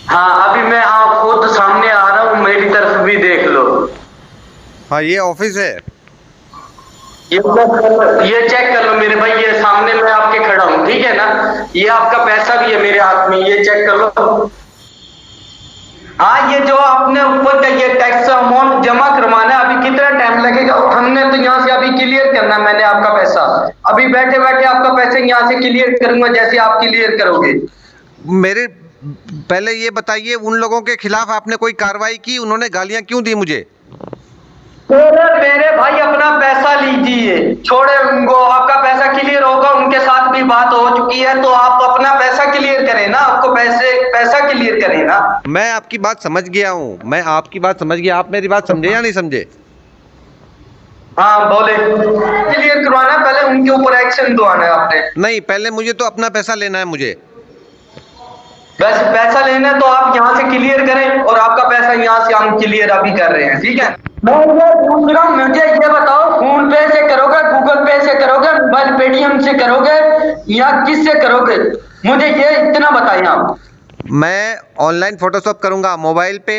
हाँ, अभी मैं आप खुद सामने आ रहा हूँ, मेरी तरफ भी देख लो। हाँ, ये ऑफिस है। ये चेक कर लो मेरे भाई, ये सामने मैं आपके खड़ा हूँ, ठीक है ना। ये आपका पैसा भी है मेरे हाथ में, ये चेक कर लो। हाँ, ये जो आपने ऊपर का ये टैक्स अमाउंट जमा करवाना है, अभी कितना टाइम लगेगा? हमने तो यहाँ से अभी क्लियर करना है, मैंने आपका पैसा अभी बैठे बैठे आपका पैसा यहाँ से क्लियर करूंगा, जैसे आप क्लियर करोगे। मेरे पहले ये बताइए, उन लोगों के खिलाफ आपने कोई कार्रवाई की? उन्होंने गालियां क्यों दी मुझे? मेरे भाई अपना पैसा लीजिए, छोड़े उनको, आपका पैसा क्लियर होगा, उनके साथ भी बात हो चुकी है, तो आप अपना पैसा क्लियर करें ना, आपको पैसा क्लियर करें ना। मैं आपकी बात समझ गया हूँ, मैं आपकी बात समझ गया। आप मेरी बात समझे या नहीं समझे? हाँ बोले, क्लियर करवाना है, पहले उनके ऊपर एक्शन तो आना है आपने। नहीं, पहले मुझे तो अपना पैसा लेना है मुझे। बस पैसा लेना है तो आप यहाँ से क्लियर करें, और आपका पैसा यहाँ से हम क्लियर अभी कर रहे हैं, ठीक है। मैं ये पूछ रहा हूँ, मुझे ये बताओ, फोन पे से करोगे, गूगल पे से करोगे, मोबाइल पेटीएम से करोगे, या किससे करोगे? मुझे ये इतना बताइए आप। मैं ऑनलाइन फोटोशॉप करूँगा, मोबाइल पे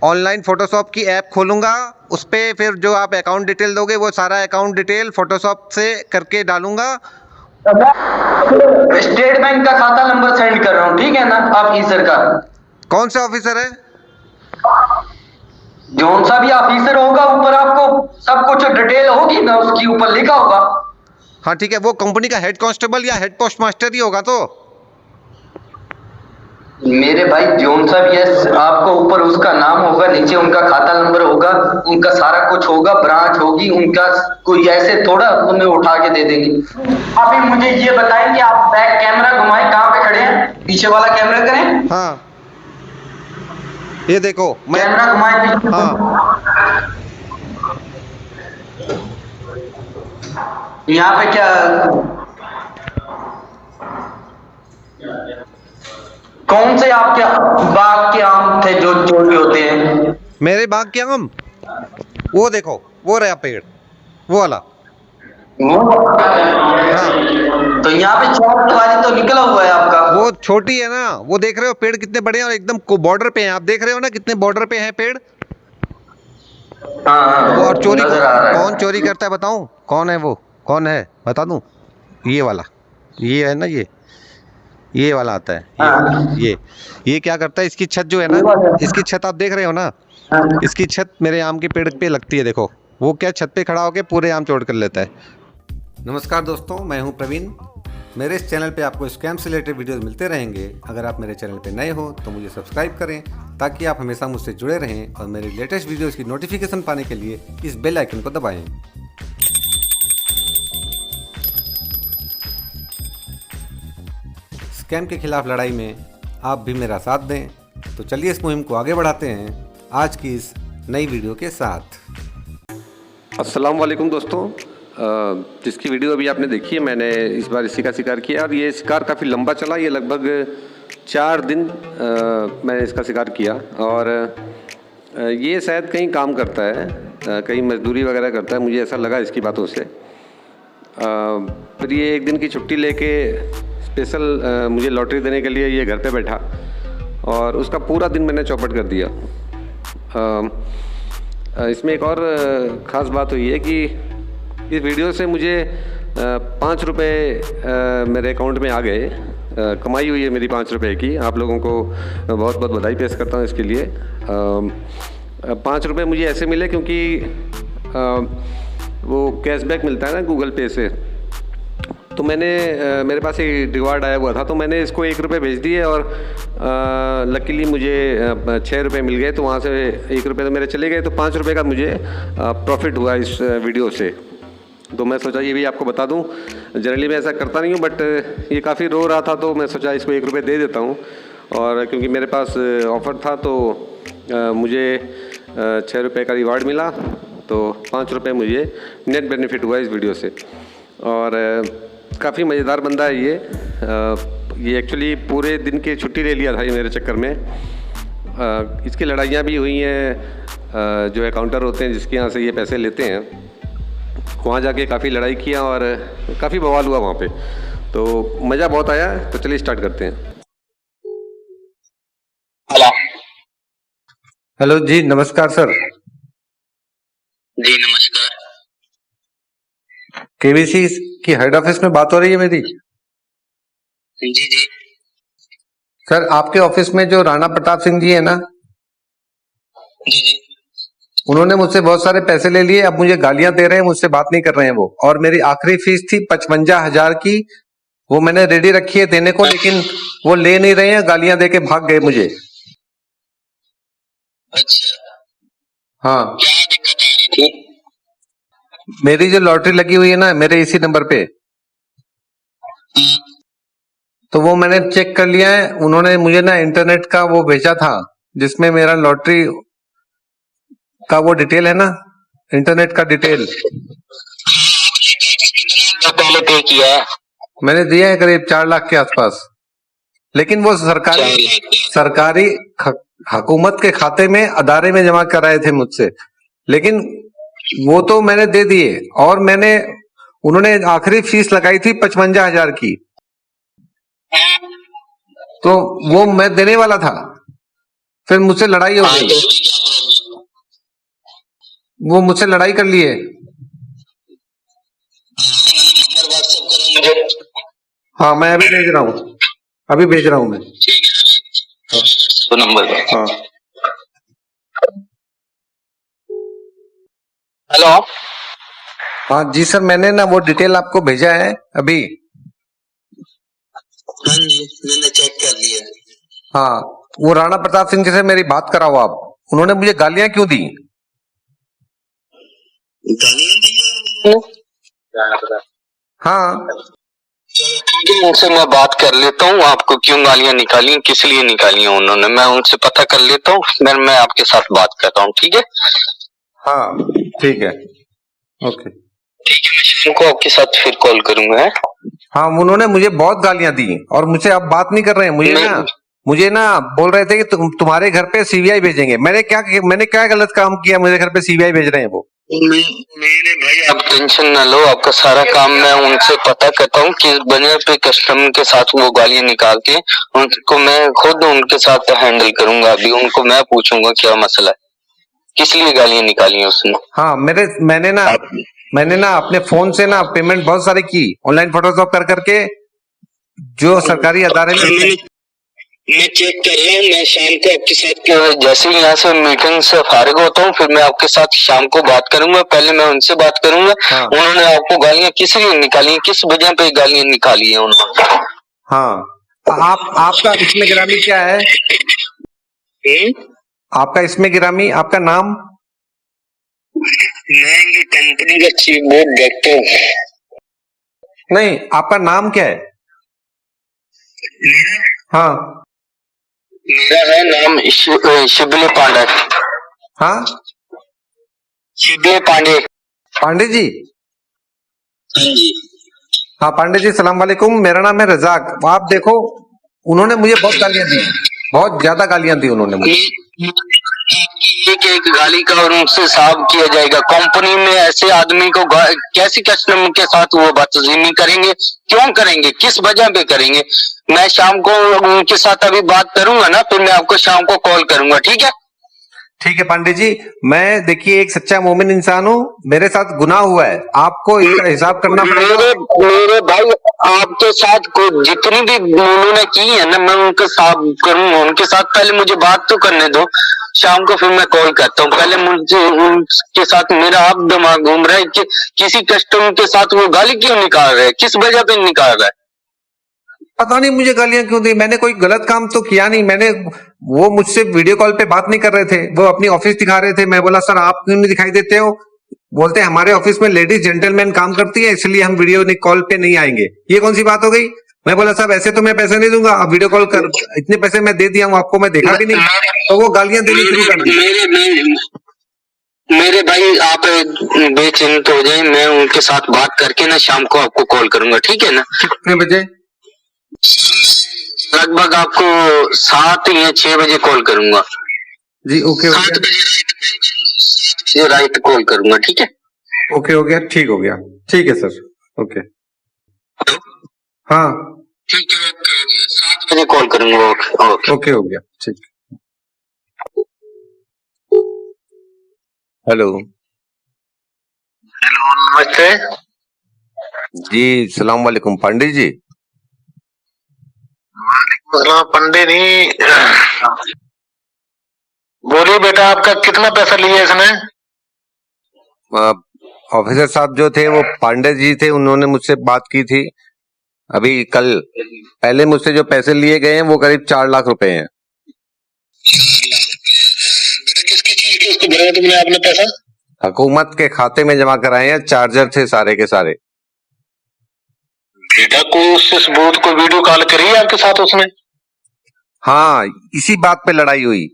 ऑनलाइन फोटोशॉप की ऐप खोलूँगा, उस पर फिर जो आप अकाउंट डिटेल दोगे वो सारा अकाउंट डिटेल फोटोशॉप से करके डालूँगा। स्टेट बैंक का खाता नंबर सेंड कर रहा हूँ, ठीक है ना, ऑफिसर का। कौन सा ऑफिसर है? जौन सा भी ऑफिसर होगा, ऊपर आपको सब कुछ डिटेल होगी ना, उसकी ऊपर लिखा होगा। हाँ ठीक है, वो कंपनी का हेड कांस्टेबल या हेड पोस्ट मास्टर ही होगा तो। मेरे भाई जौन सा भी है, आपको ऊपर उसका नाम होगा, नीचे उनका खाता नंबर होगा, उनका सारा कुछ होगा, ब्रांच होगी उनका। कोई ऐसे थोड़ा उन्हें उठा के दे देंगे। अभी मुझे ये बताएं कि आप बैक कैमरा घुमाएं, कहाँ पे खड़े हैं, पीछे वाला कैमरा करें। हाँ, ये देखो मैं। कैमरा घुमाएं पीछे। हाँ, यहाँ पे क्या, कौन से आपके बाग के आम थे जो चोरी होते हैं? मेरे बाग के आम, वो देखो, वो रहा पेड़, वो वाला। वो हाँ, तो यहाँ पे चार वाली तो निकला हुआ है आपका। वो छोटी है ना, वो देख रहे हो पेड़ कितने बड़े हैं और एकदम बॉर्डर पे हैं। आप देख रहे हो ना कितने बॉर्डर पे हैं पेड़। हाँ वो और चोरी नजर आ रहा कौन है। चोरी करता है बताऊं? कौन है वो? कौन है बता दूं? ये वाला, ये है ना, ये वाला आता है। हाँ ये क्या करता है, इसकी छत जो है ना, इसकी छत आप देख रहे हो ना, हाँ। इसकी छत मेरे आम के पेड़ पे लगती है। देखो वो क्या छत पे खड़ा होकर पूरे आम चोड़ कर लेता है। नमस्कार दोस्तों, मैं हूं प्रवीण। मेरे इस चैनल पे आपको स्कैम से रिलेटेड वीडियोस मिलते रहेंगे। अगर आप मेरे चैनल पे नए हो तो मुझे सब्सक्राइब करें, ताकि आप हमेशा मुझसे जुड़े रहें और मेरे लेटेस्ट वीडियोस की नोटिफिकेशन पाने के लिए इस बेल आइकन को दबाएं। स्कैम के खिलाफ लड़ाई में आप भी मेरा साथ दें। तो चलिए इस मुहिम को आगे बढ़ाते हैं आज की इस नई वीडियो के साथ। अस्सलाम वालेकुम दोस्तों, जिसकी वीडियो अभी आपने देखी है, मैंने इस बार इसी का शिकार किया और ये शिकार काफ़ी लंबा चला। ये लगभग 4 दिन मैंने इसका शिकार किया और ये शायद कहीं काम करता है, कहीं मजदूरी वगैरह करता है, मुझे ऐसा लगा इसकी बातों से। फिर ये एक दिन की छुट्टी लेके स्पेशल मुझे लॉटरी देने के लिए ये घर पे बैठा और उसका पूरा दिन मैंने चौपट कर दिया। इसमें एक और ख़ास बात हुई है कि इस वीडियो से मुझे 5 रुपये मेरे अकाउंट में आ गए। कमाई हुई है मेरी 5 रुपये की। आप लोगों को बहुत बहुत बधाई पेश करता हूँ इसके लिए। 5 रुपये मुझे ऐसे मिले क्योंकि वो कैशबैक मिलता है ना गूगल पे से। तो मैंने मेरे पास एक रिवार्ड आया हुआ था, तो मैंने इसको 1 रुपये भेज दिए और लकीली मुझे 6 रुपये मिल गए। तो वहाँ से 1 रुपये तो मेरे चले गए, तो 5 रुपये का मुझे प्रॉफिट हुआ इस वीडियो से। तो मैं सोचा ये भी आपको बता दूं। जनरली मैं ऐसा करता नहीं हूँ, बट ये काफ़ी रो रहा था तो मैं सोचा इसको 1 रुपये दे देता हूँ। और क्योंकि मेरे पास ऑफ़र था तो मुझे 6 रुपये का रिवार्ड मिला, तो 5 रुपये मुझे नेट बेनिफिट हुआ इस वीडियो से। और काफ़ी मज़ेदार बंदा है ये एक्चुअली पूरे दिन की छुट्टी ले लिया था ये मेरे चक्कर में। इसकी लड़ाइयाँ भी हुई हैं, जो अकाउंटर होते हैं जिसके यहाँ से ये पैसे लेते हैं, वहाँ जाके काफ़ी लड़ाई किया और काफ़ी बवाल हुआ वहाँ पे। तो मज़ा बहुत आया। तो चलिए स्टार्ट करते हैं। हेलो। हेलो जी, नमस्कार सर। जी नमस्कार। केबीसी की हेड ऑफिस में बात हो रही है मेरी? जी जी। सर, आपके ऑफिस में जो राणा प्रताप सिंह जी है ना, जी जी। उन्होंने मुझसे बहुत सारे पैसे ले लिए। अब मुझे गालियां दे रहे हैं, मुझसे बात नहीं कर रहे हैं वो। और मेरी आखिरी फीस थी 55,000 की, वो मैंने रेडी रखी है देने को, लेकिन वो ले नहीं रहे हैं, गालियां दे के भाग गए मुझे। अच्छा, हाँ, क्या दिक्कत आ रही थी? मेरी जो लॉटरी लगी हुई है ना मेरे इसी नंबर पे, तो वो मैंने चेक कर लिया है। उन्होंने मुझे ना इंटरनेट का वो भेजा था, जिसमें मेरा लॉटरी का वो डिटेल है ना, इंटरनेट का डिटेल पहले पे किया है? मैंने दिया है करीब 4 लाख के आसपास। लेकिन वो सरकारी हुकूमत के खाते में अदारे में जमा कराए थे मुझसे, लेकिन वो तो मैंने दे दिए। और मैंने उन्होंने आखिरी फीस लगाई थी 55,000 की, तो वो मैं देने वाला था। फिर मुझसे लड़ाई हो गई, वो मुझसे लड़ाई कर लिए। नंबर व्हाट्सएप करो मुझे। हाँ, मैं अभी भेज रहा हूँ, अभी भेज रहा हूँ मैं। ठीक है, तो नंबर। हाँ हेलो। हाँ जी सर, मैंने ना वो डिटेल आपको भेजा है अभी। हाँ जी, मैंने चेक कर लिया। हाँ, वो राणा प्रताप सिंह जी से मेरी बात कराओ आप। उन्होंने मुझे गालियां क्यों दी? गालियां दी? हाँ, चलो ठीक है, उनसे मैं बात कर लेता हूँ। आपको क्यों गालियां निकाली, किस लिए निकाली उन्होंने, मैं उनसे पता कर लेता हूँ। मैं आपके साथ बात करता हूँ, ठीक है? हाँ ठीक है, ओके। ठीक है, मैं शाम को आपके साथ फिर कॉल करूंगा। है? हाँ, उन्होंने मुझे बहुत गालियां दी और मुझसे अब बात नहीं कर रहे हैं। मुझे ना बोल रहे थे कि तुम्हारे घर पे सीबीआई भेजेंगे। मैंने क्या गलत काम किया, मेरे घर पे सीबीआई भेज रहे हैं वो? मेरे भाई आप टेंशन ना लो, आपका सारा काम मैं उनसे पता करता हूँ किस वजह पे कस्टमर के साथ वो गालियां निकालते हैं। उनको मैं खुद उनके साथ हैंडल करूंगा। अभी उनको मैं पूछूंगा क्या मसला है, किस लिए गालियां निकाली हैं उसने। हाँ, मैंने ना अपने फोन से ना पेमेंट बहुत सारी की, ऑनलाइन फोटोशॉप कर करके, जो सरकारी अदारे में। मैं चेक कर रहा हूँ, मैं शाम को आपके साथ जैसे ही यहाँ से मीटिंग से फारिग होता हूँ, फिर मैं आपके साथ शाम को बात करूंगा। पहले मैं उनसे बात करूंगा। हाँ। उन्होंने आपको गालियां किस लिए निकाली, किस वजह पे गालियां निकाली है उन्होंने? हाँ, आपका इसमें गिरामी क्या है? आपका इसमें गिरामी, आपका नाम? मैं ये कंपनी का चीफ बोर्ड डायरेक्टर। नहीं, आपका नाम क्या है? हाँ, मेरा है नाम शिबले पांडे। हाँ, शिबले पांडे। पांडे जी? हाँ जी। हाँ पांडे जी, सलाम वालेकुम। मेरा नाम है रजाक। आप देखो, उन्होंने मुझे बहुत गालियां दी, बहुत ज्यादा गालियां दी उन्होंने मुझे। एक एक गाली का और उनसे साफ किया जाएगा। कंपनी में ऐसे आदमी को कैसे कस्टमर के साथ वो बदतमीजी करेंगे, क्यों करेंगे, किस वजह पे करेंगे? मैं शाम को उनके साथ अभी बात करूंगा ना, फिर मैं आपको शाम को कॉल करूंगा, ठीक है? ठीक है पांडे जी, मैं देखिए एक सच्चा मोमिन इंसान हूँ, मेरे साथ गुनाह हुआ है, आपको इसका हिसाब करना पड़ेगा। मेरे भाई आपके साथ जितनी भी उन्होंने की है ना, मैं उनके साथ करूंगा। उनके साथ पहले मुझे बात तो करने दो, शाम को फिर मैं कॉल करता हूँ। पहले मुझे उनके साथ मेरा आप दिमाग घूम रहा है कि किसी कस्टमर के साथ वो गाली क्यों निकाल रहे हैं, किस वजह पे निकाल रहा है? पता नहीं मुझे गालियां क्यों दी, मैंने कोई गलत काम तो किया नहीं। वो मुझसे वीडियो कॉल पे बात नहीं कर रहे थे, वो अपनी ऑफिस दिखा रहे थे। मैं बोला सर आप क्यों नहीं दिखाई देते हो? बोलते हमारे ऑफिस में लेडीज जेंटलमैन काम करती है, इसलिए हम वीडियो कॉल पे नहीं आएंगे। ये कौन सी बात हो गई? मैं बोला साहब ऐसे तो मैं पैसे नहीं दूंगा, आप वीडियो कॉल कर, इतने पैसे मैं दे दिया हूँ आपको, मैं देखा भी नहीं। तो वो गालियां देनी शुरू कर दी। मेरे भाई आप बेचिंत हो जाए, मैं उनके साथ बात करके ना शाम को आपको कॉल करूंगा, ठीक है ना? कितने बजे? लगभग आपको 7 या 6 बजे कॉल करूंगा जी। ओके, 7 बजे राइट कॉल करूंगा, ठीक है? ओके हो गया, ठीक हो गया, ठीक है सर, ओके। हाँ ठीक है, ओके, 7 बजे कॉल करूंगा। ओके ओके हो गया, ठीक। हेलो हेलो, नमस्ते। जी, सलाम वालेकुम पंडित जी। वालेकुम सलाम पंडित जी। बोलिए बेटा, आपका कितना पैसा लिया इसने? ऑफिसर साहब जो थे वो पांडे जी थे, उन्होंने मुझसे बात की थी अभी कल। पहले मुझसे जो पैसे लिए गए हैं वो करीब 4 लाख रुपए हैं। बेटा किसकी चीज के उसको भरा तुमने आपने पैसा? हुकूमत के खाते में जमा कराए हैं, चार्जर थे सारे के सारे। बेटा कोई उससे सबूत, कोई वीडियो कॉल करी है आपके साथ उसने? हाँ, इसी बात पे लड़ाई हुई,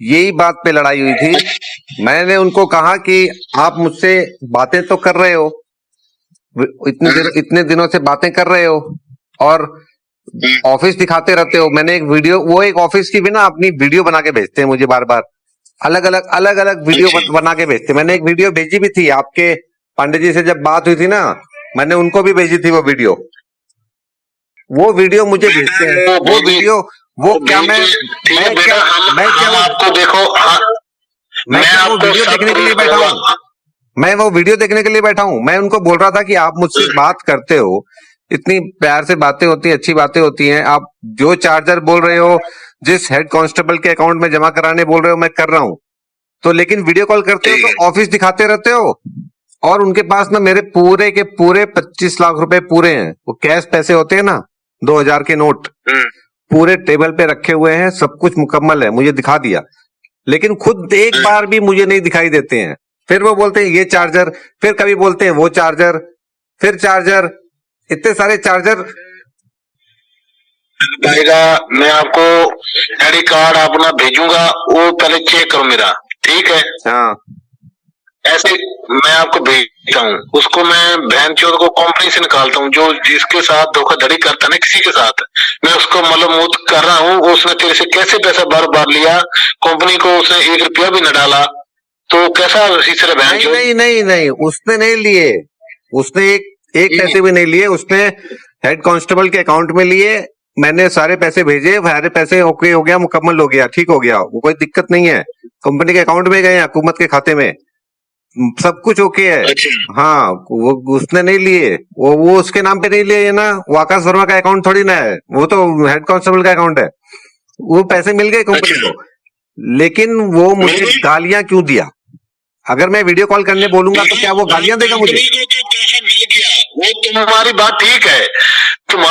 यही बात पे लड़ाई हुई थी। मैंने उनको कहा कि आप मुझसे बातें तो कर रहे हो, इतने दिनों से बातें कर रहे हो और ऑफिस दिखाते रहते हो। मैंने एक वीडियो, वो एक ऑफिस की भी ना अपनी वीडियो बना के भेजते हैं मुझे, बार बार अलग अलग वीडियो बना के भेजते। मैंने एक वीडियो भेजी भी थी आपके पांडे जी से, जब बात हुई थी ना, मैंने उनको भी भेजी थी वो वीडियो मुझे भेजते हैं। वो वीडियो, वो क्या मैं क्या आपको देखो, मैं क्या वो वीडियो देखने के लिए बैठा हूँ? मैं वो वीडियो देखने के लिए बैठा हूँ? मैं उनको बोल रहा था कि आप मुझसे बात करते हो, इतनी प्यार से बातें होती हैं, अच्छी बातें होती हैं, आप जो चार्जर बोल रहे हो, जिस हेड कांस्टेबल के अकाउंट में जमा कराने बोल रहे हो, मैं कर रहा हूँ। तो लेकिन वीडियो कॉल करते हो तो ऑफिस दिखाते रहते हो, और उनके पास ना मेरे पूरे के पूरे 25 लाख रुपए पूरे हैं। वो कैश पैसे होते हैं ना, 2000 के नोट पूरे टेबल पे रखे हुए हैं, सब कुछ मुकम्मल है, मुझे दिखा दिया। लेकिन खुद एक बार भी मुझे नहीं दिखाई देते हैं। फिर वो बोलते हैं ये चार्जर, फिर कभी बोलते हैं वो चार्जर, फिर चार्जर, इतने सारे चार्जर। पाएगा, मैं आपको आईडी कार्ड अपना भेजूंगा, वो पहले चेक करो मेरा, ठीक है? हाँ, ऐसे मैं आपको भेजता हूँ, उसको मैं बहन चोद को कंपनी से निकालता हूँ, जो जिसके साथ धोखाधड़ी करता ना किसी के साथ, मैं उसको मलमूत कर रहा हूँ। उसने तेरे से कैसे पैसा बार बार लिया, कंपनी को उसने 1 रुपया भी न डाला, तो कैसा तीसरे बहन चोद? नहीं, उसने नहीं लिए, उसने एक पैसे भी नहीं लिए, उसने हेड कांस्टेबल के अकाउंट में लिए। मैंने सारे पैसे भेजे, सारे पैसे ओके हो गया, मुकम्मल हो गया, ठीक हो गया, वो कोई दिक्कत नहीं है। कंपनी के अकाउंट में गए, हुकूमत के खाते में, सब कुछ ओके है। हाँ, वो उसने नहीं लिए, वो उसके नाम पे नहीं लिए ना, वो आकाश वर्मा का अकाउंट थोड़ी ना है, वो तो हेड कांस्टेबल का अकाउंट है। वो पैसे मिल गए कंपनी को, लेकिन वो मुझे गालियां क्यों दिया? अगर मैं वीडियो कॉल करने बोलूंगा तो क्या वो गालियां देगा मुझे? पैसा मिल गया, वो तुम्हारी बात ठीक है, तुम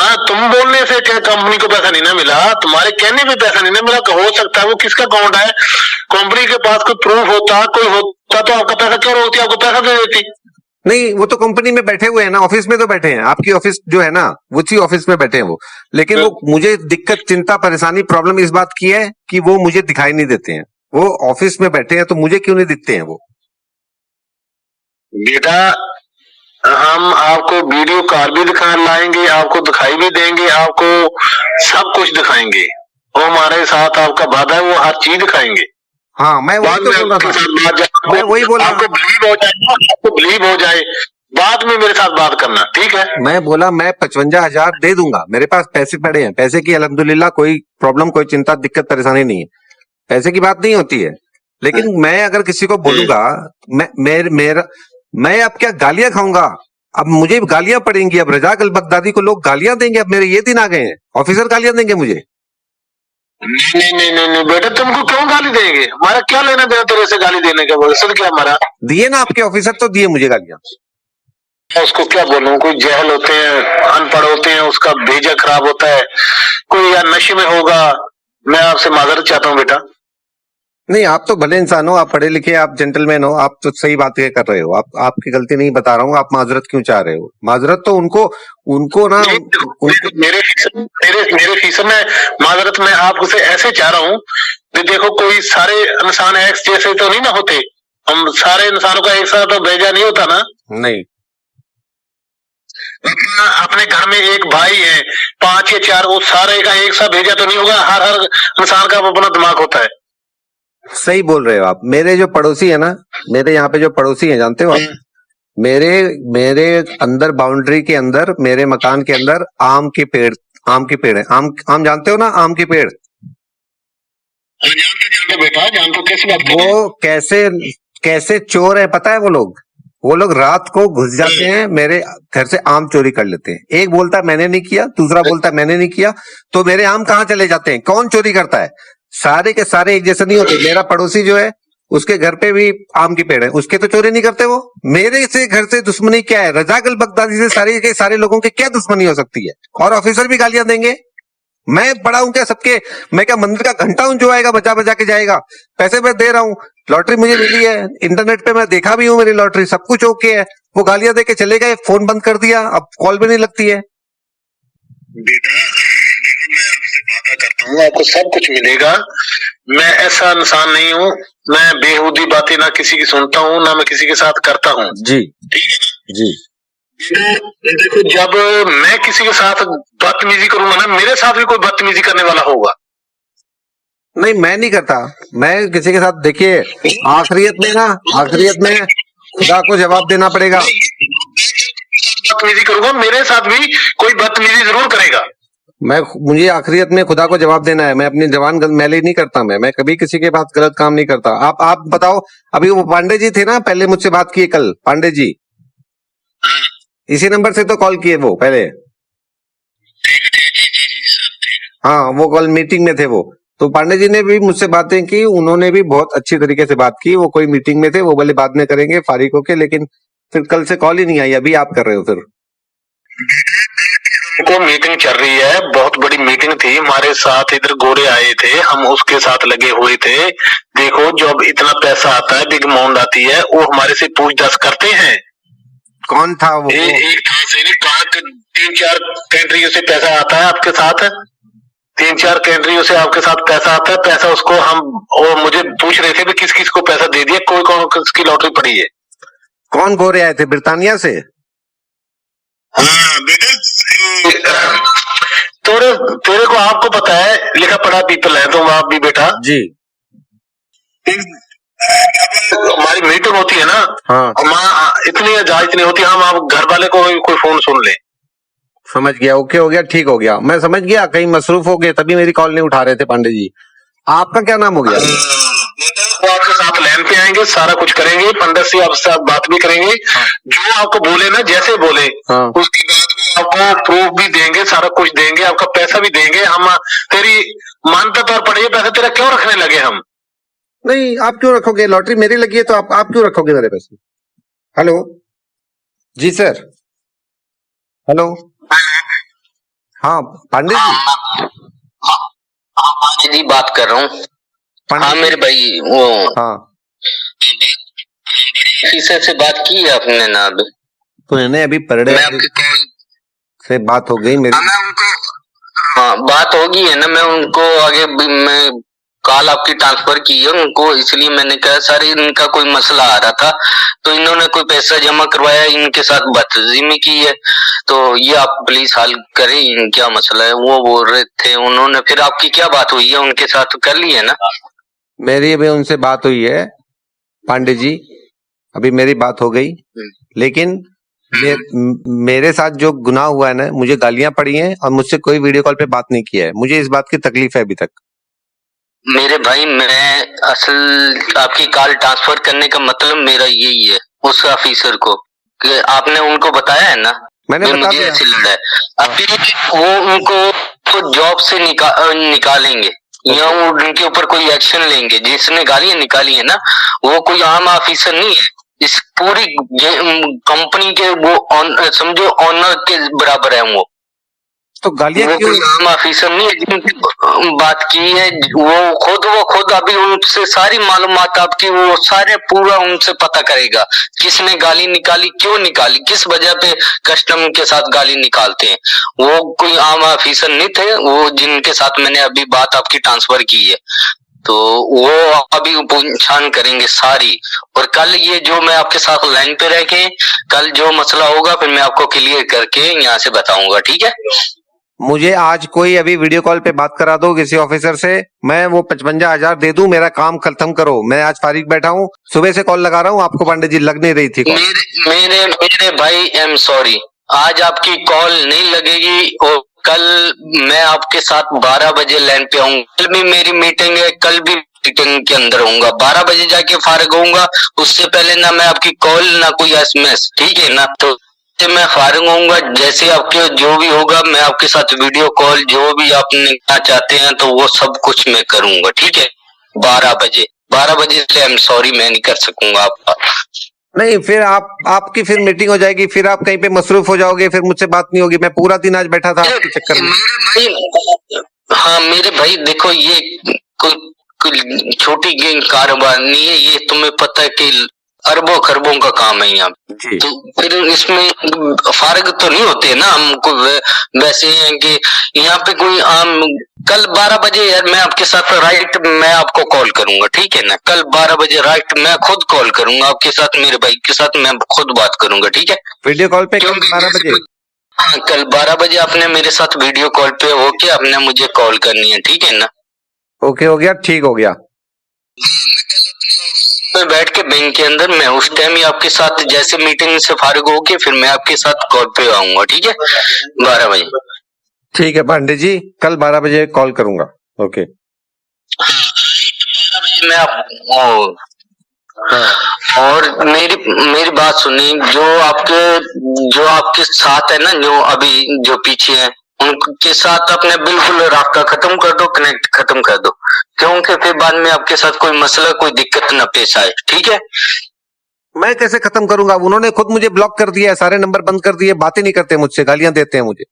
बोलने से क्या कंपनी को पैसा नहीं ना मिला, तुम्हारे कहने पे पैसा नहीं ना मिला। हो सकता है वो किसका अकाउंट है, कंपनी के पास कोई प्रूफ होता, कोई होता तो आपका पैसा क्यों रोकती, आपको पैसा दे देती। नहीं, वो तो कंपनी में बैठे हुए हैं ना, ऑफिस में तो बैठे हैं, आपकी ऑफिस जो है ना, उसी ऑफिस में बैठे हैं वो। लेकिन वो मुझे दिक्कत, चिंता, परेशानी, प्रॉब्लम इस बात की है कि वो मुझे दिखाई नहीं देते हैं। वो ऑफिस में बैठे हैं तो मुझे क्यों नहीं दिखते हैं वो? बेटा हम आपको वीडियो कॉल भी लाएंगे, आपको दिखाई भी देंगे, आपको सब कुछ दिखाएंगे, वो हमारे साथ आपका वादा है, वो हर चीज दिखाएंगे। हाँ, मैं वही तो बोल रहा था, मैं वही बोल रहा आपको बिलीव हो जाए, बाद में मेरे साथ बात करना, ठीक है? मैं बोला मैं 55,000 दे दूंगा, मेरे पास पैसे पड़े हैं, पैसे की अल्हम्दुलिल्लाह कोई प्रॉब्लम, कोई चिंता, दिक्कत, परेशानी नहीं है, पैसे की बात नहीं होती है। लेकिन मैं अगर किसी को बोलूंगा, मैं अब क्या गालियां खाऊंगा? अब मुझे गालियां पड़ेंगी, अब रजाक अल बगदादी को लोग गालियां देंगे, अब मेरे ये दिन आ गए हैं, ऑफिसर गालियां देंगे मुझे। नहीं बेटा, तुमको क्यों गाली देंगे? हमारा क्या लेना देना तेरे से गाली देने का? मकसद क्या हमारा? दिए ना आपके ऑफिसर, तो दिए मुझे गालियां। उसको क्या बोलूं, कोई जहल होते हैं, अनपढ़ होते हैं, उसका भेजा खराब होता है, कोई या नशे में होगा। मैं आपसे माजरत चाहता हूँ बेटा। नहीं, आप तो भले इंसान हो, आप पढ़े लिखे, आप जेंटलमैन हो, आप तो सही बातें कर रहे हो, आपकी गलती नहीं बता रहा हूँ। आप माजरत क्यों चाह रहे हो? माजरत तो उनको ना, मेरे फीसर में माजरत मैं आपसे ऐसे चाह रहा हूँ कि देखो, कोई सारे इंसान एक जैसे तो नहीं ना होते, हम सारे इंसानों का एक साथ तो भेजा नहीं होता ना। नहीं, अपने घर में एक भाई है, 5 या 4, वो सारे का एक साथ भेजा तो नहीं होगा, हर इंसान का अपना दिमाग होता है। सही बोल रहे हो आप। मेरे जो पड़ोसी है ना, मेरे यहाँ पे जो पड़ोसी है, जानते हो आप, मेरे अंदर, बाउंड्री के अंदर, मेरे मकान के अंदर आम के पेड़ है। आम जानते हो ना, आम के पेड़। जानते बेटा, जानते। कैसी बात? वो कैसे चोर है पता है वो लोग रात को घुस जाते हैं, मेरे घर से आम चोरी कर लेते हैं। एक बोलता है मैंने नहीं किया, दूसरा बोलता है मैंने नहीं किया, तो मेरे आम कहाँ चले जाते हैं? कौन चोरी करता है? सारे के सारे एक जैसे नहीं होते। मेरा पड़ोसी जो है उसके घर पे भी आम की पेड़ है, उसके तो चोरी नहीं करते वो। मेरे से घर से दुश्मनी क्या है? रजाक अल बगदादी से सारे के सारे लोगों के क्या दुश्मनी हो सकती है? और ऑफिसर भी गालियां देंगे। मैं बड़ा हूं क्या सबके? मैं क्या मंदिर का घंटा हूं जो आएगा बजा बजा के जाएगा? पैसे मैं दे रहा हूं, लॉटरी मुझे मिली है, इंटरनेट पे मैं देखा भी हूं मेरी लॉटरी, सब कुछ ओके है। वो गालियां दे के चले गए, फोन बंद कर दिया, अब कॉल भी नहीं लगती है। बेटा देखो, मैं आपसे वादा करता हूँ आपको सब कुछ मिलेगा। मैं ऐसा इंसान नहीं हूँ, मैं बेहुदी बातें ना किसी की सुनता हूँ ना मैं किसी के साथ करता हूँ। जी ठीक है ना जी। देखो, जब मैं किसी के साथ बदतमीजी करूंगा ना, मेरे साथ भी कोई बदतमीजी करने वाला होगा। नहीं मैं नहीं करता, मैं किसी के साथ, देखिए आखिरियत में खुदा को जवाब देना पड़ेगा। बदतमीजी करूंगा, मेरे साथ भी कोई बदतमीजी जरूर करेगा। मुझे आखिरियत में खुदा को जवाब देना है। मैं अपनी जबान मैले नहीं करता, मैं कभी किसी के पास गलत काम नहीं करता। आप बताओ, अभी वो पांडे जी थे ना, पहले मुझसे बात किए कल, पांडे जी इसी नंबर से तो कॉल किए वो पहले। हाँ, वो कल मीटिंग में थे वो, तो पांडे जी ने भी मुझसे बातें की, उन्होंने भी बहुत अच्छी तरीके से बात की। वो कोई मीटिंग में थे, वो बोले बाद में करेंगे फारिग होके, लेकिन फिर कल से कॉल ही नहीं आई। अभी आप कर रहे हो फिर? को मीटिंग चल रही है, बहुत बड़ी मीटिंग थी, हमारे साथ इधर गोरे आए थे, हम उसके साथ लगे हुए थे। देखो, जब इतना पैसा आता है, बिग अमाउंट आती है, वो हमारे से पूछताछ करते हैं। कौन था वो? एक था से नहीं, 3-4 कंट्रियों से पैसा आता है आपके साथ, 3-4 कंट्रियों से आपके साथ पैसा आता है। पैसा उसको वो मुझे पूछ रहे थे कि किस किस को पैसा दे दिया, कोई कौन किसकी लॉटरी पड़ी है। कौन गोरे आए थे? ब्रिटानिया से? हाँ बेटा, तेरे को आपको पता है, लिखा पढ़ा पीपल है तुम, आप भी बेटा जी। हमारी मीटिंग होती है ना, हाँ, इतनी इतनी होती है, हम आप घर वाले को कोई फोन सुन ले। समझ गया, ओके हो गया, ठीक हो गया, मैं समझ गया, कहीं मसरूफ हो गए तभी मेरी कॉल नहीं उठा रहे थे पांडे जी। आपका क्या नाम हो गया? वो आपके साथ लाइन पे आएंगे, सारा कुछ करेंगे, पंडित से आपसे बात भी करेंगे। जो आपको बोले ना, जैसे बोले उसके बाद में आपको प्रूफ भी देंगे, सारा कुछ देंगे, आपका पैसा भी देंगे। हम तेरी मानता तौर पर ये पैसा तेरा क्यों रखने लगे हम? नहीं, आप क्यों रखोगे? लॉटरी मेरी लगी है तो आप क्यों रखोगे मेरे पैसे? हेलो जी सर, हेलो, हाँ पांडे जी, पांडे जी बात कर रहा हूँ। हाँ मेरे भाई, वो हाँ ऑफिसर से बात की है आपने ना? अभी तो मैंने अभी परडे से बात हो गई मेरी। हाँ बात होगी है ना, मैं उनको आगे मैं कॉल आपकी ट्रांसफर की है उनको, इसलिए मैंने कहा सर इनका कोई मसला आ रहा था, तो इन्होंने कोई पैसा जमा करवाया, इनके साथ बदतमीजी की है, तो ये आप प्लीज हल करें, क्या मसला है? वो बोल रहे थे, उन्होंने फिर आपकी क्या बात हुई है उनके साथ, कर ली है ना? मेरी अभी उनसे बात हुई है पांडे जी, अभी मेरी बात हो गई, लेकिन मेरे साथ जो गुनाह हुआ है ना, मुझे गालियां पड़ी हैं और मुझसे कोई वीडियो कॉल पे बात नहीं किया है। मुझे इस बात की तकलीफ है अभी तक। मेरे भाई, मैं असल आपकी कॉल ट्रांसफर करने का मतलब मेरा यही है उस ऑफिसर को, कि आपने उनको बताया है ना मैंने बता मुझे ऐसे लड़ा है, अभी वो उनको जॉब से निकालेंगे या उनके ऊपर कोई एक्शन लेंगे। जिसने गालियां निकाली है ना, वो कोई आम ऑफिसर नहीं है, इस पूरी कंपनी के वो समझो ऑनर के बराबर है वो। तो गालियां क्यों? आम ऑफिसर नहीं है, जिनकी बात की है वो खुद अभी उनसे सारी मालूमात आपकी, वो सारे पूरा उनसे पता करेगा किसने गाली निकाली, क्यों निकाली, किस वजह पे कस्टमर के साथ गाली निकालते हैं। वो कोई आम ऑफिसर नहीं थे, वो जिनके साथ मैंने अभी बात आपकी ट्रांसफर की है, तो वो अभी पहचान करेंगे सारी। और कल ये जो मैं आपके साथ लाइन पे रह के कल जो मसला होगा फिर मैं आपको क्लियर करके यहाँ से बताऊंगा, ठीक है? मुझे आज कोई अभी वीडियो कॉल पे बात करा दो किसी ऑफिसर से, मैं वो 55,000 दे दूं, मेरा काम खत्म करो। मैं आज फारिग बैठा हूँ, सुबह से कॉल लगा रहा हूँ आपको पांडे जी, लग नहीं रही थी कॉल। मेरे भाई आई एम सॉरी, आज आपकी कॉल नहीं लगेगी और कल मैं आपके साथ 12 बजे लाइन पे आऊंगा। कल भी मेरी मीटिंग है, कल भी मीटिंग के अंदर होऊंगा। 12 बजे जाके फारिग होऊंगा, उससे पहले ना मैं आपकी कॉल ना कोई SMS, ठीक है ना। तो मैं फारिग होऊंगा, जैसे आपके जो भी होगा मैं आपके साथ वीडियो कॉल जो भी आप करना चाहते हैं तो वो सब कुछ मैं करूंगा, ठीक है। 12 बजे से आई एम सॉरी, मैं नहीं कर सकूंगा आपका। नहीं, फिर आपकी फिर मीटिंग हो जाएगी, फिर आप कहीं पे मसरूफ हो जाओगे, फिर मुझसे बात नहीं होगी। मैं पूरा दिन आज बैठा था आपके चक्कर में। मेरे भाई, हाँ मेरे भाई देखो, ये कोई छोटी कारोबार नहीं है, ये तुम्हें पता है कि अरबों खरबों का काम है यहाँ। तो फिर इसमें फारिग तो नहीं होते ना हमको, वैसे हैं कि यहाँ पे कोई आम। कल 12 बजे यार मैं आपके साथ राइट मैं आपको कॉल करूंगा, ठीक है ना। कल 12 बजे राइट मैं खुद कॉल करूंगा आपके साथ, मेरे भाई के साथ मैं खुद बात करूंगा, ठीक है। वीडियो कॉल पे कल 12 बजे? हाँ, कल 12 बजे आपने मेरे साथ वीडियो कॉल पे होके आपने मुझे कॉल करनी है, ठीक है ना। ओके, हो गया, ठीक हो गया। मैं बैठ के बैंक के अंदर मैं उस टाइम ही आपके साथ जैसे मीटिंग से फारिग होके फिर मैं आपके साथ कॉल पे आऊंगा, ठीक है। 12 बजे ठीक है पांडे जी, कल 12 बजे कॉल करूंगा। ओके, 12 बजे मैं आप और मेरी बात सुनिए, जो आपके साथ है ना, जो अभी जो पीछे है उनके साथ अपने बिल्कुल रास्ता खत्म कर दो, कनेक्ट खत्म कर दो, क्योंकि फिर बाद में आपके साथ कोई मसला कोई दिक्कत न पेश आए, ठीक है। मैं कैसे खत्म करूंगा? उन्होंने खुद मुझे ब्लॉक कर दिया है, सारे नंबर बंद कर दिए, बातें नहीं करते मुझसे, गालियां देते हैं मुझे।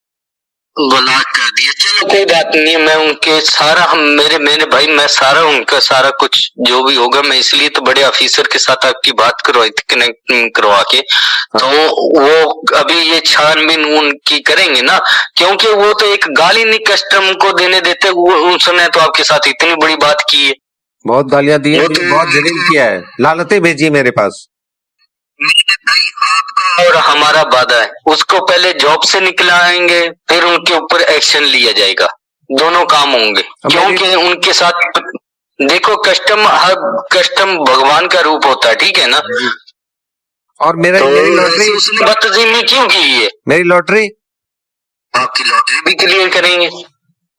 ब्लॉक कर दिए, चलो कोई बात नहीं, मैं उनके सारा मेरे भाई मैं सारा उनका सारा कुछ जो भी होगा, मैं इसलिए तो बड़े ऑफिसर के साथ आपकी बात करवाई थी कनेक्ट करवा के। तो वो अभी ये छानबीन उनकी करेंगे ना, क्योंकि वो तो एक गाली नहीं कस्टमर को देने देते। वो उसने तो आपके साथ इतनी बड़ी बात की है, बहुत गालियां दी है, बहुत जलील किया है, लालतें भेजी मेरे पास। भाई आपका और हमारा वादा है, उसको पहले जॉब से निकलाएंगे, फिर उनके ऊपर एक्शन लिया जाएगा, दोनों काम होंगे। क्योंकि उनके साथ देखो कस्टम भगवान का रूप होता है, ठीक है ना। और मेरी लॉटरी उसने बदतमीजी क्यों की है? मेरी लॉटरी, आपकी लॉटरी भी क्लियर करेंगे।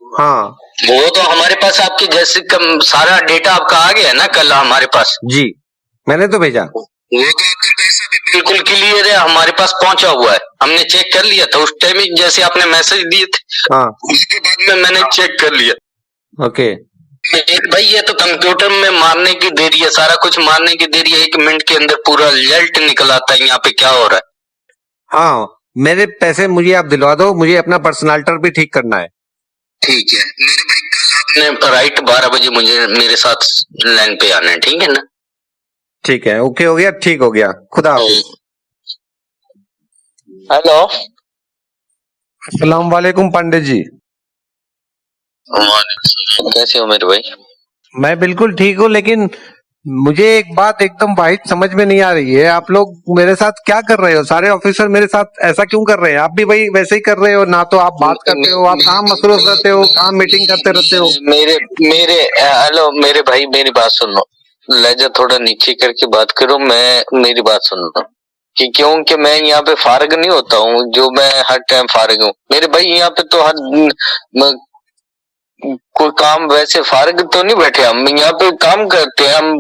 हाँ वो तो हमारे पास आपके जैसे कम सारा डेटा आपका आ गया ना कल हमारे पास जी, मैंने तो भेजा। वो तो आपका पैसा भी बिल्कुल क्लियर है, हमारे पास पहुंचा हुआ है, हमने चेक कर लिया था उस टाइम ही जैसे आपने मैसेज दिए थे। हाँ, उसके बाद में मैंने चेक कर लिया। ओके, एक भाई ये तो कंप्यूटर में मारने की देरी है, सारा कुछ मारने की देरी है, 1 मिनट के अंदर पूरा रिजल्ट निकल आता है यहाँ पे क्या हो रहा है। हाँ, मेरे पैसे मुझे आप दिलवा दो, मुझे अपना पर्सनालिटी भी ठीक करना है। ठीक है मेरे भाई, कल आपने राइट 12 बजे मुझे मेरे साथ लाइन पे आना है, ठीक है ना। ठीक है, ओके हो गया, ठीक हो गया, खुदा हाफिज। हेलो, अस्सलाम वालेकुम पांडे जी। कैसे हो मेरे भाई? मैं बिल्कुल ठीक हूँ, लेकिन मुझे एक बात एकदम वाहिद समझ में नहीं आ रही है, आप लोग मेरे साथ क्या कर रहे हो? सारे ऑफिसर मेरे साथ ऐसा क्यों कर रहे हैं? आप भी वही वैसे ही कर रहे हो ना? तो आप बात करते हो, आप कहाँ मसरूफ रहते हो, कहाँ मीटिंग करते रहते हो? मेरे हेलो मेरे भाई, मेरी बात सुनो, लहजा थोड़ा नीचे करके बात करो, मेरी बात सुनो कि क्योंकि मैं यहाँ पे फारिग नहीं होता हूँ, जो मैं हर टाइम फारिग हूँ मेरे भाई। यहाँ पे तो कोई काम वैसे फारिग तो नहीं बैठे, हम यहाँ पे काम करते हैं। हम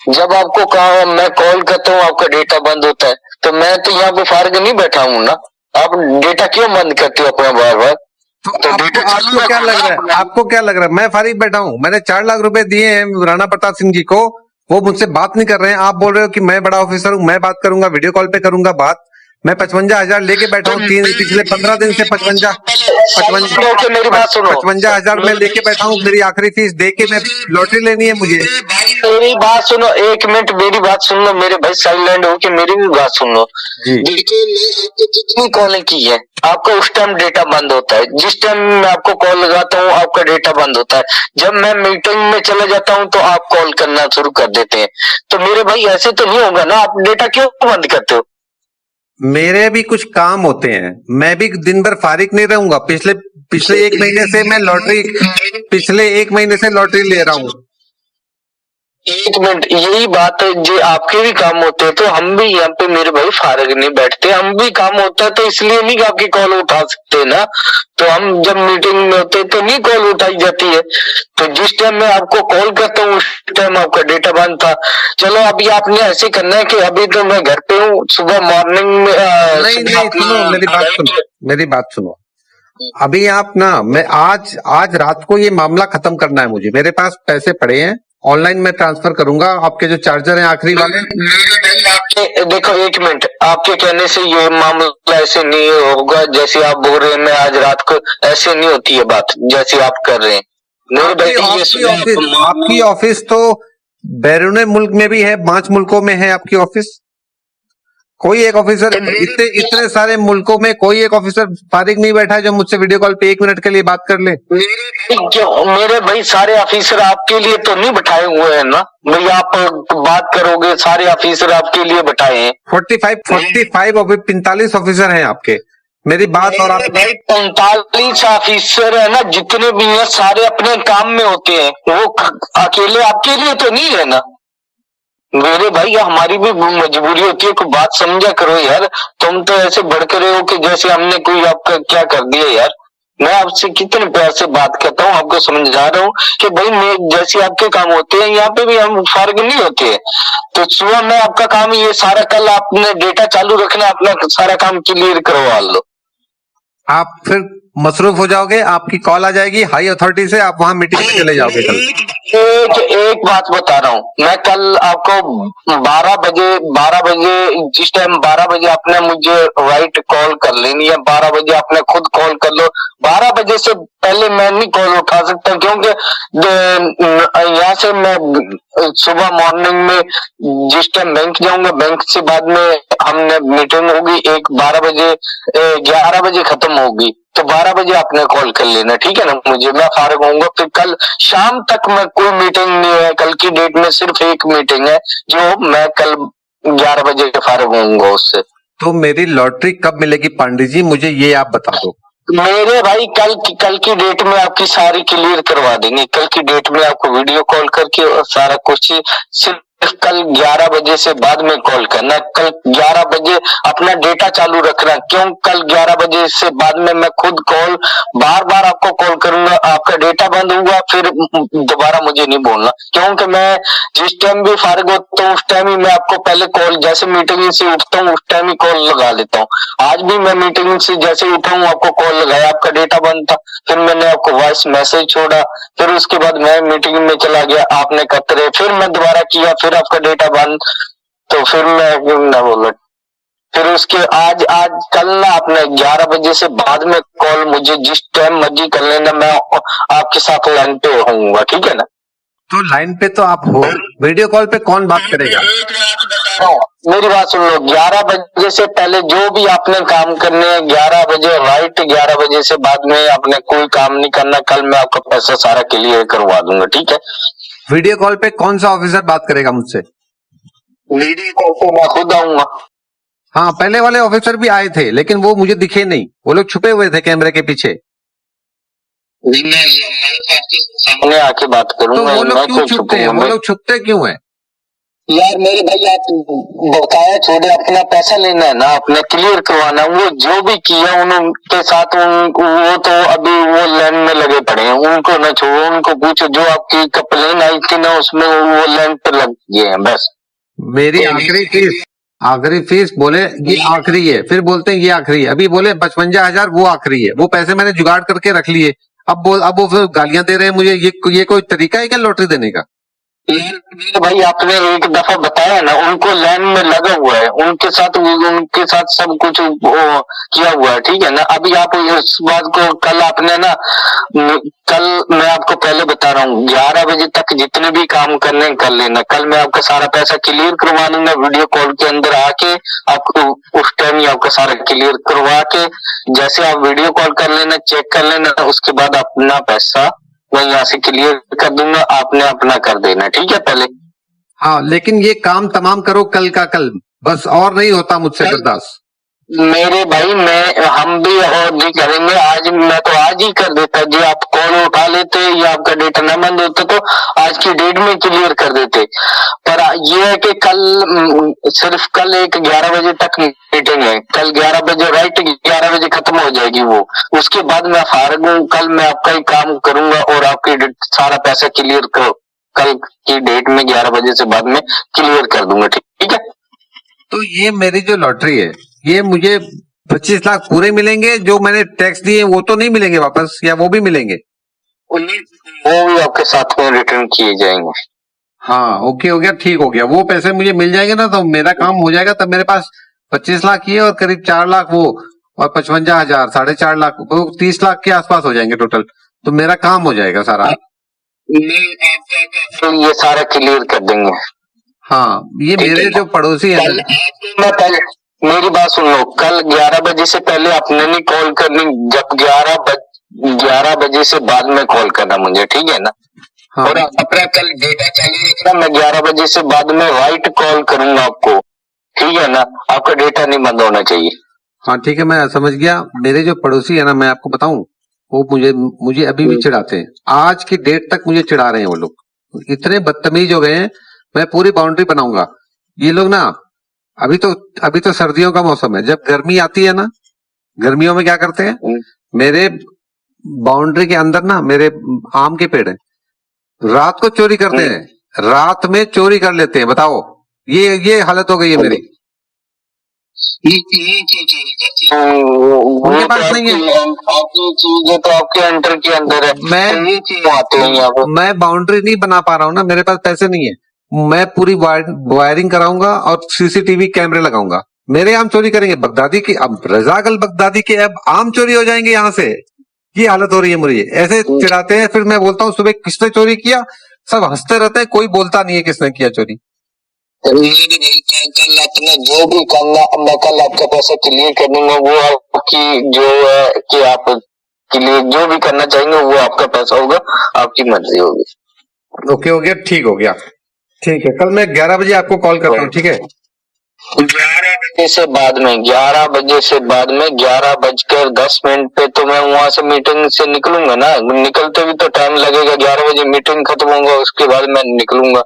जब आपको कहा मैं कॉल करता हूँ आपका डेटा बंद होता है, तो मैं तो यहाँ पे फारिग नहीं बैठा हूँ ना। आप डेटा क्यों बंद करते हो अपना बार बार? तो आपको क्या लग रहा है? आपको क्या लग रहा है मैं फारिग बैठा हूँ? मैंने 4 लाख रुपए दिए हैं राणा प्रताप सिंह जी को, वो मुझसे बात नहीं कर रहे हैं। आप बोल रहे हो कि मैं बड़ा ऑफिसर हूँ, मैं बात करूंगा, वीडियो कॉल पे करूंगा बात। मैं 55,000 लेके बैठा हूँ, पिछले 15 दिन से 55,000 में लेके बैठा हूँ। मेरी आखिरी फीस दे के मैं लॉटरी लेनी है मुझे। मेरी बात सुनो, 1 मिनट मेरी बात सुन लो मेरे भाई, साइलेंट हो के मेरी भी बात सुन लो। देखिए मैं आपको कितनी कॉलें की है, आपका उस टाइम डेटा बंद होता है, जिस टाइम मैं आपको कॉल लगाता हूँ आपका डेटा बंद होता है, जब मैं मीटिंग में चला जाता हूँ तो आप कॉल करना शुरू कर देते हैं। तो मेरे भाई ऐसे तो नहीं होगा ना, आप डेटा क्यों बंद करते हो? मेरे भी कुछ काम होते हैं, मैं भी दिन भर फारिग नहीं रहूंगा। पिछले 1 महीने से मैं पिछले 1 महीने से लॉटरी ले रहा हूँ। एक मिनट, यही बात है, जो आपके भी काम होते हैं तो हम भी यहाँ पे मेरे भाई फारग नहीं बैठते, हम भी काम होता है तो इसलिए नहीं कि आपकी कॉल उठा सकते ना, तो हम जब मीटिंग में होते तो नहीं कॉल उठाई जाती है। तो जिस टाइम मैं आपको कॉल करता हूँ उस टाइम आपका डेटा बंद था। चलो अभी आपने ऐसे करना है कि अभी तो मैं घर पे हूँ, सुबह मॉर्निंग में नहीं नहीं, सुनो मेरी बात सुनो। अभी आप ना, मैं आज रात को ये मामला खत्म करना है मुझे। मेरे पास पैसे पड़े हैं, ऑनलाइन मैं ट्रांसफर करूंगा। आपके जो चार्जर हैं आखिरी वाले, आपके देखो एक मिनट, आपके कहने से ये मामला ऐसे नहीं होगा जैसे आप बोल रहे हैं। मैं आज रात को ऐसे नहीं होती है बात जैसे आप कर रहे हैं। मेरे बेटे आपकी ऑफिस तो बैरून मुल्क में भी है, 5 मुल्कों में है आपकी ऑफिस। कोई एक ऑफिसर, इतने सारे मुल्कों में कोई एक ऑफिसर फारिग नहीं बैठा है जो मुझसे वीडियो कॉल पे 1 मिनट के लिए बात कर ले। मेरे भाई सारे ऑफिसर आपके लिए तो नहीं बैठाए हुए हैं ना भाई, आप बात करोगे सारे ऑफिसर आपके लिए बैठाए हैं। 45 ऑफिसर हैं आपके। मेरी बात और आप भाई 45 ऑफिसर है ना, जितने भी हैं सारे अपने काम में होते हैं, वो अकेले आपके लिए तो नहीं है ना मेरे भाई। हमारी भी मजबूरी होती है, कोई बात समझा करो यार। तुम तो ऐसे बढ़ रहे हो कि जैसे हमने कोई आपका क्या कर दिया यार। मैं आपसे कितने प्यार से बात करता हूँ, आपको समझा रहा हूँ कि भाई मैं जैसे आपके काम होते हैं यहाँ पे भी हम फर्क नहीं होते हैं। तो सुबह में आपका काम ये सारा, कल आपने डेटा चालू रखना, अपना सारा काम क्लियर करवा लो। आप फिर मसरूफ हो जाओगे, आपकी कॉल आ जाएगी हाई अथॉरिटी से, आप वहां मीटिंग में चले जाओगे। कल एक बात बता रहा हूँ मैं, कल आपको 12 बजे जिस टाइम 12 बजे आपने मुझे राइट कॉल कर लेनी है, 12 बजे आपने खुद कॉल कर लो। 12 बजे से पहले मैं नहीं कॉल उठा सकता, क्योंकि यहाँ से मैं सुबह मॉर्निंग में जिस टाइम बैंक जाऊंगा, बैंक से बाद में हमने मीटिंग होगी 12 बजे 11 बजे खत्म होगी, तो 12 बजे आपने कॉल कर लेना, ठीक है ना। मुझे मैं फारिग होऊंगा, फिर कल शाम तक मैं कोई मीटिंग नहीं है, कल की डेट में सिर्फ एक मीटिंग है जो मैं कल 11 बजे फारिग होऊंगा उससे। तो मेरी लॉटरी कब मिलेगी पांडे जी, मुझे ये आप बता दो। मेरे भाई कल की डेट में आपकी सारी क्लियर करवा देंगे। कल की डेट में आपको वीडियो कॉल करके और सारा कुछ सिर्फ कल 11 बजे से बाद में कॉल करना। कल 11 बजे अपना डेटा चालू रखना, क्यों कल 11 बजे से बाद में मैं खुद कॉल बार बार आपको कॉल करूंगा। आपका डेटा बंद हुआ फिर दोबारा मुझे नहीं बोलना, क्योंकि मैं जिस टाइम भी फारिग होता हूँ उस टाइम ही मैं आपको पहले कॉल, जैसे मीटिंग से उठता हूँ उस टाइम ही कॉल लगा लेता हूँ। आज भी मैं मीटिंग से जैसे उठा हूँ आपको कॉल लगाया, आपका डेटा बंद था, फिर मैंने आपको वॉइस मैसेज छोड़ा, फिर उसके बाद मैं मीटिंग में चला गया, आपने करते रहे, फिर मैं दोबारा किया, फिर आपका डेटा बंद, तो फिर मैं ना बोला। फिर उसके आज कल ना आपने 11 बजे से बाद में कॉल मुझे जिस टाइम मर्जी कर लेना, मैं आपके साथ लाइन पे होऊंगा, ठीक है ना। तो लाइन पे तो आप हो, वीडियो कॉल पे कौन बात करेगा? मेरी बात सुन लो, 11 बजे से पहले जो भी आपने काम करने हैं 11 बजे राइट, 11 बजे से बाद में आपने कोई काम नहीं करना। कल मैं आपका पैसा सारा क्लियर करवा दूंगा, ठीक है। वीडियो कॉल पे कौन सा ऑफिसर बात करेगा मुझसे? वीडियो कॉल पे मैं खुद आऊंगा। हाँ, पहले वाले ऑफिसर भी आए थे लेकिन वो मुझे दिखे नहीं, वो लोग छुपे हुए थे कैमरे के पीछे। सामने आके बात करूंगा। तो वो लोग क्यों छुपते हैं? वो लोग छुपते क्यों हैं? यार मेरे भाई आप बकाया छोड़े, अपना पैसा लेना है ना, अपने क्लियर करवाना। वो जो भी किया उनके साथ वो तो अभी वो लाइन में लगे पड़े हैं, उनको न छोड़ो, उनको पूछो। जो आपकी कंप्लेन आई थी ना उसमें वो लाइन पे लग गए हैं बस। मेरी आखिरी फीस बोले ये आखिरी है, फिर बोलते हैं ये आखिरी है। अभी बोले 55,000 वो आखिरी है, वो पैसे मैंने जुगाड़ करके रख लिए। अब वो फिर गालियां दे रहे हैं मुझे। ये कोई तरीका है क्या लॉटरी देने का? भाई आपने एक दफा बताया ना, उनको लाइन में लगा हुआ है, उनके साथ सब कुछ किया हुआ है, ठीक है ना। अभी आप इस बात को कल आपने ना, कल मैं आपको पहले बता रहा हूँ 11 बजे तक जितने भी काम करने कर लेना। कल मैं आपका सारा पैसा क्लियर करवा दूंगा, वीडियो कॉल के अंदर आके आपको उस टाइम ही आपका सारा क्लियर करवा के जैसे आप वीडियो कॉल कर लेना, चेक कर लेना, उसके बाद अपना पैसा मैं यहाँ से क्लियर कर दूंगा, आपने अपना कर देना, ठीक है पहले। हाँ, लेकिन ये काम तमाम करो कल का कल, बस और नहीं होता मुझसे बर्दाश्त। मेरे भाई हम भी और भी करेंगे। आज मैं तो आज ही कर देता जी, आप कॉल उठा लेते या आपका डेटा न बंद होता तो आज की डेट में क्लियर कर देते। पर ये है कि सिर्फ कल एक 11 बजे तक मीटिंग है, कल 11 बजे राइट 11 बजे खत्म हो जाएगी वो। उसके बाद मैं फारिग हूँ, कल मैं आपका ही काम करूंगा और आपकी सारा पैसा क्लियर कल की डेट में 11 बजे से बाद में क्लियर कर दूंगा। ठीक है। तो ये मेरी जो लॉटरी है, ये मुझे 25 लाख पूरे मिलेंगे? जो मैंने टैक्स दिए वो तो नहीं मिलेंगे वापस, या वो भी मिलेंगे? वो भी आपके साथ में रिटर्न किए जाएंगे। हाँ, ओके, हो गया, ठीक हो गया। वो पैसे मुझे मिल जाएंगे ना, तो मेरा काम हो जाएगा। तब मेरे पास 25 लाख ये और करीब 4 लाख वो और 55,000, 4.5 लाख, वो 30 लाख के आसपास हो जाएंगे टोटल। तो मेरा काम हो जाएगा सारा। ये सारा क्लियर कर देंगे। हाँ, ये मेरे जो पड़ोसी है कल मेरी बात सुन लो, कल 11 बजे से पहले आपने नहीं कॉल करनी, जब 11 बजे से बाद में कॉल करना मुझे, ठीक है ना? हाँ। और अपना कल डेटा चाहिए रखना, मैं 11 बजे से बाद में राइट कॉल करूंगा आपको, ठीक है ना? आपका डेटा नहीं बंद होना चाहिए। हाँ, ठीक है, मैं समझ गया। मेरे जो पड़ोसी है ना, मैं आपको बताऊं, वो मुझे अभी भी चिढ़ाते हैं। आज की डेट तक मुझे चिढ़ा रहे हैं वो लोग, इतने बदतमीज हो गए हैं। मैं पूरी बाउंड्री बनाऊंगा। ये लोग ना, अभी तो सर्दियों का मौसम है, जब गर्मी आती है ना, गर्मियों में क्या करते हैं, मेरे बाउंड्री के अंदर ना मेरे आम के पेड़ है, रात को चोरी करते हैं, रात में चोरी कर लेते हैं। बताओ, ये हालत हो गई है मेरी। उनके पास नहीं है, आपकी चीजें तो आपके अंडर के अंदर है। ये चीज आते हैं यहाँ पर। मैं बाउंड्री नहीं बना पा रहा हूँ ना, मेरे पास पैसे नहीं है। मैं पूरी वायरिंग कराऊंगा और सीसीटीवी कैमरे लगाऊंगा। मेरे आम चोरी करेंगे बगदादी की, अब रजाक अल बगदादी के अब आम चोरी हो जाएंगे यहाँ से। ये हालत हो रही है मुझे। ऐसे चिढ़ाते हैं, फिर मैं बोलता हूँ सुबह किसने चोरी किया, सब हंसते रहते हैं, कोई बोलता नहीं है किसने किया चोरी। कल अपना जो भी करना, मैं कल आपका पैसा क्लियर कर दूंगा। वो आपकी जो है कि आप क्लियर जो भी करना चाहेंगे वो आपका पैसा होगा, आपकी मर्जी होगी। ओके, हो गया, ठीक हो गया, ठीक है। कल मैं 11 बजे आपको कॉल करता हूँ, ठीक है? 11 बजे से बाद में 11:10 पे तो मैं वहां से मीटिंग से निकलूंगा ना। निकलते भी तो टाइम लगेगा, 11 बजे मीटिंग खत्म होगा, उसके बाद मैं निकलूंगा।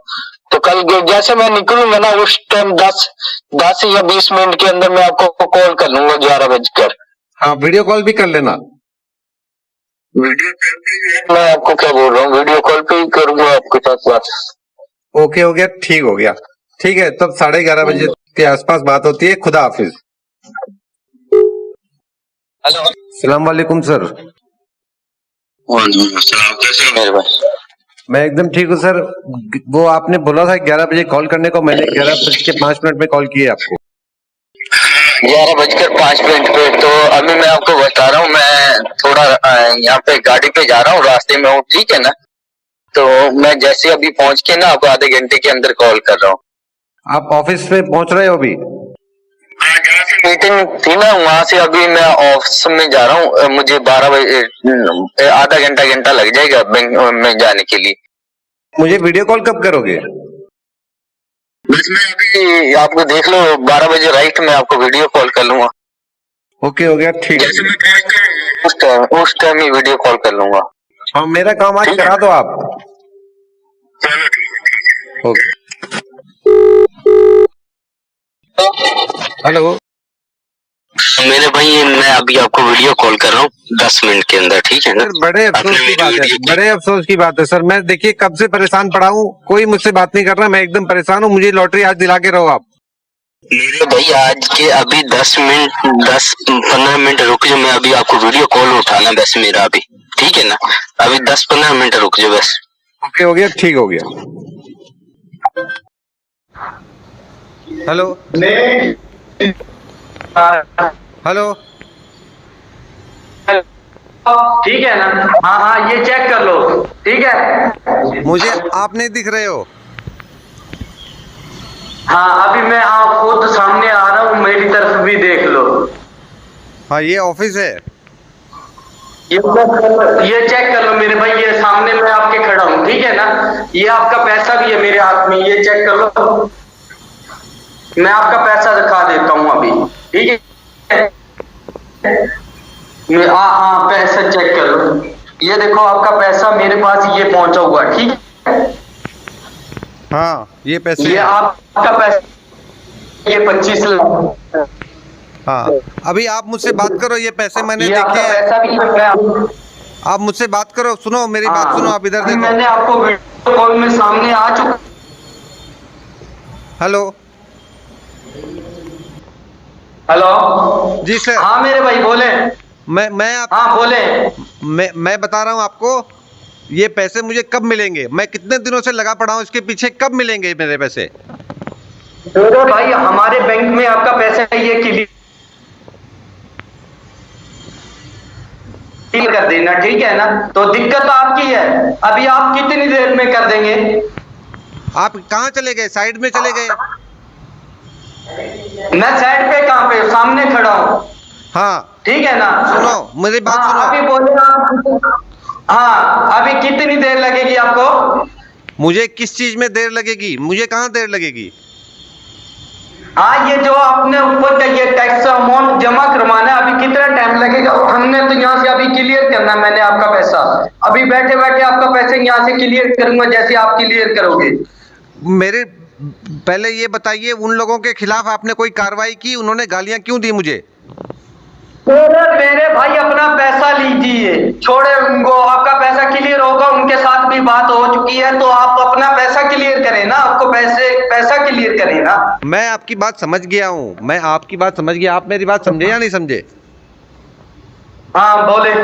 तो कल जैसे मैं निकलूंगा ना, उस टाइम 10 या 20 मिनट के अंदर मैं आपको कॉल कर लूंगा 11 बजकर। हाँ, वीडियो कॉल भी कर लेना। वीडियो कॉल पे मैं आपको क्या बोल रहा हूँ, वीडियो कॉल पे ही करूंगा आपके साथ बात। ओके, हो गया, ठीक हो गया, ठीक है। तब 11:30 बजे के आसपास बात होती है। खुदा हाफिज। हेलो, सलाम वालेकुम सर। कैसे हो मेरे भाई? मैं एकदम ठीक हूँ सर। वो आपने बोला था 11 बजे कॉल करने को, मैंने 11:05 में कॉल किया आपको। 11:05 पे तो अभी मैं आपको बता रहा हूँ, मैं थोड़ा यहाँ पे गाड़ी पे जा रहा हूँ, रास्ते में हूँ, ठीक है ना? तो मैं जैसे अभी पहुंच के ना आपको आधे घंटे के अंदर कॉल कर रहा हूँ। आप ऑफिस में पहुंच रहे हो अभी? मीटिंग थी ना, वहां से अभी मैं ऑफिस में जा रहा हूँ। मुझे 12 बजे आधा घंटा लग जाएगा बैंक में जाने के लिए। मुझे वीडियो कॉल कब करोगे? बस मैं अभी आपको देख लो, 12 बजे राइट में आपको वीडियो कॉल कर लूंगा। ओके, हो गया, ठीक है। उस टाइम ही वीडियो कॉल कर लूंगा। हाँ, मेरा काम आज करा दो आप। ओके। हेलो मेरे भाई, मैं अभी आपको वीडियो कॉल कर रहा हूँ 10 मिनट के अंदर, ठीक है ना? बड़े अफसोस की बात है, बड़े अफसोस की बात है सर। मैं देखिए कब से परेशान पड़ा हूँ, कोई मुझसे बात नहीं कर रहा, मैं एकदम परेशान हूँ। मुझे लॉटरी आज दिला के रहो आप। मेरे भाई, आज के अभी 10-15 मिनट रुक जाओ, मैं अभी आपको वीडियो कॉल उठाना बस मेरा अभी, ठीक है ना? अभी 10-15 मिनट रुक जाओ बस। ओके, हो गया, ठीक हो गया। हेलो हेलो, ठीक है ना? हाँ हाँ, ये चेक कर लो, ठीक है? मुझे आप नहीं दिख रहे हो। हाँ, अभी मैं आप खुद सामने आ रहा हूँ, मेरी तरफ भी देख लो। हाँ, ये ऑफिस है। ये चेक कर लो मेरे भाई, ये सामने मैं आपके खड़ा हूँ, ठीक है ना? ये आपका पैसा भी है मेरे हाथ में, ये चेक कर लो। मैं आपका पैसा दिखा देता हूँ अभी, ठीक है? हाँ पैसा चेक कर लो, ये देखो आपका पैसा मेरे पास ये पहुंचा हुआ है, ठीक है। हाँ ये पैसे ये हैं। आपका पैसा, ये 25 लाख, हाँ अभी आप मुझसे बात करो, ये पैसे मैंने ये देखे आपका हैं। पैसा भी मैं आप मुझसे बात करो, सुनो मेरी बात सुनो, आप इधर अभी देखो। मैंने आपको वीडियो कॉल में सामने आ चुका। हेलो हेलो जी सर। हाँ मेरे भाई बोले। हाँ बोले। मैं बता रहा हूँ आपको, ये पैसे मुझे कब मिलेंगे? मैं कितने दिनों से लगा पड़ा हूँ इसके पीछे, कब मिलेंगे मेरे पैसे? मेरे भाई हमारे बैंक में आपका पैसा ये क्लियर कर देना, ठीक है ना। तो दिक्कत आपकी है, अभी आप कितनी देर में कर देंगे? आप कहाँ चले गए? साइड में चले गए? मैं साइड पे कहाँ पे, सामने खड़ा हूँ, हाँ ठीक है ना। सुनो मेरी बात हाँ, सुनो। अभी बोले आप। हाँ अभी कितनी देर लगेगी आपको? मुझे किस चीज में देर लगेगी? मुझे कहाँ देर लगेगी? हाँ ये जो आपने ऊपर का ये टैक्स अमाउंट जमा करवाना है, अभी कितना टाइम लगेगा? हमने तो यहाँ से अभी क्लियर करना है, मैंने आपका पैसा अभी बैठे बैठे आपका पैसा यहाँ से क्लियर करूंगा, जैसे आप क्लियर करोगे। मेरे पहले ये बताइए, उन लोगों के खिलाफ आपने कोई कार्रवाई की? उन्होंने गालियां क्यों दी मुझे? मेरे भाई अपना पैसा लीजिए, छोड़े उनको, आपका पैसा क्लियर होगा, उनके साथ भी बात हो चुकी है, तो आप अपना पैसा क्लियर करें ना, आपको पैसा क्लियर करें ना। मैं आपकी बात समझ गया हूँ, मैं आपकी बात समझ गया। आप मेरी बात समझे या नहीं समझे? हाँ बोले।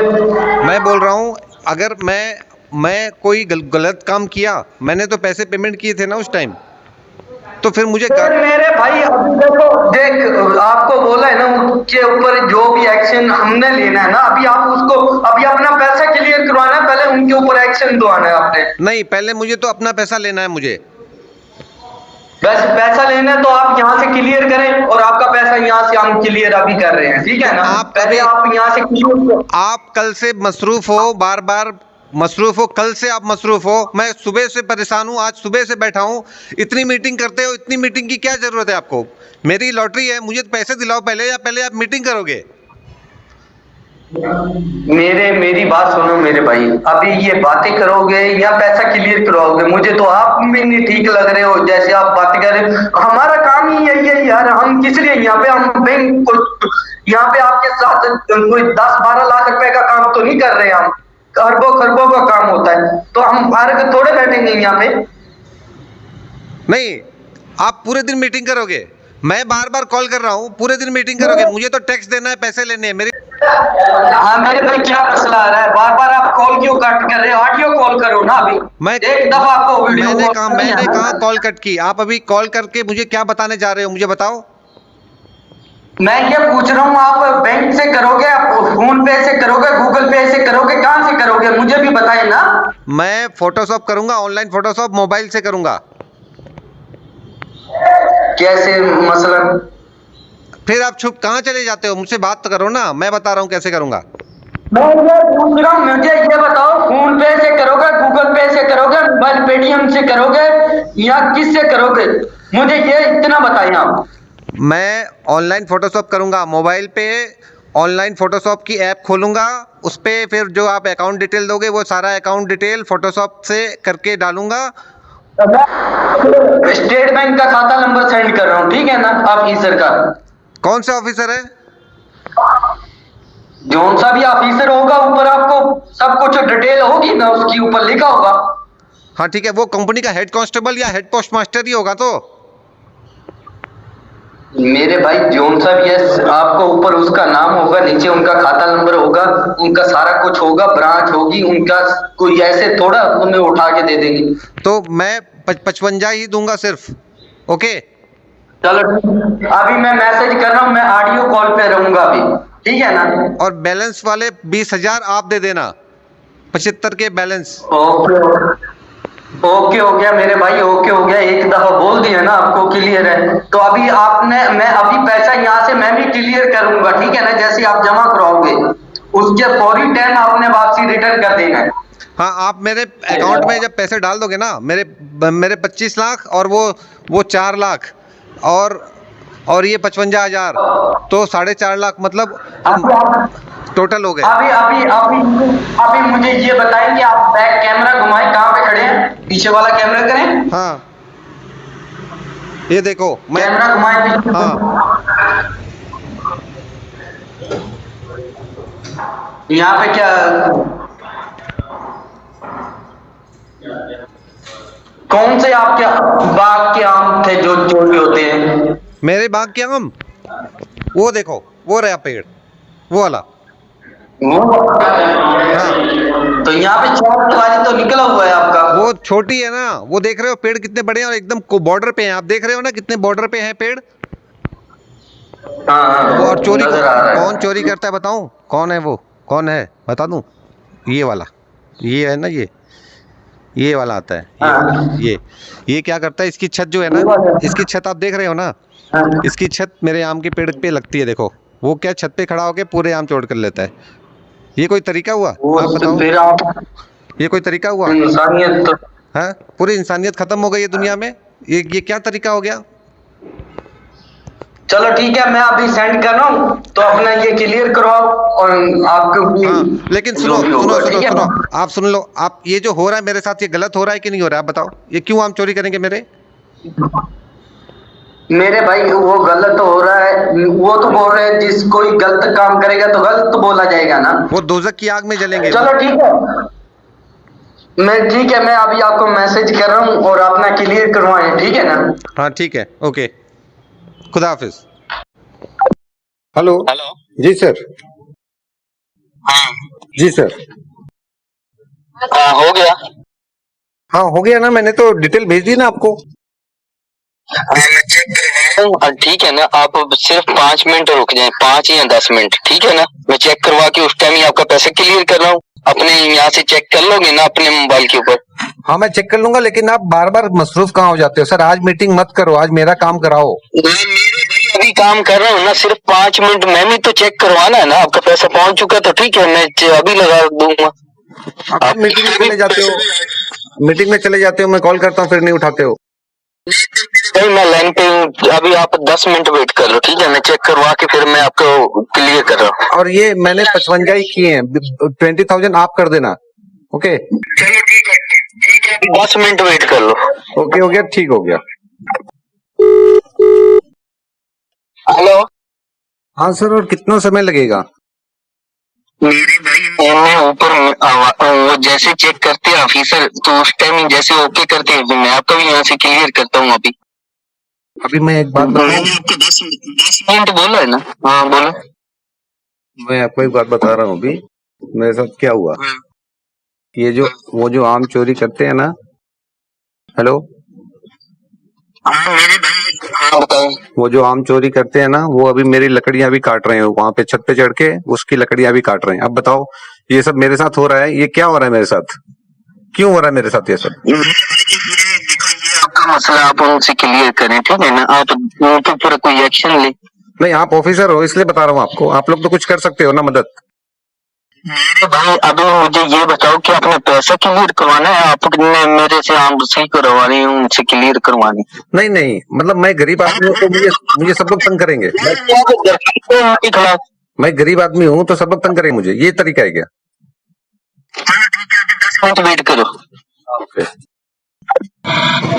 मैं बोल रहा हूँ, अगर मैं कोई गलत काम किया, मैंने तो पैसे पेमेंट किए थे ना उस टाइम, तो फिर मुझे मेरे भाई अभी देखो, देख आपको बोला है ना, उसके ऊपर जो भी एक्शन हमने लेना है ना, अभी आप उसको, अभी अपना पैसा क्लियर करवाना है, पहले उनके ऊपर एक्शन दवाना है आपने। नहीं, पहले मुझे तो अपना पैसा लेना है मुझे। बस पैसा लेना है तो आप यहाँ से क्लियर करें, और आपका पैसा यहाँ से हम क्लियर अभी कर रहे हैं, ठीक है ना। आप पहले आप यहाँ से क्लियर। आप कल से मसरूफ हो, बार बार मसरूफ हो, कल से आप मसरूफ हो। मैं सुबह से परेशान हूँ, आज सुबह से बैठा हूँ। इतनी मीटिंग करते हो, इतनी मीटिंग की क्या जरूरत है आपको? मेरी लॉटरी है, मुझे पैसे दिलाओ पहले, या पहले आप मीटिंग करोगे? मेरी बात सुनो मेरे भाई, अभी ये बातें करोगे या पैसा क्लियर करवाओगे? मुझे तो आप में नहीं ठीक लग रहे हो, जैसे आप बातें कर रहे हो। हमारा काम ही यही है यार, हम किस लिए यहाँ पे, हम बैंक को यहाँ पे आपके साथ कोई 10-12 लाख रुपए का काम तो नहीं कर रहे, हम अरबों खरबों का काम होता है, तो हम भारत थोड़े बैठेंगे यहाँ पे। नहीं, आप पूरे दिन मीटिंग करोगे? मैं बार बार कॉल कर रहा हूँ, पूरे दिन मीटिंग करोगे? मुझे तो टैक्स देना है, पैसे लेने हैं मेरी। हाँ मेरे भाई क्या मसला आ रहा है, बार बार आप कॉल क्यों कट कर रहे हो? ऑडियो कॉल करो ना अभी। मैं एक दफा आपको वीडियो मैंने कहा कॉल कट की? आप अभी कॉल करके मुझे क्या बताने जा रहे हो, मुझे बताओ। मैं ये पूछ रहा हूँ, आप बैंक से करोगे, आप फोन पे से करोगे, गूगल पे से करोगे, कहाँ से करोगे? मुझे भी बताए ना। मैं फोटोशॉप करूंगा, ऑनलाइन फोटोशॉप मोबाइल से करूंगा। कैसे मसलन? फिर आप छुप कहाँ चले जाते हो? मुझसे बात तो करो ना, मैं बता रहा हूँ कैसे करूंगा। मैं ये पूछ रहा हूँ, मुझे ये बताओ, फोन पे से करोगे, गूगल पे से करोगे, मोबाइल पेटीएम से करोगे, या किससे करोगे? मुझे ये इतना बताइए आप। मैं ऑनलाइन फोटोशॉप करूंगा, मोबाइल पे ऑनलाइन फोटोशॉप की ऐप खोलूंगा, उस पर फिर जो आप अकाउंट डिटेल दोगे वो सारा अकाउंट डिटेल फोटोशॉप से करके डालूंगा। स्टेट बैंक का खाता नंबर सेंड कर रहा हूँ, ठीक है ना, ऑफिसर का। कौन सा ऑफिसर है? जौन सा भी ऑफिसर होगा, ऊपर आपको सब कुछ डिटेल होगी ना, उसकी ऊपर लिखा होगा। हाँ ठीक है, वो कंपनी का हेड कांस्टेबल या हेड पोस्ट मास्टर ही होगा। तो मेरे भाई जौन सा भी है, आपको ऊपर उसका नाम होगा, नीचे उनका खाता नंबर होगा, उनका सारा कुछ होगा, ब्रांच होगी उनका, कोई ऐसे थोड़ा उन्हें उठा के दे देंगे। तो मैं 55 ही दूंगा सिर्फ। ओके चलो अभी मैं मैसेज कर रहा हूँ, मैं ऑडियो कॉल पे रहूंगा अभी, ठीक है ना। और बैलेंस वाले 20,000 आप दे देना, 75 के बैलेंस। ओके ओके हो गया मेरे भाई, ओके हो गया, एक दफा बोल दिया ना आपको, क्लियर है। तो अभी मैं अभी पैसा यहाँ से मैं भी क्लियर करूंगा, ठीक है ना, जैसे आप जमा कराओगे उसके फौरी टाइम आपने वापसी रिटर्न कर देना है। हाँ, आप मेरे अकाउंट में जब पैसे डाल दोगे ना, मेरे 25 लाख और वो 4 लाख, और और ये 55,000, तो 4.5 लाख मतलब टोटल हो गए। अभी अभी अभी अभी मुझे ये बताएंगे, आप बैक कैमरा घुमाएं, कहाँ पे खड़े हैं, पीछे वाला कैमरा करें। हाँ ये देखो मैं, कैमरा घुमाएं पीछे। हाँ यहाँ पे क्या, कौन से आपके बाग के आम थे जो चोरी होते हैं? मेरे बाग के आम, वो देखो वो रहा पेड़, वो वाला। वो तो यहाँ पे चौक वाली तो निकला हुआ है आपका। वो छोटी है ना, वो देख रहे हो पेड़ कितने बड़े हैं और एकदम बॉर्डर पे हैं, आप देख रहे हो ना कितने बॉर्डर पे हैं पेड़। हाँ, वो और चोरी नजर आ रहा है। कौन चोरी करता है बताऊं? कौन है वो, कौन है बता दूं? ये वाला, ये है ना, ये वाला आता है। हाँ। ये क्या करता है, इसकी छत जो है ना, इसकी छत आप देख रहे हो ना, हाँ। इसकी छत मेरे आम के पेड़ पे लगती है। देखो वो क्या छत पे खड़ा होके पूरे आम चोर कर लेता है। ये कोई तरीका हुआ? आप बताओ, फिर आप ये कोई तरीका हुआ? इंसानियत तो हाँ, पूरी इंसानियत खत्म हो गई है दुनिया में। ये क्या तरीका हो गया? चलो ठीक है, मैं अभी सेंड कर रहा हूँ, तो अपना ये क्लियर करवाओ और आपको भी हाँ, लेकिन सुनो जो भी सुनो होगा, सुनो ठीक है? सुनो, आप सुन लो, आप ये जो हो रहा है मेरे साथ, ये गलत हो रहा है कि नहीं हो रहा है? आप बताओ, ये क्यों आम चोरी करेंगे मेरे? मेरे भाई वो गलत हो रहा है, वो तो बोल रहे हैं जिस कोई गलत काम करेगा तो गलत तो बोला जाएगा ना। वो दोजक की आग में जलेंगे। चलो ठीक है, मैं अभी आपको मैसेज कर रहा हूँ और अपना क्लियर करवाएं, ठीक है ना? हाँ ठीक है, ओके, खुदा हाफिज। हेलो। हेलो। जी सर। हाँ जी सर। हो गया। हाँ हो गया ना, मैंने तो डिटेल भेज दी ना आपको। ठीक है ना, आप सिर्फ 5 मिनट रुक जाएं, 5 या 10 मिनट, ठीक है ना? मैं चेक करवा के उस टाइम ही आपका पैसा क्लियर कर रहा हूँ। अपने यहाँ से चेक कर लोगे ना अपने मोबाइल के ऊपर? हाँ मैं चेक कर लूंगा, लेकिन आप बार बार मसरूफ कहाँ हो जाते हो सर? आज मीटिंग मत करो, आज मेरा काम कराओ। अभी काम कर रहा हूँ ना, सिर्फ 5 मिनट, मैं भी तो चेक करवाना है ना। आपका पैसा पहुंच चुका तो ठीक है, मैं अभी लगा दूंगा। आप मीटिंग में चले जाते हो, मीटिंग में चले जाते हो, मैं कॉल करता हूँ फिर नहीं उठाते हो। नहीं, मैं लाइन पे हूँ अभी, आप 10 मिनट वेट कर लो, ठीक है? मैं चेक करवा के फिर मैं आपको क्लियर कर रहा हूँ। और ये मैंने 55 ही किए हैं, 20,000 आप कर देना। ओके चलो ठीक है, 10 मिनट वेट कर लो। ओके हो गया, ठीक हो गया। हेलो। हाँ सर, और कितना समय लगेगा? मेरे भाई मैं ऊपर वो जैसे चेक करते हैं ऑफिसर, तो उस टाइम जैसे ओके करते हैं तो मैं आपका भी यहाँ से क्लियर करता हूँ। अभी मैं एक बात बताऊं, आपको 10 मिनट बोला है ना? हाँ बोलो। मैं आपको एक बात बता रहा हूँ अभी मेरे साथ क्या हुआ। ये जो वो जो आम चोरी करते हैं ना, हेलो, हाँ मेरे भाई, हाँ बताओ। वो जो आम चोरी करते हैं ना, वो अभी मेरी लकड़ियां भी काट रहे हैं, वहां पे छत पे चढ़ के उसकी लकड़ियां भी काट रहे हैं। अब बताओ, ये सब मेरे साथ हो रहा है, ये क्या हो रहा है मेरे साथ? क्यों हो रहा है मेरे साथ ये सब? आपका मसला आप उनसे क्लियर करें, ठीक है ना? आप उन पर कोई एक्शन ले। नहीं, आप ऑफिसर हो इसलिए बता रहा हूँ आपको, आप लोग तो कुछ कर सकते हो ना मदद। मेरे भाई अभी मुझे ये बताओ कि आपने पैसा क्लियर करवाना है? आपने मेरे से आम सही करवानी है, उनसे क्लियर करवानी? नहीं नहीं, मतलब मैं गरीब आदमी हूँ तो मुझे सब लोग तंग करेंगे। मैं गरीब आदमी हूँ तो सब लोग तंग करेंगे मुझे, ये तरीका है क्या? 10 मिनट वेट करो।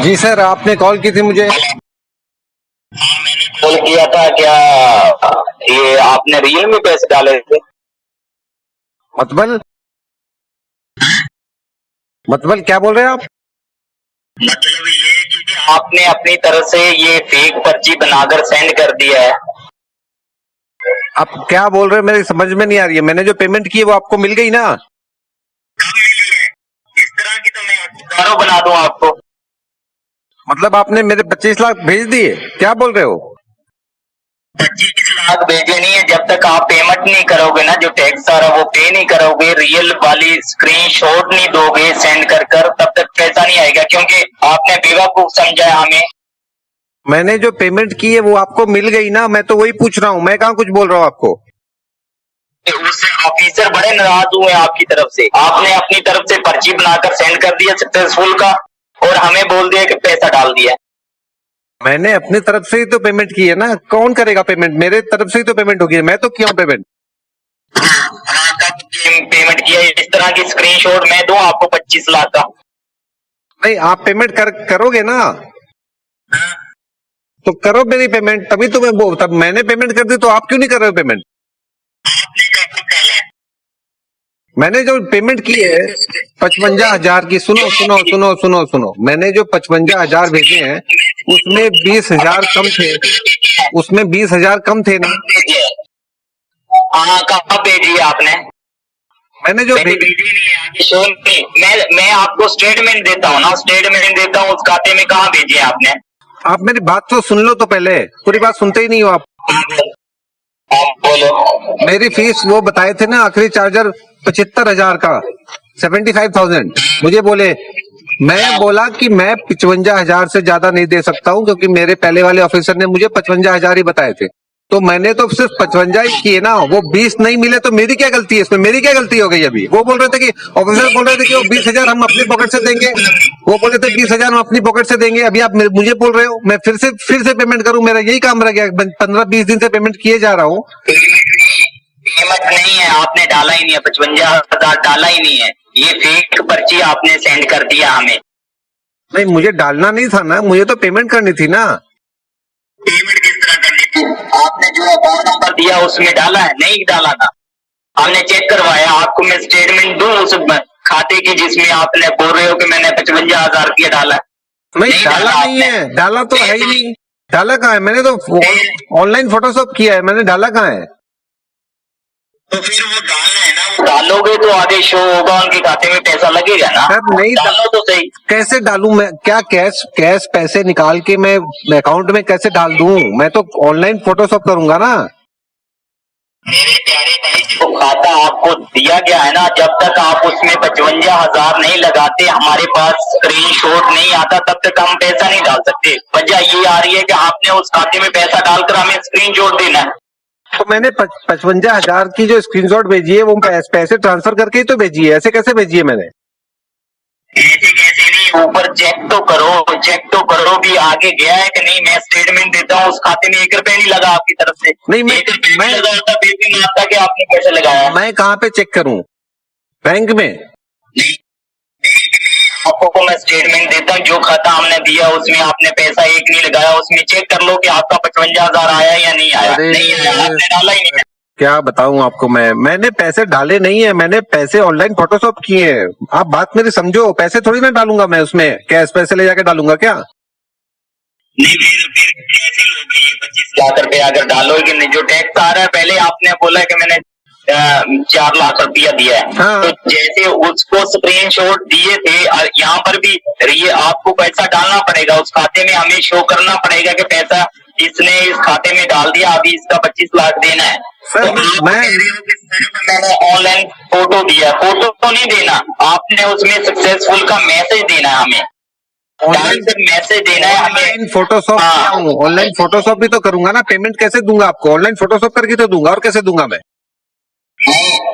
जी सर, आपने कॉल की थी मुझे। हाँ मैंने कॉल किया था। क्या ये आपने रियल में पैसे डाले थे? मतबल क्या बोल रहे हैं आप? मतलब ये कि आपने अपनी तरफ से ये फेक पर्ची बनाकर सेंड कर दिया है। आप क्या बोल रहे हैं, मेरी समझ में नहीं आ रही है। मैंने जो पेमेंट की है वो आपको मिल गई ना? कब मिली है? इस तरह की तो मैं दारो बना दूं आपको। मतलब आपने मेरे 25 लाख भेज दिए? क्या बोल रहे हो? 25 लाख भेजे नहीं है। जब तक आप पेमेंट नहीं करोगे ना, जो टैक्स सारा वो पे नहीं करोगे, रियल वाली स्क्रीनशॉट नहीं दोगे सेंड कर तब तक पैसा नहीं आएगा, क्योंकि आपने बेवकूफ समझा है हमें। मैंने जो पेमेंट की है वो आपको मिल गई ना? मैं तो वही पूछ रहा हूँ, मैं कहाँ कुछ बोल रहा हूँ आपको। उससे ऑफिसर बड़े नाराज हुए आपकी तरफ से। आपने अपनी तरफ से पर्ची बनाकर सेंड कर दिया सक्सेसफुल का, और हमें बोल दिया कि पैसा डाल दिया। मैंने अपनी तरफ से ही तो पेमेंट की है ना, कौन करेगा पेमेंट? मेरे तरफ से ही तो पेमेंट होगी, मैं तो किया हूँ पेमेंट। हाँ, कब पेमेंट किया? इस तरह की स्क्रीनशॉट मैं दूं आपको 25 लाख का? नहीं, आप पेमेंट करोगे ना, तो करो मेरी पेमेंट, तभी तो मैं तब मैंने पेमेंट कर दी, तो आप क्यों नहीं कर रहे हो पेमेंट? आपने कब डाला? मैंने जो पेमेंट की है 55,000 की, सुनो सुनो सुनो सुनो सुनो, मैंने जो 55,000 भेजे हैं उसमें 20,000 कम थे, उसमें 20,000 कम थे ना। हाँ, कब भेजी है आपने? मैंने जो भेजी नहीं है आगे शो में। मैं आपको स्टेटमेंट देता हूँ ना, स्टेटमेंट देता हूँ, उस खाते में कहाँ भेजी है आपने? आप मेरी बात तो सुन लो, तो पहले पूरी बात सुनते ही नहीं हो आप। बोलो। मेरी फीस वो बताए थे ना, आखिरी चार्जर 75,000 का, 75,000। मुझे बोले, मैं बोला कि मैं 55,000 से ज्यादा नहीं दे सकता हूं, क्योंकि मेरे पहले वाले ऑफिसर ने मुझे 55,000 ही बताए थे, तो मैंने तो सिर्फ 55 ही किए ना। वो 20 नहीं मिले तो मेरी क्या गलती है इसमें? मेरी क्या गलती हो गई? अभी वो बोल रहे थे कि ऑफिसर बोल रहे थे कि वो 20,000 हम अपनी पॉकेट से देंगे, वो बोल रहे थे 20,000 हम अपनी पॉकेट से देंगे। अभी आप मुझे बोल रहे हो मैं फिर से पेमेंट करूं? मेरा यही काम रह गया, 15-20 दिन से पेमेंट किए जा रहा हूँ। पेमेंट नहीं है, आपने डाला ही नहीं है, 55,000 डाला ही नहीं है, ये फेक पर्ची आपने सेंड कर दिया हमें। नहीं, मुझे डालना नहीं था ना, मुझे तो पेमेंट करनी थी ना। पेमेंट किस तरह करनी थी? आपने जो अकाउंट नंबर दिया उसमें डाला है? नहीं डाला था, हमने चेक करवाया। आपको मैं स्टेटमेंट दूं उस खाते की जिसमें आपने बोल रहे हो कि मैंने 55,000 रुपया डाला? नहीं डाला नहीं है, डाला तो है ही नहीं। डाला कहाँ है? मैंने तो ऑनलाइन फोटोशॉप किया है, मैंने डाला कहाँ है? तो फिर वो डालना है ना, वो डालोगे तो आगे शो होगा, उनके खाते में पैसा लगेगा ना। सर नहीं डालो तो सही। कैसे डालूं मैं? क्या कैश पैसे निकाल के मैं अकाउंट में कैसे डाल दूं? मैं तो ऑनलाइन फोटोशॉप करूंगा ना। मेरे प्यारे भाई, जो खाता आपको दिया गया है ना, जब तक आप उसमें 55,000 नहीं लगाते, हमारे पास स्क्रीनशॉट नहीं आता, तब तक हम पैसा नहीं डाल सकते। वजह ये आ रही है कि आपने उस खाते में पैसा डालकर हमें स्क्रीनशॉट देना है। तो मैंने 55,000 की जो स्क्रीनशॉट भेजी है वो पैसे ट्रांसफर करके ही तो भेजी है, ऐसे कैसे भेजी है मैंने? ऐसे कैसे नहीं, ऊपर चेक तो करो भी आगे गया है कि नहीं। मैं स्टेटमेंट देता हूँ, उस खाते में 1 रुपया नहीं लगा आपकी तरफ से। नहीं, मैं लगा होता फिर भी नहीं आता कि आपने पैसे लगाया। मैं कहाँ पे चेक करूँ? बैंक में? नहीं, बैंक में आपको मैं स्टेटमेंट देता हूँ, जो खाता हमने दिया उसमें आपने पैसा एक नहीं लगाया, उसमें चेक कर लो कि आपका 55,000 आया या नहीं आया। नहीं आया, आपने डाला ही नहीं है। क्या बताऊं आपको मैंने पैसे डाले नहीं है, मैंने पैसे ऑनलाइन फोटोशॉप किए हैं। आप बात मेरी समझो, पैसे थोड़ी ना डालूंगा मैं उसमें, कैश पैसे ले जाके डालूंगा क्या? नहीं, फिर कैसे लोगे ये 25 लाख रुपए अगर डालोगे नहीं? जो टैक्स आ रहा है, पहले आपने बोला कि मैंने 4 लाख रुपया दिया है। हाँ। तो जैसे उसको स्क्रीनशॉट दिए थे, यहाँ पर भी ये आपको पैसा डालना पड़ेगा उस खाते में, हमें शो करना पड़ेगा कि पैसा इसने इस खाते में डाल दिया, अभी इसका 25 लाख देना है। सर, तो मैंने ऑनलाइन फोटो दिया, फोटो तो नहीं देना, आपने उसमें सक्सेसफुल का मैसेज देना है हमें। ऑनलाइन मैसेज देना है हमें। ऑनलाइन फोटोशॉप किया हूँ, ऑनलाइन फोटोशॉप भी तो करूंगा ना। पेमेंट कैसे दूंगा आपको? ऑनलाइन फोटोशॉप करके तो दूंगा, और कैसे दूंगा मैं?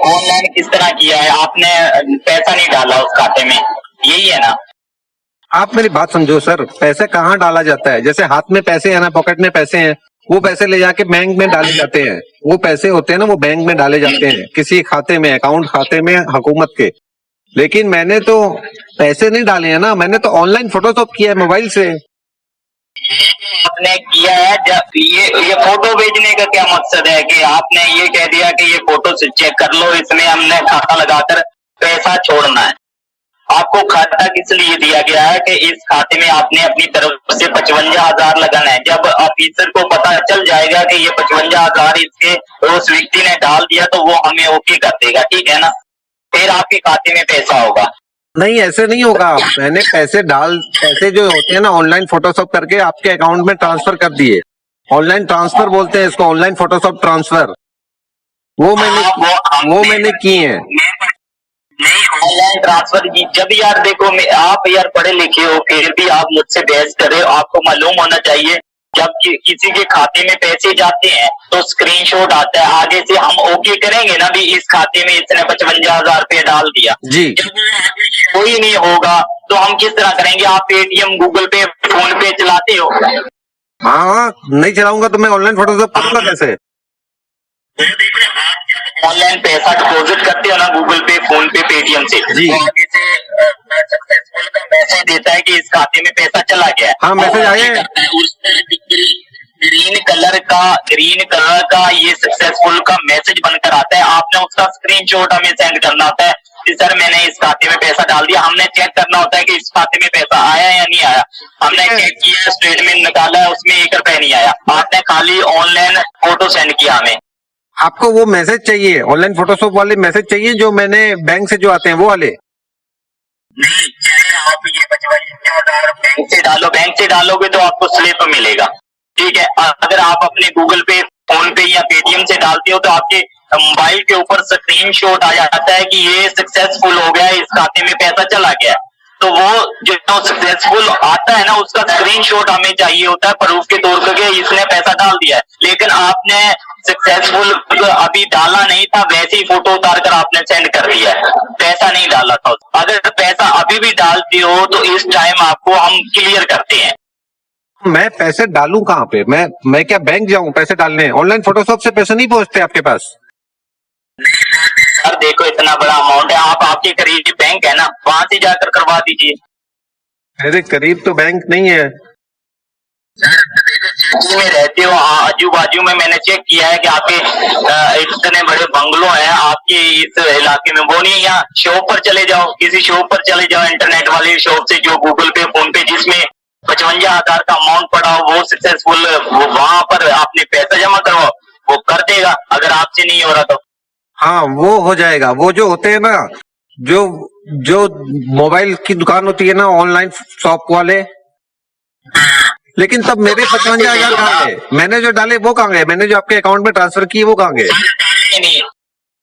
ऑनलाइन किस तरह किया है आपने? पैसा नहीं डाला उस खाते में, यही है ना? आप मेरी बात समझो सर, पैसे कहाँ डाला जाता है? जैसे हाथ में पैसे है ना, पॉकेट में पैसे हैं, वो पैसे ले जाके बैंक में डाले जाते हैं। वो पैसे होते हैं ना, वो बैंक में डाले जाते हैं किसी खाते में, अकाउंट खाते में हुकूमत के। लेकिन मैंने तो पैसे नहीं डाले हैं ना, मैंने तो ऑनलाइन फोटोशॉप किया है मोबाइल से। आपने किया है, जब ये फोटो भेजने का क्या मकसद है कि आपने ये कह दिया कि ये फोटो से चेक कर लो, इसमें हमने खाता लगाकर पैसा छोड़ना है। आपको खाता किस लिए दिया गया है कि इस खाते में आपने अपनी तरफ से 55,000 लगाना है। जब ऑफिसर को पता चल जाएगा कि ये 55,000 इसके उस व्यक्ति ने डाल दिया, तो वो हमें ओके कर देगा, ठीक है ना? फिर आपके खाते में पैसा होगा। नहीं, ऐसे नहीं होगा। मैंने पैसे जो होते हैं ना, ऑनलाइन फोटोशॉप करके आपके अकाउंट में ट्रांसफर कर दिए। ऑनलाइन ट्रांसफर बोलते हैं इसको, ऑनलाइन फोटोशॉप ट्रांसफर। वो मैंने किए हैं। नहीं, ऑनलाइन ट्रांसफर की जब यार देखो, आप यार पढ़े लिखे हो, फिर भी आप मुझसे बहस कर रहे हो। आपको मालूम होना चाहिए, जब किसी के खाते में पैसे जाते हैं तो स्क्रीनशॉट आता है, आगे से हम ओके करेंगे ना भी इस खाते में इसने 55,000 रुपये डाल दिया जी। जब वो कोई नहीं होगा तो हम किस तरह करेंगे? आप पेटीएम, गूगल पे, फोन पे चलाते हो? हाँ, नहीं चलाऊंगा तो मैं ऑनलाइन फोटोशॉप करूंगा कैसे? ऑनलाइन पैसा डिपॉजिट करते हो ना गूगल पे, फोन पे, पेटीएम से, जी। तो आगे से सक्सेसफुल का मैसेज देता है कि इस खाते में पैसा चला गया है। हाँ, मैसेज आए। ग्रीन कलर का ये सक्सेसफुल का मैसेज बनकर आता है। आपने उसका स्क्रीनशॉट हमें सेंड करना होता है कि सर मैंने इस खाते में पैसा डाल दिया। हमने चेक करना होता है कि इस खाते में पैसा आया या नहीं आया। हमने चेक किया, स्टेटमेंट निकाला है, उसमें 1 रुपया नहीं आया। आपने खाली ऑनलाइन फोटो सेंड किया हमें। आपको वो मैसेज चाहिए, ऑनलाइन फोटोशॉप वाले मैसेज चाहिए जो मैंने बैंक से जो आते हैं वो वाले? नहीं, चाहे आप ये 55,000 बैंक से डालोगे तो आपको स्लिप मिलेगा, ठीक है। अगर आप अपने गूगल पे, फोन पे या पेटीएम से डालते हो तो आपके मोबाइल के ऊपर स्क्रीनशॉट आ जाता है कि ये सक्सेसफुल हो गया, इस खाते में पैसा चला गया। तो वो जो सक्सेसफुल आता है ना, उसका स्क्रीनशॉट हमें चाहिए होता है प्रूफ के तौर पर कि इसने पैसा डाल दिया है। लेकिन आपने सक्सेसफुल अभी डाला नहीं था, वैसे ही फोटो उतार कर आपने सेंड कर दिया है, पैसा नहीं डाला था। अगर पैसा अभी भी डालते हो तो इस टाइम आपको हम क्लियर करते हैं। मैं पैसे डालूं कहाँ पे? मैं क्या बैंक जाऊं पैसे डालने? ऑनलाइन फोटोशॉप से पैसे नहीं पहुंचते आपके पास? सर देखो, इतना बड़ा अमाउंट है, आपके करीब बैंक है ना, वहां से जाकर करवा दीजिए। मेरे करीब तो बैंक नहीं है। सिटी में रहते हो, आजू बाजू में मैंने चेक किया है कि आपके इतने बड़े बंगलो हैं आपके इस इलाके में। वो नहीं, यहाँ शॉप पर चले जाओ, किसी शॉप पर चले जाओ, इंटरनेट वाली शॉप से जो गूगल पे, फोन पे जिसमें 55,000 का अमाउंट पड़ा हो, वो सक्सेसफुल, वहां पर आपने पैसा जमा करवाओ, वो कर देगा अगर आपसे नहीं हो रहा तो। हाँ, वो हो जाएगा। वो जो होते हैं ना, जो मोबाइल की दुकान होती है ना, ऑनलाइन शॉप वाले। लेकिन तब मेरे 55,000 कहाँ गए? मैंने जो डाले वो कहाँ गए? मैंने जो आपके अकाउंट में ट्रांसफर किए वो कहाँ गए? नहीं,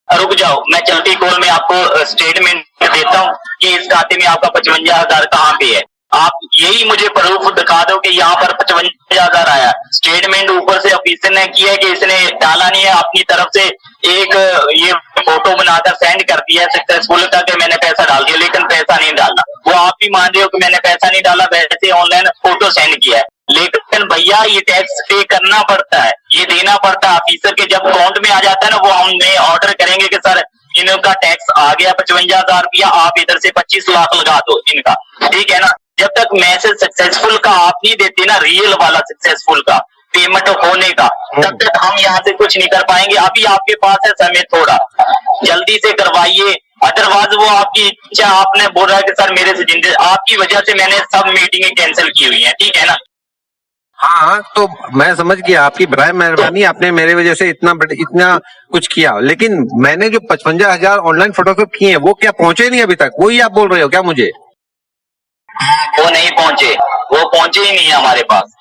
रुक जाओ, मैं चलती कॉल में आपको स्टेटमेंट देता हूँ कि इस खाते में आपका 55,000 कहाँ पे है। आप यही मुझे प्रूफ दिखा दो कि यहाँ पर 55,000 आया। स्टेटमेंट ऊपर से ऑफिसर ने किया है कि इसने डाला नहीं है, अपनी तरफ से एक ये फोटो बनाकर सेंड कर दिया है सक्सेसफुल का कि मैंने पैसा डाल दिया, लेकिन पैसा नहीं डाला। वो आप भी मान रहे हो कि मैंने पैसा नहीं डाला, वैसे ऑनलाइन फोटो सेंड किया है। लेकिन भैया ये टैक्स पे करना पड़ता है, ये देना पड़ता है ऑफिसर के। जब अकाउंट में आ जाता है ना, वो हमें ऑर्डर करेंगे कि सर इनका टैक्स आ गया 55,000 रुपया, आप इधर से 25 लाख लगा दो इनका, ठीक है ना। जब तक मैसेज सक्सेसफुल का आप नहीं देते ना, रियल वाला सक्सेसफुल का पेमेंट होने का, तब तक हम यहाँ से कुछ नहीं कर पाएंगे। अभी आपके पास है समय, थोड़ा जल्दी से करवाइए, अदरवाइज वो आपकी इच्छा। आपने बोला है कि सर मेरे से जिंदगी, आपकी वजह से मैंने सब मीटिंगें कैंसिल की हुई हैं, ठीक है ना। हाँ, तो मैं समझ गया, आपकी बराए मेहरबानी, आपने मेरे वजह से इतना कुछ किया। लेकिन मैंने जो 55,000 ऑनलाइन फोटोशॉप किए हैं वो क्या पहुंचे नहीं अभी तक? वही आप बोल रहे हो क्या मुझे? वो नहीं पहुंचे, वो पहुंचे ही नहीं है हमारे पास।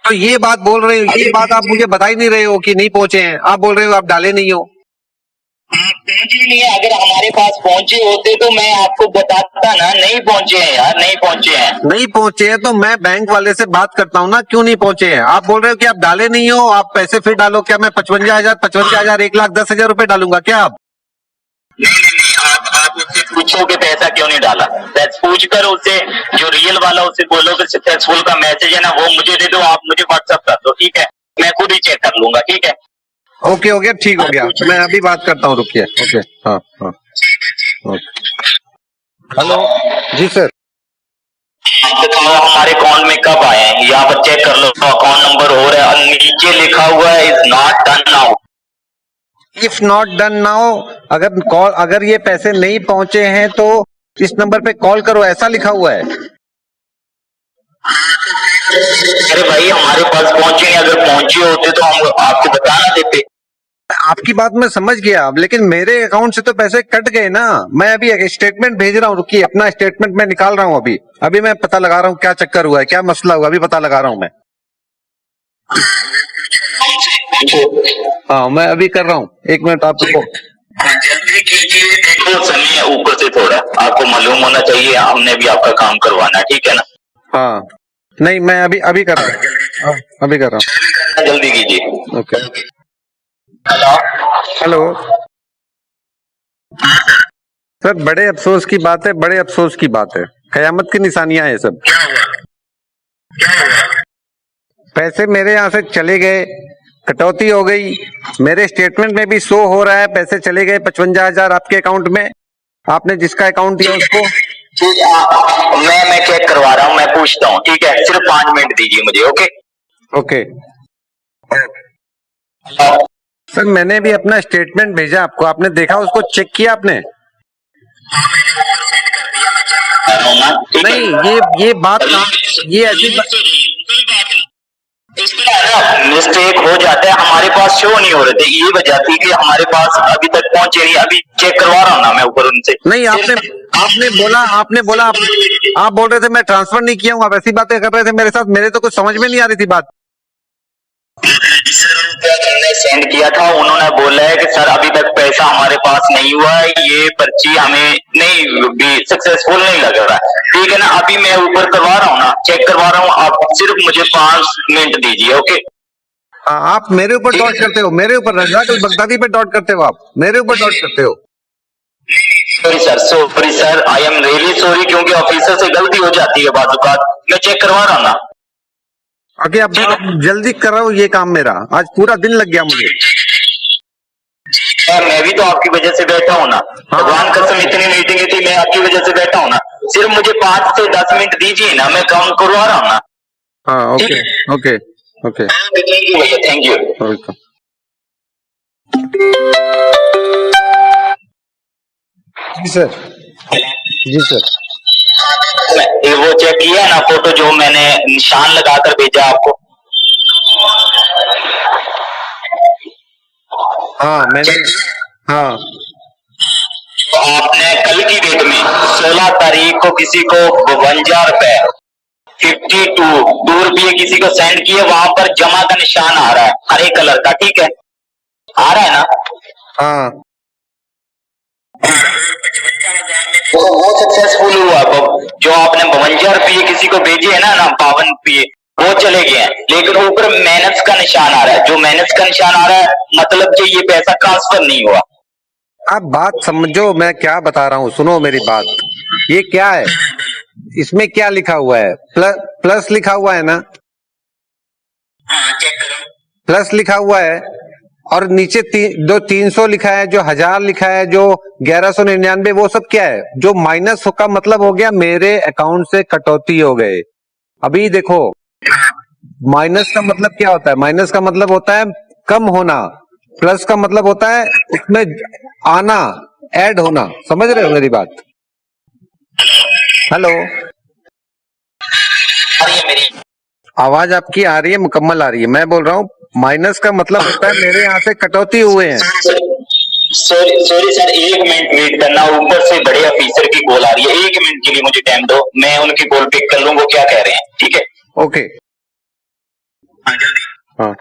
तो ये बात बोल रहे हो, ये बात आप मुझे बता ही नहीं रहे हो कि नहीं पहुंचे हैं। आप बोल रहे हो आप डाले नहीं हो। पहुंचे नहीं है, अगर हमारे पास पहुंचे होते तो मैं आपको बताता ना। नहीं पहुंचे हैं यार, नहीं पहुंचे हैं। नहीं पहुंचे हैं तो मैं बैंक वाले से बात करता हूँ ना, क्यों नहीं पहुंचे हैं? आप बोल रहे हो कि आप डाले नहीं हो, आप पैसे फिर डालो। क्या मैं 55,000, 1,10,000 रुपए डालूंगा क्या आप? नहीं, आप उससे पूछो कि पैसा क्यों नहीं डाला। पूछ कर उससे, जो रियल वाला, उससे बोलो कि सक्सेसफुल का मैसेज है ना, वो मुझे दे दो, आप मुझे व्हाट्सएप कर दो, ठीक है। मैं खुद ही चेक कर लूंगा, ठीक है। ओके, हो गया, ठीक हो गया। मैं अभी बात करता हूँ, रुकिए। ओके, हाँ हाँ, ओके। हेलो जी सर। दिखाओ हमारे अकाउंट में कब आए हैं, यहाँ पर चेक कर लो। अकाउंट नंबर हो रहा है, नीचे लिखा हुआ है is not done now. If not done now, अगर ये पैसे नहीं पहुंचे हैं तो इस नंबर पे कॉल करो, ऐसा लिखा हुआ है। अरे भाई, हमारे पास पहुंचे नहीं, अगर पहुंचे होते तो हम आपको बता ना देते। आपकी बात मैं समझ गया, लेकिन मेरे अकाउंट से तो पैसे कट गए ना। मैं अभी एक स्टेटमेंट भेज रहा हूँ, रुकिए, अपना स्टेटमेंट मैं निकाल रहा हूँ। अभी मैं पता लगा रहा हूँ क्या चक्कर हुआ है, क्या मसला हुआ, अभी पता लगा रहा हूँ मैं। हाँ, मैं अभी कर रहा हूँ, 1 मिनट आपको। जल्दी कीजिए, देखो समय ऊपर से थोड़ा आपको मालूम होना चाहिए, हमने भी आपका काम करवाना, ठीक है ना। हाँ, नहीं, मैं अभी कर रहा हूँ, अभी कर रहा हूँ। जल्दी कीजिए। ओके। हेलो हेलो सर, बड़े अफसोस की बात है, बड़े अफसोस की बात है। कयामत की निशानियां हैं सब। पैसे मेरे यहाँ से चले गए, कटौती हो गई, मेरे स्टेटमेंट में भी शो हो रहा है पैसे चले गए 55,000 आपके अकाउंट में, आपने जिसका अकाउंट दिया उसको। ठीक है, मैं चेक करवा रहा हूँ, मैं पूछता हूँ, ठीक है, सिर्फ 5 मिनट दीजिए मुझे। ओके ओके सर, मैंने भी अपना स्टेटमेंट भेजा आपको, आपने देखा, उसको चेक किया आपने? नहीं, ये बात, ये ऐसी मिस्टेक हो जाता है, हमारे पास शो नहीं हो रहे थे, ये वजह थी कि हमारे पास अभी तक पहुंचे नहीं। अभी चेक करवा रहा हूँ ना मैं ऊपर उनसे। नहीं, आपने बोला आप बोल रहे थे मैं ट्रांसफर नहीं किया हूँ, आप ऐसी बातें कर रहे थे मेरे साथ, मेरे तो कुछ समझ में नहीं आ रही थी बात। सेंड किया था, उन्होंने बोला है कि सर अभी तक पैसा हमारे पास नहीं हुआ है, ये पर्ची हमें नहीं भी सक्सेसफुल नहीं लग रहा है, ठीक है ना। अभी मैं ऊपर करवा रहा हूँ ना, चेक करवा रहा हूँ, आप सिर्फ मुझे 5 मिनट दीजिए। ओके हाँ, आप मेरे ऊपर डॉट करते हो, मेरे ऊपर बगदादी पे डॉट करते हो, आप मेरे ऊपर डॉट करते हो। Sorry sir, I am really sorry, क्योंकि ऑफिसर से गलती हो जाती है बात। मैं चेक करवा रहा हूँ ना। ओके, अब जल्दी कराओ ये काम, मेरा आज पूरा दिन लग गया मुझे। मैं भी तो आपकी वजह से बैठा हूँ ना, भगवान कसम, इतनी मीटिंग थी, मैं आपकी वजह से बैठा हूँ ना। सिर्फ मुझे 5 से 10 मिनट दीजिए ना, मैं काम करवा रहा हूँ ना। हाँ, okay okay okay, thank you भैया, थैंक यू। वेलकम। जी सर, जी सर। ये वो चेक किया ना फोटो जो मैंने निशान लगाकर भेजा आपको? हाँ मैंने, हाँ। तो आपने कल की डेट में 16 तारीख को किसी को 52 रुपए 2 रुपये किसी को सेंड किए, वहां पर जमा का निशान आ रहा है हरे कलर का, ठीक है, आ रहा है ना? हाँ, वो सक्सेसफुल हुआ। जो आपने 52 रुपये किसी को भेजे है ना 52 रुपये, वो चले गए हैं, लेकिन ऊपर माइनस का निशान आ रहा है। जो माइनस का निशान आ रहा है मतलब कि ये पैसा ट्रांसफर नहीं हुआ। आप बात समझो, मैं क्या बता रहा हूँ, सुनो मेरी बात। ये क्या है, इसमें क्या लिखा हुआ है? प्लस लिखा हुआ है ना, प्लस लिखा हुआ है, और नीचे 300 लिखा है, जो 1000 लिखा है, जो 1199, वो सब क्या है? जो माइनस का मतलब हो गया मेरे अकाउंट से कटौती हो गए। अभी देखो, माइनस का मतलब क्या होता है? माइनस का मतलब होता है कम होना, प्लस का मतलब होता है उसमें आना, ऐड होना। समझ रहे हो मेरी बात? हेलो, आवाज आपकी आ रही है, मुकम्मल आ रही है। मैं बोल रहा हूँ माइनस का मतलब होता है मेरे यहाँ से कटौती हुए हैं। सॉरी सर, 1 मिनट वेट करना, ऊपर से बड़े ऑफिसर की कॉल आ रही है, 1 मिनट के लिए मुझे टाइम दो, मैं उनकी कॉल पिक कर लूँ, वो क्या कह रहे हैं, ठीक है? ओके, हाँ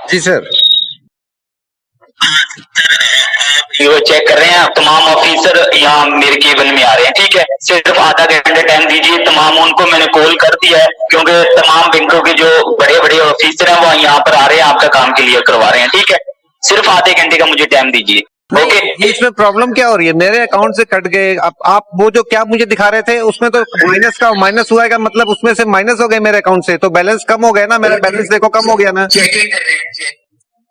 जी सर। वो चेक कर रहे हैं, तमाम ऑफिसर यहाँ मेरे केबिन में आ रहे हैं, ठीक है, सिर्फ आधा घंटे टाइम दीजिए। तमाम उनको मैंने कॉल कर दिया है, क्योंकि तमाम बैंकों के जो बड़े बड़े ऑफिसर हैं वो यहाँ पर आ रहे हैं, आपका काम क्लियर करवा रहे हैं, ठीक है, सिर्फ आधे घंटे का मुझे टाइम दीजिए। ओके, ये इसमें प्रॉब्लम क्या हो रही है? मेरे अकाउंट से कट गए, आप वो जो क्या मुझे दिखा रहे थे उसमें तो माइनस हुआ है, मतलब उसमें से माइनस हो गए मेरे अकाउंट से, तो बैलेंस कम हो गया ना, मेरा बैलेंस देखो कम हो गया ना।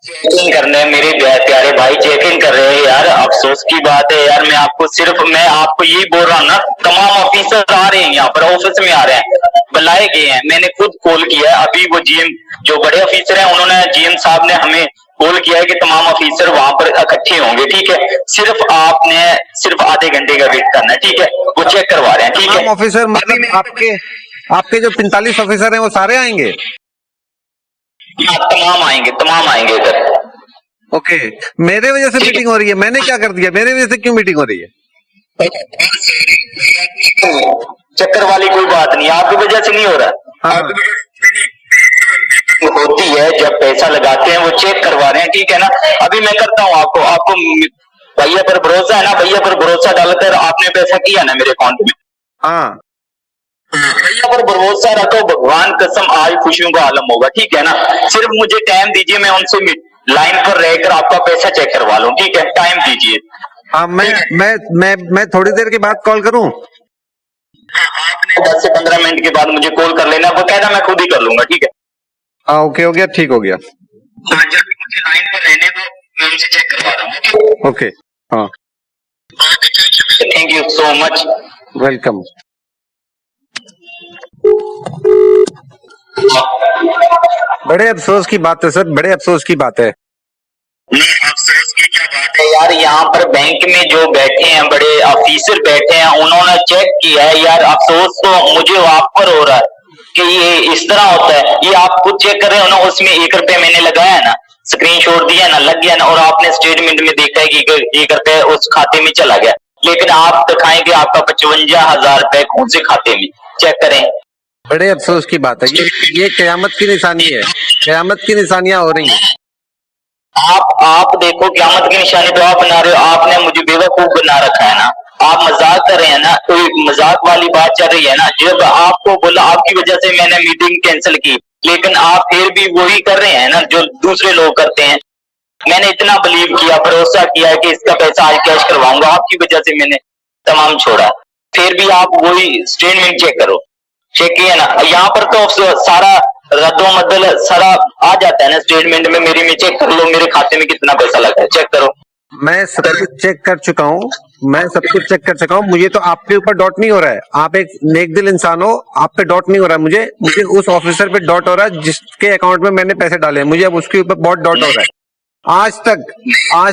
चेकिंग करने मेरे प्यारे भाई, चेकिंग कर रहे हैं यार, अफसोस की बात है यार। मैं आपको यही बोल रहा हूँ ना, तमाम ऑफिसर आ रहे हैं यहाँ पर, ऑफिस में आ रहे हैं, बुलाए गए हैं, मैंने खुद कॉल किया है। अभी वो जीएम जो बड़े ऑफिसर हैं, उन्होंने, जीएम साहब ने हमें कॉल किया है कि तमाम ऑफिसर वहां पर इकट्ठे होंगे, ठीक है, सिर्फ आधे घंटे का वेट करना है, ठीक है, वो चेक करवा रहे हैं, ठीक है। ऑफिसर मतलब आपके जो 45 ऑफिसर हैं वो सारे आएंगे? तमाम आएंगे इधर। ओके, मेरे वजह से मीटिंग हो रही है, मैंने क्या कर दिया? मेरे वजह से क्यों मीटिंग हो रही है? चक्कर वाली कोई बात नहीं, आपकी वजह से नहीं हो रहा। हाँ, होती है जब पैसा लगाते हैं, वो चेक करवा रहे हैं, ठीक है ना। अभी मैं करता हूँ, आपको भैया पर भरोसा है ना, भैया पर भरोसा डालकर आपने पैसा किया ना मेरे अकाउंट में। हाँ, भैया पर भरोसा रखो, भगवान कसम आज खुशियों का आलम होगा, ठीक है ना। सिर्फ मुझे टाइम दीजिए, मैं उनसे लाइन पर रहकर आपका पैसा चेक करवा लूं, ठीक है, टाइम दीजिए। हाँ, मैं थोड़ी देर के बाद कॉल करूं? आपने 10 से 15 मिनट के बाद मुझे कॉल कर लेना, वो कहना मैं खुद ही कर लूंगा, ठीक है? हाँ ओके हो गया, ठीक हो गया। हाँ, जब मुझे लाइन में रहने दो, मैं उनसे चेक करवा रहा हूँ। ओके हाँ thank you so much. Welcome. बड़े अफसोस की बात है सर, बड़े अफसोस की बात है। नहीं, अफसोस की क्या बात है यार, यहाँ पर बैंक में जो बैठे हैं बड़े ऑफिसर बैठे हैं, उन्होंने चेक किया है यार। अफसोस तो मुझे आप पर हो रहा है कि ये इस तरह होता है। ये आप खुद चेक कर रहे हो ना, उसमें 1 रुपया मैंने लगाया ना, स्क्रीनशॉट दिया ना, लग गया ना, और आपने स्टेटमेंट में देखा है कि 1 रुपया उस खाते में चला गया, लेकिन आप दिखाएंगे आपका 55,000 रुपए कौन से खाते में, चेक करें। बड़े अफसोस की बात है, ये कयामत की निशानी है, कयामत की निशानियां हो रही हैं। आप देखो, क़यामत की निशानी तो आप बना रहे हो, आपने मुझे बेवकूफ बना रखा है ना, आप मजाक कर रहे हैं ना, कोई मजाक वाली बात चल रही है ना। जब आपको बोला, आपकी वजह से मैंने मीटिंग कैंसिल की, लेकिन आप फिर भी वही कर रहे हैं ना जो दूसरे लोग करते हैं। मैंने इतना बिलीव किया, भरोसा किया कि इसका पैसा आज कैश करवाऊंगा, आपकी वजह से मैंने तमाम छोड़ा, फिर भी आप वही स्टेटमेंट चेक करो, चेक किया ना। यहाँ पर तो सारा रद्दो मद्दल सारा आ जाता है ना स्टेटमेंट में, मेरी में चेक कर लो, मेरे खाते में कितना पैसा लगा है, चेक करो। मैं सब कुछ चेक कर चुका हूँ, मैं सब कुछ चेक कर चुका हूँ। मुझे तो आपके ऊपर डॉट नहीं हो रहा है, आप एक नेक दिल इंसान हो, आप पे डॉट नहीं हो रहा है। मुझे उस ऑफिसर पे डॉट हो रहा है जिसके अकाउंट में मैंने पैसे डाले हैं, मुझे अब उसके ऊपर बहुत डॉट हो रहा है। आज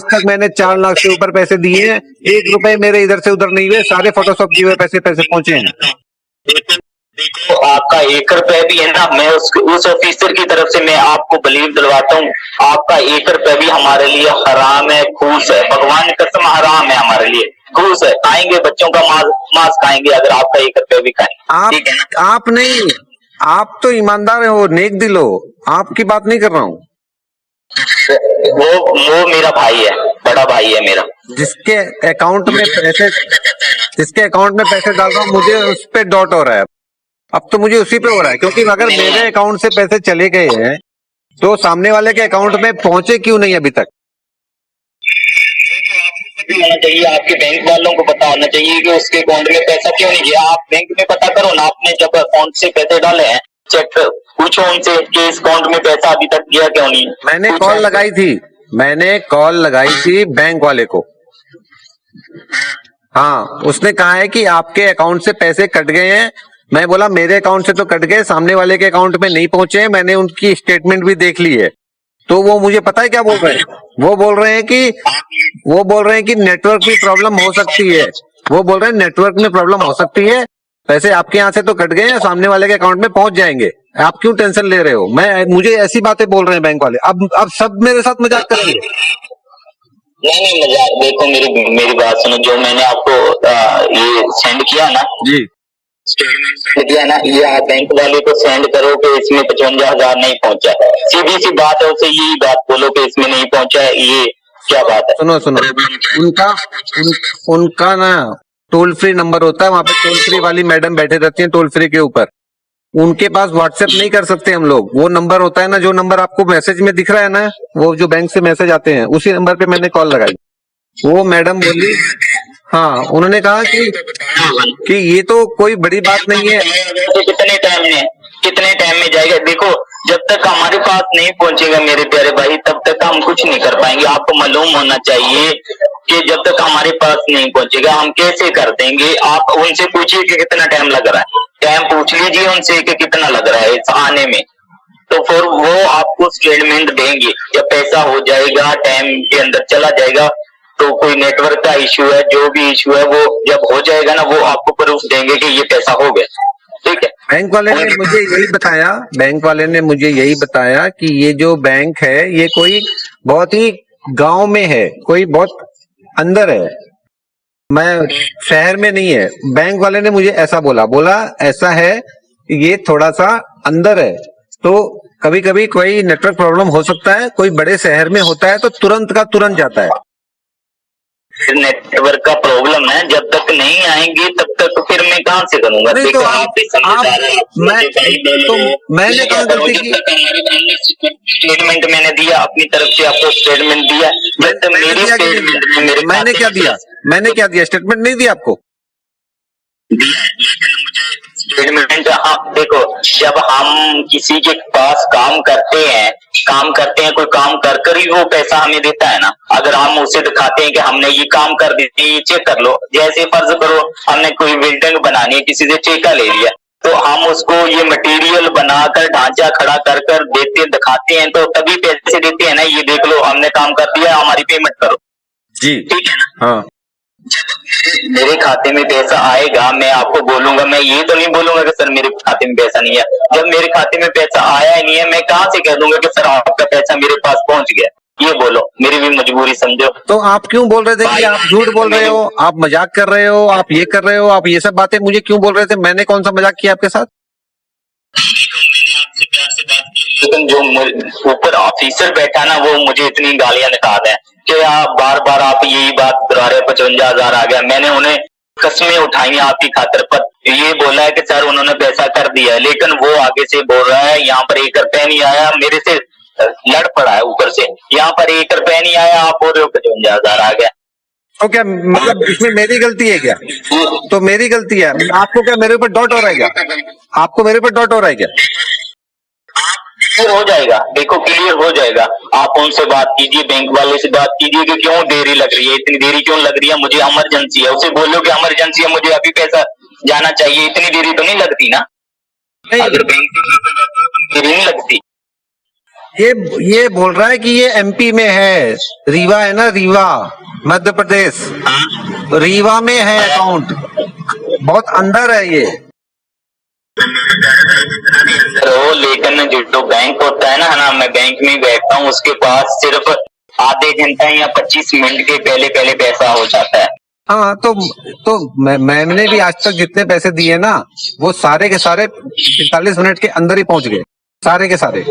तक मैंने 4 लाख से ऊपर पैसे दिए हैं, 1 रुपए मेरे इधर से उधर नहीं हुए, सारे फोटोशॉप किए हुए पैसे पहुंचे हैं। देखो, आपका 1 रुपया भी है ना, मैं उस ऑफिसर की तरफ से मैं आपको बिलीव दिलवाता हूँ, आपका 1 रुपया भी हमारे लिए हराम है, खूस है, भगवान की कसम हराम है हमारे लिए, खूस है। खाएंगे बच्चों का मांस खाएंगे अगर आपका 1 रुपया भी खाएंगे, ठीक है ना? आप नहीं, आप तो ईमानदार हो, नेक दिल हो, आपकी बात नहीं कर रहा हूँ। वो मेरा भाई है, बड़ा भाई है मेरा, जिसके अकाउंट में पैसे डाल रहा हूँ, मुझे उस पे डॉट हो रहा है। अब तो मुझे उसी पे हो रहा है, क्योंकि अगर मेरे अकाउंट से पैसे चले गए हैं तो सामने वाले के अकाउंट में पहुंचे क्यों नहीं अभी तक? होना चाहिए, आपके बैंक वालों को पता होना चाहिए कि उसके अकाउंट में पैसा क्यों नहीं गया। आप बैंक में पता करो ना, आपने जब अकाउंट से पैसे डाले हैं, चेक पूछो उनसे कि इस अकाउंट में पैसा अभी तक गया क्यों नहीं। मैंने कॉल लगाई थी बैंक वाले को। हाँ, उसने कहा है कि आपके अकाउंट से पैसे कट गए हैं। मैं बोला मेरे अकाउंट से तो कट गए, सामने वाले के अकाउंट में नहीं पहुंचे हैं, मैंने उनकी स्टेटमेंट भी देख ली है। तो वो मुझे पता है क्या बोल रहे हैं, वो बोल रहे हैं कि नेटवर्क की प्रॉब्लम हो सकती है, वो बोल रहे हैं नेटवर्क में प्रॉब्लम हो सकती है, पैसे आपके यहाँ से तो कट गए हैं, सामने वाले के अकाउंट में पहुंच जाएंगे, आप क्यों टेंशन ले रहे हो? मुझे ऐसी बातें बोल रहे हैं बैंक वाले। अब सब मेरे साथ मजाक करेंगे। नहीं मजाक, देखो मेरी बात सुनो, जो मैंने आपको ये सेंड किया ना जी, स्टेटमेंट सेंड किया ना, ये आप बैंक वाले को सेंड करो कि इसमें 55,000 नहीं पहुंचा। सीधी सी बात है, उसे यही बात बोलो कि इसमें नहीं पहुंचा है, ये क्या बात है? सुनो उनका ना टोल फ्री नंबर होता है, वहां पे टोल फ्री वाली मैडम बैठे रहती हैं टोल फ्री के ऊपर, उनके पास व्हाट्सएप नहीं कर सकते हम लोग। वो नंबर होता है ना, जो नंबर आपको मैसेज में दिख रहा है ना, वो जो बैंक से मैसेज आते हैं, उसी नंबर पे मैंने कॉल लगाई। वो मैडम बोली, हाँ, उन्होंने कहा कि ये तो कोई बड़ी बात नहीं है। तो कितने टाइम में जाएगा? देखो, जब तक हमारे पास नहीं पहुंचेगा मेरे प्यारे भाई, तब तक हम कुछ नहीं कर पाएंगे। आपको मालूम होना चाहिए कि जब तक हमारे पास नहीं पहुंचेगा हम कैसे कर देंगे। आप उनसे पूछिए कि कितना टाइम लग रहा है, टाइम पूछ लीजिए उनसे कि कितना लग रहा है इस आने में, तो फिर वो आपको स्टेटमेंट देंगे। जब पैसा हो जाएगा, टाइम के अंदर चला जाएगा, तो कोई नेटवर्क का इश्यू है, जो भी इश्यू है, वो जब हो जाएगा ना, वो आपको प्रूफ देंगे कि ये पैसा हो गया, ठीक है। बैंक वाले ने मुझे यही बताया कि ये जो बैंक है, ये कोई बहुत ही गांव में है, कोई बहुत अंदर है, मैं शहर में नहीं है। बैंक वाले ने मुझे ऐसा बोला ऐसा है, ये थोड़ा सा अंदर है, तो कभी कभी कोई नेटवर्क प्रॉब्लम हो सकता है, कोई बड़े शहर में होता है तो तुरंत का तुरंत जाता है। नेटवर्क का प्रॉब्लम है, जब तक नहीं आएंगे तब तक फिर मैं कहाँ से करूंगा? नहीं, तो मैंने कहा गलती की? स्टेटमेंट मैंने दिया अपनी तरफ से, आपको स्टेटमेंट दिया। मैंने क्या दिया? स्टेटमेंट नहीं दिया आपको? दिया, लेकिन मुझे स्टेटमेंट, हाँ देखो, जब हम किसी के पास काम करते हैं कोई काम कर कर ही वो पैसा हमें देता है ना। अगर हम उसे दिखाते हैं कि हमने ये काम कर दिया, ये चेक कर लो, जैसे फर्ज करो हमने कोई बिल्डिंग बनानी है, किसी से ठेका ले लिया, तो हम उसको ये मटेरियल बनाकर ढांचा खड़ा कर कर देते दिखाते हैं, तो तभी पैसे देते हैं ना। ये देख लो हमने काम कर दिया, हमारी पेमेंट करो जी, ठीक है ना। हाँ, जब मेरे खाते में पैसा आएगा मैं आपको बोलूंगा, मैं ये तो नहीं बोलूंगा कि सर मेरे खाते में पैसा नहीं है। जब मेरे खाते में पैसा आया ही नहीं है, मैं कहाँ से कह दूंगा कि सर आपका पैसा मेरे पास पहुंच गया। ये बोलो, मेरी भी मजबूरी समझो। तो आप क्यों बोल रहे थे कि आप झूठ बोल रहे हो, आप मजाक कर रहे हो, आप ये कर रहे हो, आप ये सब बातें मुझे क्यों बोल रहे थे? मैंने कौन सा मजाक किया आपके साथ? मैंने आपसे प्यार से बात की, लेकिन जो ऊपर ऑफिसर बैठा ना वो मुझे इतनी गालियां निकाल रहे हैं कि आप बार बार आप यही बात करा रहे, 55,000 आ गया। मैंने उन्हें कस्में उठाई आपकी खातिर, पर ये बोला है कि सर उन्होंने पैसा कर दिया है, लेकिन वो आगे से बोल रहा है यहाँ पर 1 रुपया नहीं आया, मेरे से लड़ पड़ा है ऊपर से, यहाँ पर 1 रुपया नहीं आया, आप बोल रहे हो 55,000 आ गया। तो क्या मतलब इसमें मेरी गलती है क्या? तो मेरी गलती है, आपको क्या मेरे ऊपर डॉट हो रहा है क्या? आपको मेरे ऊपर डॉट हो रहा है क्या? क्लियर हो जाएगा, देखो क्लियर हो जाएगा। आप उनसे बात कीजिए, बैंक वाले से बात कीजिए कि क्यों देरी लग रही है, इतनी देरी क्यों लग रही है, मुझे इमरजेंसी है। उसे बोलो कि इमरजेंसी है, मुझे अभी पैसा जाना चाहिए, इतनी देरी तो नहीं लगती ना। अगर बैंक देरी नहीं लगती। ये बोल रहा है कि ये एमपी में है, रीवा है ना, रीवा मध्य प्रदेश, रीवा में है अकाउंट, बहुत अंदर है ये। तो लेकिन जो बैंक होता है ना, मैं बैंक में बैठता हूँ, उसके पास सिर्फ आधे घंटा या 25 मिनट के पहले पैसा हो जाता है। हाँ, तो मैंने भी आज तक जितने पैसे दिए ना, वो सारे के सारे 45 मिनट के अंदर ही पहुंच गए, सारे के सारे।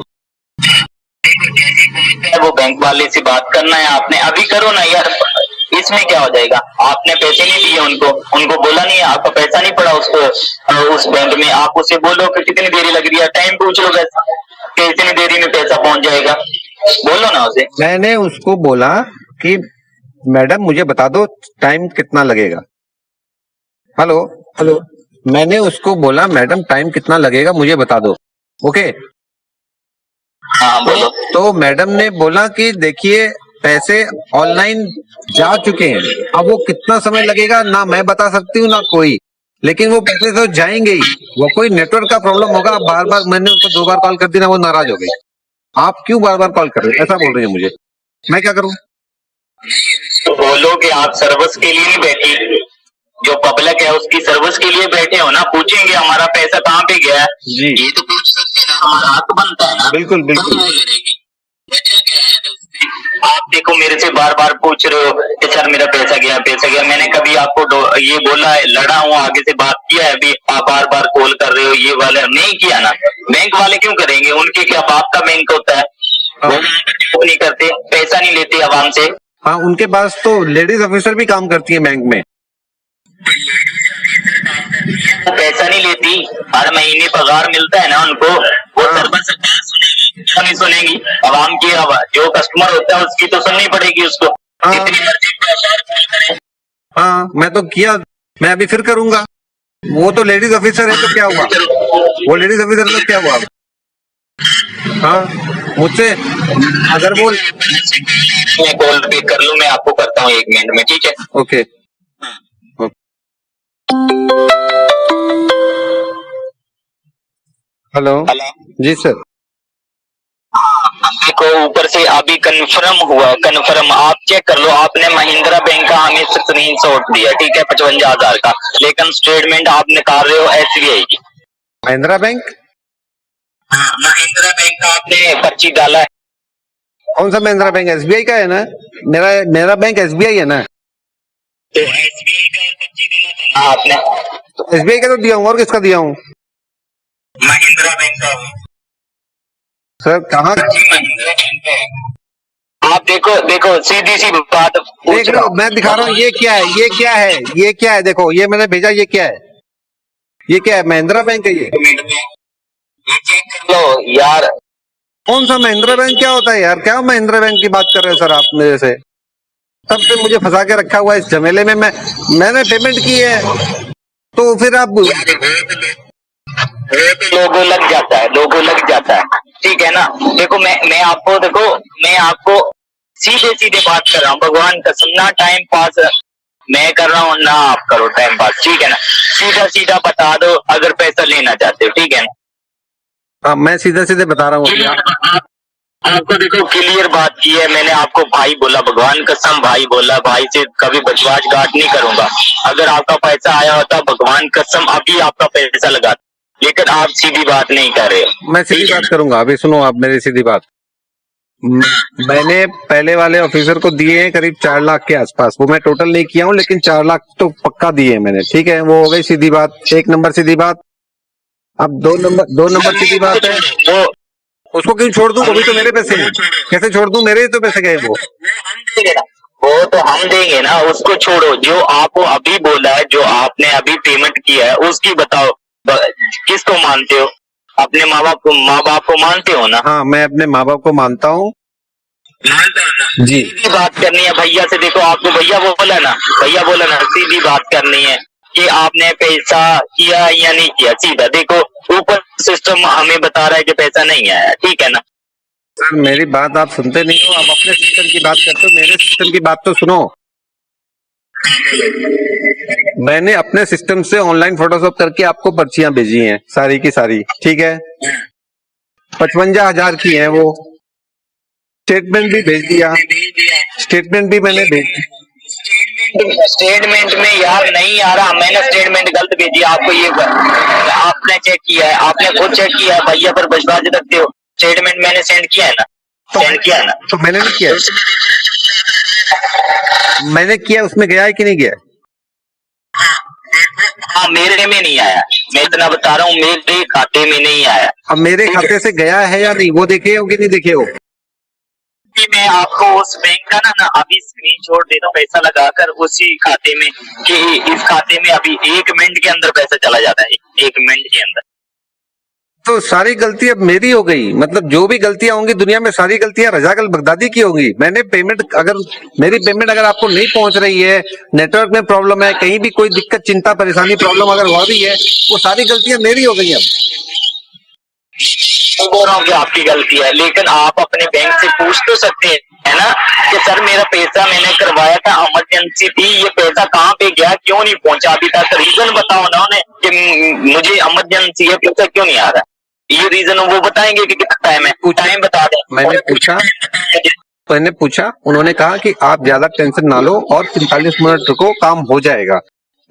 वो बैंक वाले से बात करना है आपने, अभी करो ना यार, इसमें क्या हो जाएगा। आपने पैसे नहीं दिए उनको बोला नहीं, आपका पैसा नहीं पड़ा उसको उस बैंक में। आप उसे बोलो कि कितनी देरी लग रही है, टाइम पूछ लो पैसा कि इतनी देरी में पैसा पहुंच जाएगा, बोलो ना उसे। मैंने उसको बोला कि मैडम मुझे बता दो टाइम कितना लगेगा। हेलो, मैंने उसको बोला मैडम टाइम कितना लगेगा मुझे बता दो। ओके, हाँ बोलो। तो मैडम ने बोला कि देखिए पैसे ऑनलाइन जा चुके हैं, अब वो कितना समय लगेगा ना मैं बता सकती हूँ ना कोई, लेकिन वो पैसे तो जाएंगे ही। वो कोई नेटवर्क का प्रॉब्लम होगा, बार बार मैंने उसको 2 बार कॉल कर दी ना, वो नाराज हो गई। आप क्यों बार बार कॉल कर रहे हो, ऐसा बोल रही है मुझे, मैं क्या करूँ? तो बोलो कि आप सर्विस के लिए नहीं बैठी, जो पब्लिक है उसकी सर्विस के लिए बैठे हो ना। पूछेंगे हमारा पैसा कहाँ पे गया है जी, ये तो पूछ सकते हैं ना, हमारा हक बनता है ना। बिल्कुल बिल्कुल। तो वो लड़ेगी, वजह क्या है उसमें? आप देखो मेरे से बार बार पूछ रहे हो कि सर मेरा पैसा गया। मैंने कभी आपको ये बोला है, लड़ा हूँ, आगे से बात किया है? अभी आप बार बार कॉल कर रहे हो, ये वाले नहीं किया ना। बैंक वाले क्यों करेंगे, उनके क्या बाप का बैंक होता है, वो जॉब नहीं करते, पैसा नहीं लेते आवाम से। हाँ, उनके पास तो लेडीज ऑफिसर भी काम करती है बैंक में। वो पैसा नहीं लेती, हर महीने पगार मिलता है ना उनको, वो सर्विस से बात सुनेगी, क्यों नहीं सुनेगी? आवाम की जो कस्टमर होता है उसकी तो सुननी पड़ेगी उसको। हाँ। जितनी मर्जी बार कॉल करें। हाँ, मैं तो किया, मैं अभी फिर करूंगा। वो तो लेडीज ऑफिसर है तो क्या हुआ, वो लेडीज ऑफिसर तो क्या हुआ? हाँ, मुझसे अगर वो मैं कॉल पे कर लूँ, मैं आपको करता हूँ 1 मिनट में, ठीक है? ओके। हेलो जी सर। देखो ऊपर से अभी कंफर्म आप चेक कर लो। आपने महिंद्रा बैंक का हमें स्क्रीनशॉट दिया, ठीक है, 55,000 का, लेकिन स्टेटमेंट आप निकाल रहे हो SBI की। महिंद्रा बैंक? हाँ, महिंद्रा बैंक का आपने पर्ची डाला है। कौन सा महिंद्रा बैंक? SBI का है ना, मेरा बैंक SBI है ना। तो SBI का पर्ची देना था ना आपने? तो SBI का तो दिया हूँ, और किसका दिया हूँ? महिंद्रा बैंक का सर कहाँ? महिंद्रा बैंक का। आप देखो सीधी सी बात देख लो, मैं दिखा रहा हूँ, ये क्या है, ये क्या है, ये क्या है, देखो ये मैंने भेजा, ये क्या है, ये क्या है? महिंद्रा बैंक है ये चेक कर लो यार। कौन सा महिंद्रा बैंक? क्या होता है यार, क्या महिंद्रा बैंक की बात कर रहे हो सर आप मेरे से? तब से मुझे फंसा के रखा हुआ है इस झमेले में। मैंने पेमेंट की है तो फिर आप वो तो लोगो लग जाता है, लोगो लग जाता है, ठीक है ना। देखो मैं आपको सीधे सीधे बात कर रहा हूँ, भगवान कसम, ना टाइम पास मैं कर रहा हूँ ना आप करो टाइम पास, ठीक है ना। सीधा सीधा बता दो अगर पैसा लेना चाहते हो, ठीक है ना। हाँ, मैं सीधे सीधे बता रहा हूँ। आपको देखो क्लियर बात की है, मैंने आपको भाई बोला, भगवान कसम भाई बोला, भाई से कभी बचवाज गाट नहीं करूंगा। अगर आपका पैसा आया होता, भगवान कसम अभी आपका पैसा लगा, लेकिन आप सीधी बात नहीं कर रहे हो। मैं सीधी बात करूंगा, अभी सुनो आप मेरी सीधी बात। मैंने पहले वाले ऑफिसर को दिए हैं करीब 4 लाख के आसपास, वो मैं टोटल नहीं किया हूँ, लेकिन 4 लाख तो पक्का दिए हैं मैंने, ठीक है। वो हो गई सीधी बात, 1 नंबर सीधी बात। अब 2 नंबर सीधी बात है, वो उसको क्यों छोड़ दूं? वो भी तो मेरे पैसे हैं, कैसे छोड़ दूं? मेरे ही तो पैसे गए वो। वो तो हम देंगे ना, उसको छोड़ो। जो आपको अभी बोला है, जो आपने अभी पेमेंट किया है, उसकी बताओ किसको मानते हो? अपने माँ बाप को मानते हो ना? हाँ, मैं अपने माँ बाप को मानता हूँ। मानते हो ना जी। सीधी बात करनी है भैया से। देखो आपको भैया बोला ना, सीधी बात करनी है कि आपने पैसा किया या नहीं किया। सीधा देखो, ऊपर सिस्टम हमें बता रहा है कि पैसा नहीं आया, ठीक है ना। सर मेरी बात आप सुनते नहीं हो, आप अपने सिस्टम की बात करते हो, मेरे सिस्टम की बात तो सुनो। मैंने अपने सिस्टम से ऑनलाइन फोटोशॉप करके आपको पर्चियां भेजी हैं, सारी की सारी, ठीक है। 55,000 की है वो। स्टेटमेंट भी भेज दिया, स्टेटमेंट भी मैंने भेज दी। स्टेटमेंट में यार नहीं आ रहा, मैंने स्टेटमेंट गलत भेजी आपको। ये आपने चेक किया है, आपने खुद चेक किया है, भैया पर विश्वास रखते हो। स्टेटमेंट मैंने सेंड किया है ना, सेंड किया है ना। तो मैंने नहीं किया, मैंने किया, उसमें गया है कि नहीं गया? हाँ, मेरे में नहीं आया, मैं इतना बता रहा हूँ, मेरे खाते में नहीं आया। अब मेरे खाते से गया है या नहीं, वो देखे हो कि नहीं देखे हो? मैं आपको उस बैंक का ना अभी स्क्रीनशॉट देता हूँ, पैसा लगाकर उसी खाते में, कि इस खाते में अभी 1 मिनट के अंदर पैसा चला जाता है, 1 मिनट के अंदर। तो सारी गलती अब मेरी हो गई, मतलब जो भी गलतियां होंगी दुनिया में, सारी गलतियां रजाकल बगदादी की होंगी। मैंने पेमेंट, अगर मेरी पेमेंट अगर आपको नहीं पहुंच रही है, नेटवर्क में प्रॉब्लम है, कहीं भी कोई दिक्कत, चिंता, परेशानी, प्रॉब्लम अगर हो रही है, वो सारी गलतियां मेरी हो गई। अब बोल रहा हूँ कि आपकी गलती है, लेकिन आप अपने बैंक से पूछ तो सकते हैं ना कि सर मेरा पैसा मैंने करवाया था, इमरजेंसी थी, ये पैसा कहाँ पे गया, क्यों नहीं पहुंचा अभी तक? रीजन बताओ ना उन्हें कि मुझे इमरजेंसी है, पैसा क्यों नहीं आ रहा। ये रीजन वो बताएंगे कि कितना टाइम है, टाइम बता दें। मैंने पूछा, उन्होंने कहा कि आप ज्यादा टेंशन ना लो और 45 मिनट रुको, काम हो जाएगा,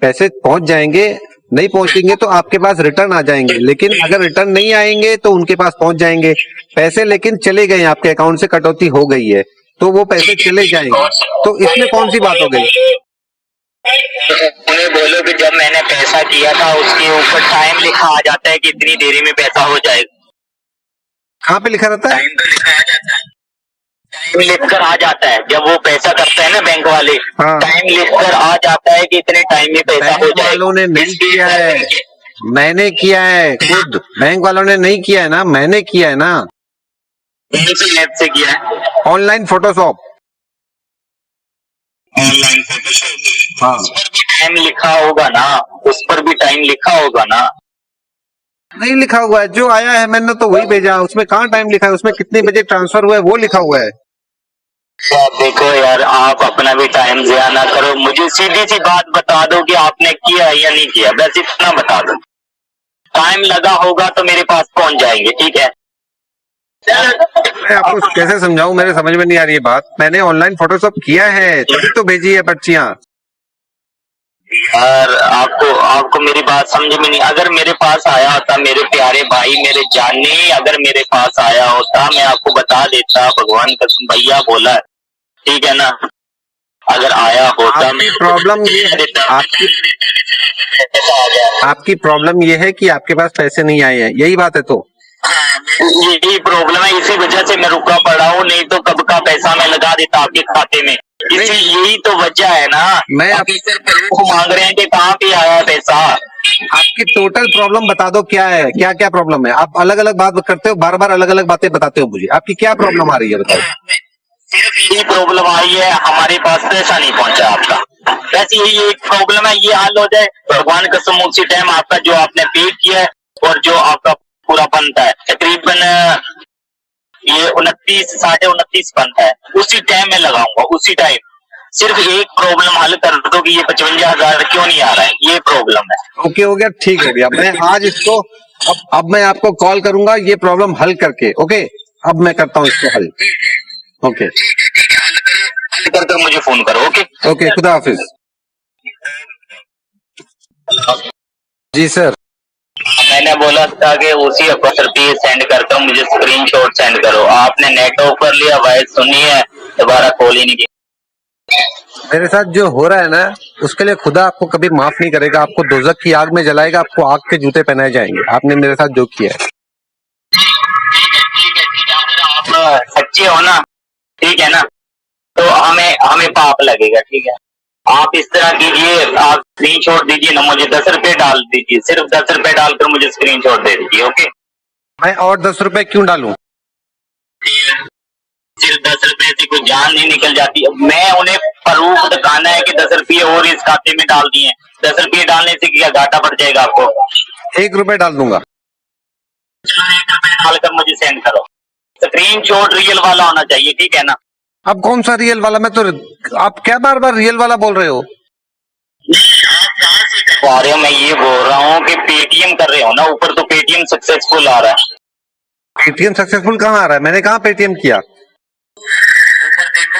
पैसे पहुंच जाएंगे। नहीं पहुंचेंगे तो आपके पास रिटर्न आ जाएंगे, लेकिन अगर रिटर्न नहीं आएंगे तो उनके पास पहुंच जाएंगे पैसे। लेकिन चले गए, आपके अकाउंट से कटौती हो गई है तो वो पैसे चले जाएंगे। तो इसमें कौन सी बात हो गई? उन्हें बोलो कि जब मैंने पैसा किया था उसके ऊपर टाइम लिखा आ जाता है कि इतनी देरी में पैसा हो जाएगा। कहाँ पे लिखा रहता है? टाइम तो लिखा आ जाता है, टाइम लिखकर आ जाता है जब वो पैसा करते हैं ना बैंक वाले। हाँ। टाइम लिखकर आ जाता है कि इतने टाइम में पैसा हो जाएगा। वालों ने नहीं किया है, मैंने किया है खुद। बैंक वालों ने नहीं किया है ना, मैंने किया है ना। कौन सी ऐप से किया है? Online Photoshop. Online Photoshop. हाँ, उस पर भी टाइम लिखा होगा ना, उस पर भी टाइम लिखा होगा ना। नहीं लिखा हुआ है, जो आया है मैंने तो वही भेजा। उसमें कहाँ टाइम लिखा है, उसमें कितने बजे ट्रांसफर हुआ है वो लिखा हुआ है। देखो यार, आप अपना भी टाइम ज़ाया ना करो, मुझे सीधी सी बात बता दो कि आपने किया या नहीं किया, बस इतना बता दो। टाइम लगा होगा तो मेरे पास पहुंच जाएंगे, ठीक है। मैं आपको कैसे समझाऊं, मेरे समझ में नहीं आ रही है बात। मैंने ऑनलाइन फोटोशॉप किया है तभी तो भेजी है पर्चियां। यार आपको मेरी बात समझ में नहीं। अगर मेरे पास आया होता, मेरे प्यारे भाई, मेरे जाने, अगर मेरे पास आया होता मैं आपको बता देता, भगवान कसम भैया बोला, ठीक है ना। अगर आया होता, मैं प्रॉब्लम ये है, आपकी प्रॉब्लम ये है कि आपके पास पैसे नहीं आए हैं, यही बात है। तो यही प्रॉब्लम है, इसी वजह से मैं रुका पड़ा हूँ, नहीं तो कब का पैसा मैं लगा देता आपके खाते में। यही तो वजह है ना। मैं आपको मांग रहे हैं कि कहाँ पे आया है पैसा। आपकी टोटल प्रॉब्लम बता दो, क्या है, क्या क्या प्रॉब्लम है? आप अलग अलग बात करते हो, बार बार अलग अलग बातें बताते हो मुझे। आपकी क्या प्रॉब्लम आ रही है बताओ। सिर्फ यही प्रॉब्लम आई है, हमारे पास पैसा नहीं पहुंचा आपका। वैसे यही एक प्रॉब्लम है, ये हल हो जाए, भगवान कसम उसी टाइम आपका जो आपने पे किया है और जो आपका पूरा बनता है तकरीबन ये 29 29.5 बनता है, उसी टाइम में लगाऊंगा, उसी टाइम। सिर्फ एक प्रॉब्लम हल कर दो कि ये 55,000 क्यों नहीं आ रहा है, ये प्रॉब्लम है। ओके, हो गया, ठीक हो गया। मैं आज इसको अब मैं आपको कॉल करूंगा ये प्रॉब्लम हल करके। ओके, अब मैं करता हूँ इसको हल। ओके, हल करके मुझे फोन करो। ओके ओके, खुदा हाफिज। जी सर। मैंने बोला था कि उसी अफसर पे सेंड करता हूँ, मुझे स्क्रीनशॉट सेंड करो। आपने नेट ऑफ कर लिया, वॉइस सुनी है, दोबारा कॉल ही नहीं किया। मेरे साथ जो हो रहा है ना, उसके लिए खुदा आपको कभी माफ नहीं करेगा। आपको दोजख की आग में जलाएगा, आपको आग के जूते पहनाए जाएंगे। आपने मेरे साथ जो किया है। आप सच्चे हो ना, ठीक है ना, तो हमें पाप लगेगा। ठीक है, आप इस तरह कीजिए, आप स्क्रीनशॉट दीजिए ना, मुझे 10 रुपए डाल दीजिए, सिर्फ 10 रुपए डालकर मुझे स्क्रीनशॉट दे दीजिए। ओके, मैं और 10 रुपए क्यों डालूं? सिर्फ 10 रुपए से कोई जान नहीं निकल जाती। मैं उन्हें प्रूफ दिखाना है कि 10 रुपये और इस खाते में डाल दिए। 10 रुपये डालने से क्या घाटा पड़ जाएगा आपको? 1 रुपए डाल दूंगा। चलो 1 रुपए डालकर मुझे सेंड करो। स्क्रीनशॉट रियल वाला होना चाहिए, ठीक है ना? अब कौन सा रियल वाला? मैं तो, आप क्या बार बार रियल वाला बोल रहे हो? अरे मैं ये बोल रहा हूँ कि पेटीएम कर रहे हो ना, ऊपर तो पेटीएम सक्सेसफुल आ रहा है। पेटीएम सक्सेसफुल कहाँ आ रहा है? मैंने कहाँ पेटीएम किया?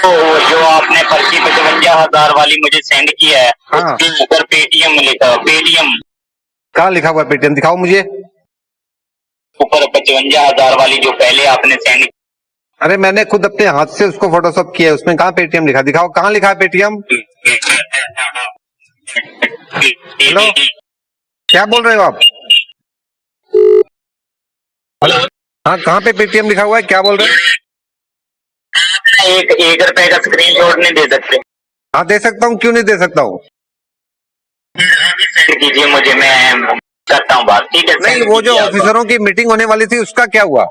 तो जो आपने पर्ची 55,000 वाली मुझे सेंड किया है, हाँ। उसके ऊपर पेटीएम लिखा, पेटीएम कहाँ लिखा हुआ है पेटीएम? दिखाओ मुझे। ऊपर 55,000 वाली जो पहले आपने सेंड। अरे मैंने खुद अपने हाथ से उसको फोटोशॉप किया है, उसमें कहाँ पेटीएम लिखा? दिखाओ कहाँ लिखा है पेटीएम। हेलो, क्या बोल रहे हो आप? हेलो, हाँ, कहाँ पे पेटीएम लिखा हुआ है? क्या बोल रहे हो? एक रुपए का स्क्रीनशॉट नहीं दे सकते? हाँ, दे सकता हूँ, क्यों नहीं दे सकता हूँ? सेंड कीजिए मुझे, मैं करता हूँ बात, ठीक है? नहीं, वो जो ऑफिसरों की मीटिंग होने वाली थी उसका क्या हुआ?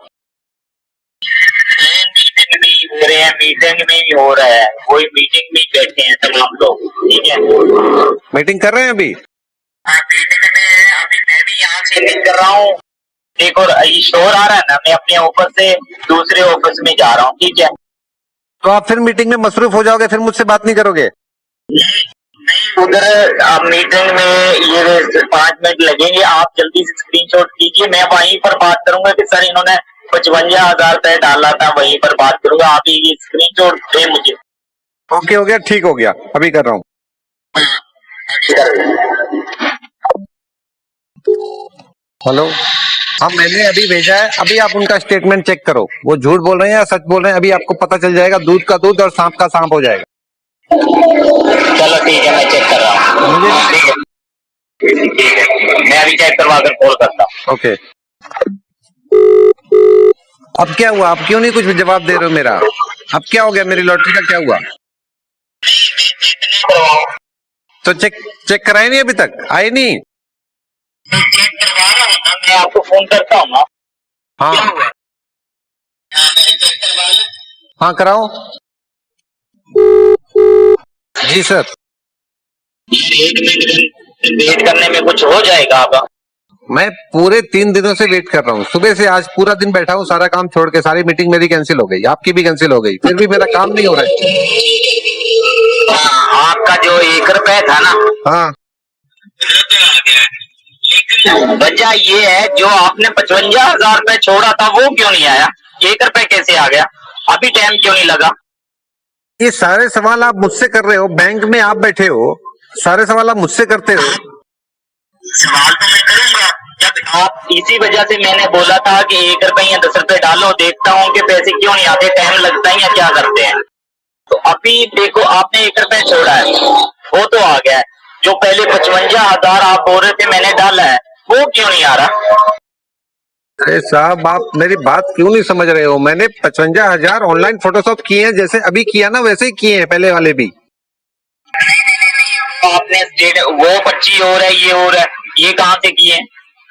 मीटिंग में ही हो रहा है, कोई मीटिंग में बैठे हैं तमाम लोग, ठीक है? मीटिंग कर रहे हैं अभी? हाँ, मीटिंग में अभी मैं भी यहाँ से मीटिंग कर रहा हूँ। एक और ये शोर आ रहा है ना, मैं अपने ऑफिस से दूसरे ऑफिस में जा रहा हूँ, ठीक है? तो आप फिर मीटिंग में मसरूफ हो जाओगे, फिर मुझसे बात नहीं करोगे? नहीं, उधर आप मीटिंग में ये 5 मिनट लगेंगे, आप जल्दी से स्क्रीनशॉट कीजिए, मैं वहीं पर बात करूंगा कि सर इन्होंने 55,000 रुपए डाला था, वहीं पर बात करूंगा। आप ये स्क्रीनशॉट दे मुझे। ओके, हो गया, ठीक हो गया, अभी कर रहा हूँ। हेलो, हाँ, मैंने अभी भेजा है, अभी आप उनका स्टेटमेंट चेक करो, वो झूठ बोल रहे हैं या सच बोल रहे हैं, अभी आपको पता चल जाएगा। दूध का दूध और सांप का सांप हो जाएगा। चलो ठीक है, मैं चेक कर रहा हूँ। ठीक है, मैं अभी चेक करवा कर कॉल करता हूँ। ओके, अब क्या हुआ? आप क्यों नहीं कुछ जवाब दे रहे हो मेरा? अब क्या हो गया? मेरी लॉटरी का क्या हुआ? तो चेक कराए नहीं? अभी तक आए नहीं? चेक करवा रहा हूँ ना, मैं आपको फोन करता हूँ ना। हाँ, हाँ, कराओ। जी सर। एक मिनट वेट करने में कुछ हो जाएगा आपका? मैं पूरे 3 दिनों से वेट कर रहा हूँ, सुबह से आज पूरा दिन बैठा हूँ, सारा काम छोड़ के। सारी मीटिंग मेरी कैंसिल हो गई, आपकी भी कैंसिल हो गई, फिर भी मेरा काम नहीं हो रहा है। आपका जो 1 रुपए था ना, हाँ, वजह ये है जो आपने 55,000 रुपए छोड़ा था वो क्यों नहीं आया? 1 रुपए कैसे आ गया? अभी टाइम क्यों नहीं लगा? ये सारे सवाल आप मुझसे कर रहे हो, बैंक में आप बैठे हो, सारे सवाल आप मुझसे करते हो। सवाल तो मैं करूंगा, जब आप इसी वजह से मैंने बोला था कि 1 रुपए या 10 रुपए डालो, देखता हूँ कि पैसे क्यों नहीं आते, टाइम लगता है या क्या करते हैं। तो अभी देखो, आपने 1 रुपए छोड़ा है, वो तो आ गया है। जो पहले 55,000 आप बोल रहे थे मैंने डाला है, वो क्यों नहीं आ रहा? अरे साहब, आप मेरी बात क्यों नहीं समझ रहे हो? मैंने 55,000 ऑनलाइन फोटोशॉप किए हैं, जैसे अभी किया ना वैसे ही किए हैं, पहले वाले भी। आपने वो पर्ची हो रहा है, ये हो रहा है, ये कहाँ से किए?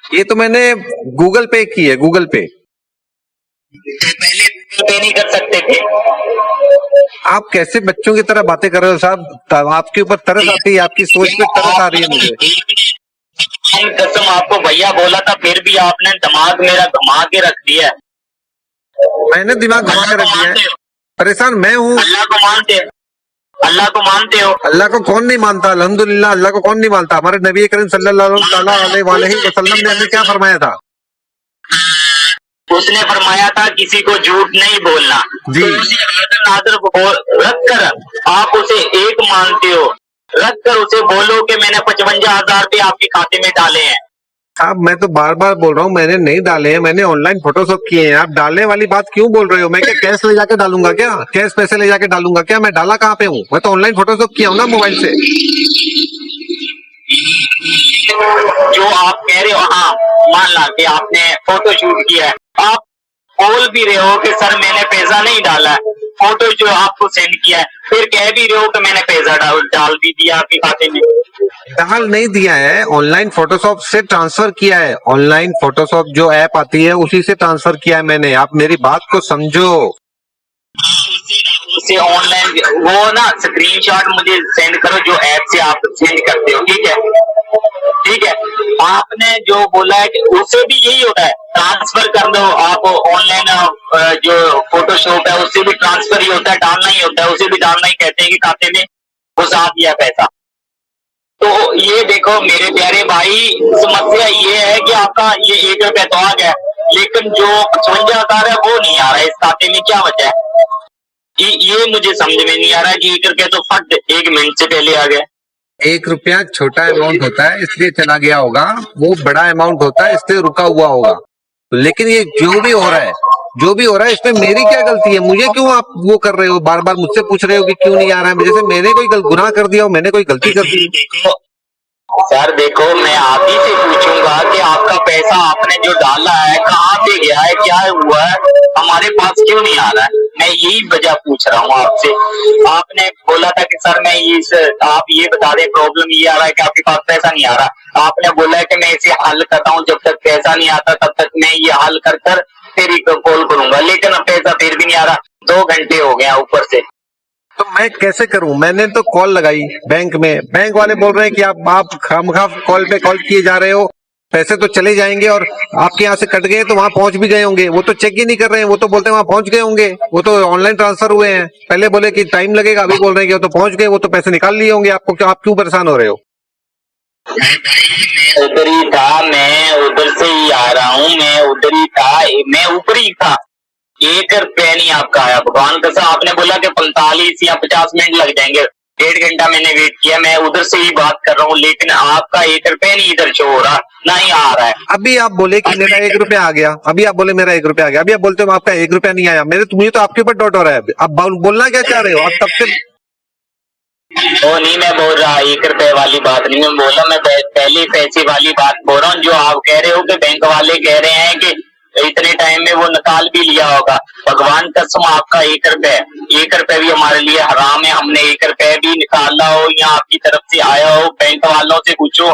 ये तो मैंने गूगल पे की है, गूगल पे। तो पहले गूगल पे नहीं कर सकते थे? आप कैसे बच्चों की तरह बातें कर रहे हो साहब? आपके ऊपर तरस आती है, आपकी सोच पे तरस आ रही है मुझे। खुदान कसम आपको भैया बोला था, फिर भी आपने दिमाग मेरा घुमा के रख दिया। मैंने दिमाग घुमा के रख दिया है। परेशान मैं हूँ। अल्लाह को मानते हो? अल्लाह को मानते हो? अल्लाह को कौन नहीं मानता? अल्हम्दुलिल्लाह, अल्लाह को कौन नहीं मानता? हमारे नबी करीम सल्लल्लाहु अलैहि वसल्लम ने हमें क्या फरमाया था? उसने फरमाया था किसी को झूठ नहीं बोलना। जी। तो उसी नादर रख कर आप उसे एक मानते हो, रख कर उसे बोलो कि मैंने 55,000 रुपये आपके खाते में डाले हैं। साहब मैं तो बार बार बोल रहा हूँ मैंने नहीं डाले हैं, मैंने ऑनलाइन फोटोशॉप किए हैं। आप डालने वाली बात क्यों बोल रहे हो? मैं क्या कैश ले जाके डालूंगा क्या? कैश पैसे ले जाके डालूंगा क्या? मैं डाला कहाँ पे हूँ? मैं तो ऑनलाइन फोटोशॉप किया हूँ ना मोबाइल से। जो आप कह रहे हो, हाँ मान ला कि आपने फोटो शूट किया है, आप बोल भी रहे हो कि सर मैंने पैसा नहीं डाला है, फोटो जो आपको सेंड किया है, फिर कह भी रहे हो कि मैंने पैसा डाल भी दिया आपके खाते में। डाल नहीं दिया है, ऑनलाइन फोटोशॉप से ट्रांसफर किया है। ऑनलाइन फोटोशॉप जो ऐप आती है उसी से ट्रांसफर किया है मैंने। आप मेरी बात को समझो। उसे ऑनलाइन वो ना स्क्रीनशॉट मुझे सेंड करो जो ऐप से आप सेंड करते हो, ठीक है? ठीक है, आपने जो बोला है कि उससे भी यही होता है, ट्रांसफर कर दो आप। ऑनलाइन जो फोटोशॉप है उससे भी ट्रांसफर ही होता है, डालना ही होता है, उसे भी डालना ही कहते हैं कि खाते में घुसा दिया पैसा। तो ये देखो मेरे प्यारे भाई, समस्या ये है कि आपका ये 1 रुपया तो आ गया, लेकिन जो 55,000 है वो नहीं आ रहा है इस खाते में। क्या वजह है? ये मुझे समझ में नहीं आ रहा है कि 1 रुपया तो फट 1 मिनट से पहले आ गया। 1 रुपया छोटा अमाउंट होता है इसलिए चला गया होगा, वो बड़ा अमाउंट होता है इसलिए रुका हुआ होगा। लेकिन ये जो भी हो रहा है इसमें मेरी क्या गलती है? मुझे क्यों आप वो कर रहे हो? बार बार मुझसे पूछ रहे हो कि क्यों नहीं आ रहा है? जैसे मैंने कोई गुनाह कर दिया हो, मैंने कोई गलती कर दी। सर देखो, मैं आप ही से पूछूंगा कि आपका पैसा आपने जो डाला है कहाँ पे गया है, क्या हुआ है, हमारे पास क्यों नहीं आ रहा है? मैं यही वजह पूछ रहा हूँ आपसे। आपने बोला था कि सर मैं आप ये बता दें प्रॉब्लम ये आ रहा है कि आपके पास पैसा नहीं आ रहा। आपने बोला है कि मैं इसे हल करता हूँ, जब तक पैसा नहीं आता तब तक मैं ये हल कर फिर ही कॉल करूंगा, लेकिन अब पैसा फिर भी नहीं आ रहा। 2 घंटे हो गए ऊपर से। तो मैं कैसे करूं? मैंने तो कॉल लगाई बैंक में, बैंक वाले बोल रहे हैं कि आप खामखा कॉल पे कॉल किए जा रहे हो, पैसे तो चले जाएंगे और आपके यहाँ से कट गए तो वहां पहुंच भी गए होंगे। वो तो चेक ही नहीं कर रहे हैं, वो तो बोलते हैं वहां पहुंच गए होंगे, वो तो ऑनलाइन ट्रांसफर हुए हैं। पहले बोले कि टाइम लगेगा, अभी बोल रहे हैं कि वो तो पहुंच गए, वो तो पैसे निकाल लिए होंगे। आपको आप क्यों परेशान हो रहे हो? उधर ही था, मैं उधर से ही आ रहा हूँ, मैं उधर ही था, मैं ऊपर ही था। 1 रुपया नहीं आपका आया, भगवान कसम। आपने बोला कि 45 या 50 मिनट लग जाएंगे, 1.5 घंटा मैंने वेट किया, मैं उधर से ही बात कर रहा हूँ, लेकिन आपका 1 रुपया नहीं इधर शो हो रहा, ना ही आ रहा है। अभी आप बोले कि मेरा 1 रुपया आ गया, अभी आप बोले मेरा 1 रुपया आ गया, अभी आप बोलते हो आपका 1 रुपया नहीं आया। मुझे तो आपके ऊपर डाउट हो रहा है। आप बोलना क्या चाह रहे हो? आप तब से वो नहीं मैं बोल रहा 1 रुपए वाली बात नहीं मैं बोला, मैं पहले पैसे वाली बात बोल रहा हूँ। जो आप कह रहे हो कि बैंक वाले कह रहे हैं कि इतने टाइम में वो निकाल भी लिया होगा, भगवान कसम आपका 1 रुपए भी हमारे लिए हराम है। हमने 1 रुपए भी निकाला हो या आपकी तरफ से आया हो, बैंक वालों से पूछो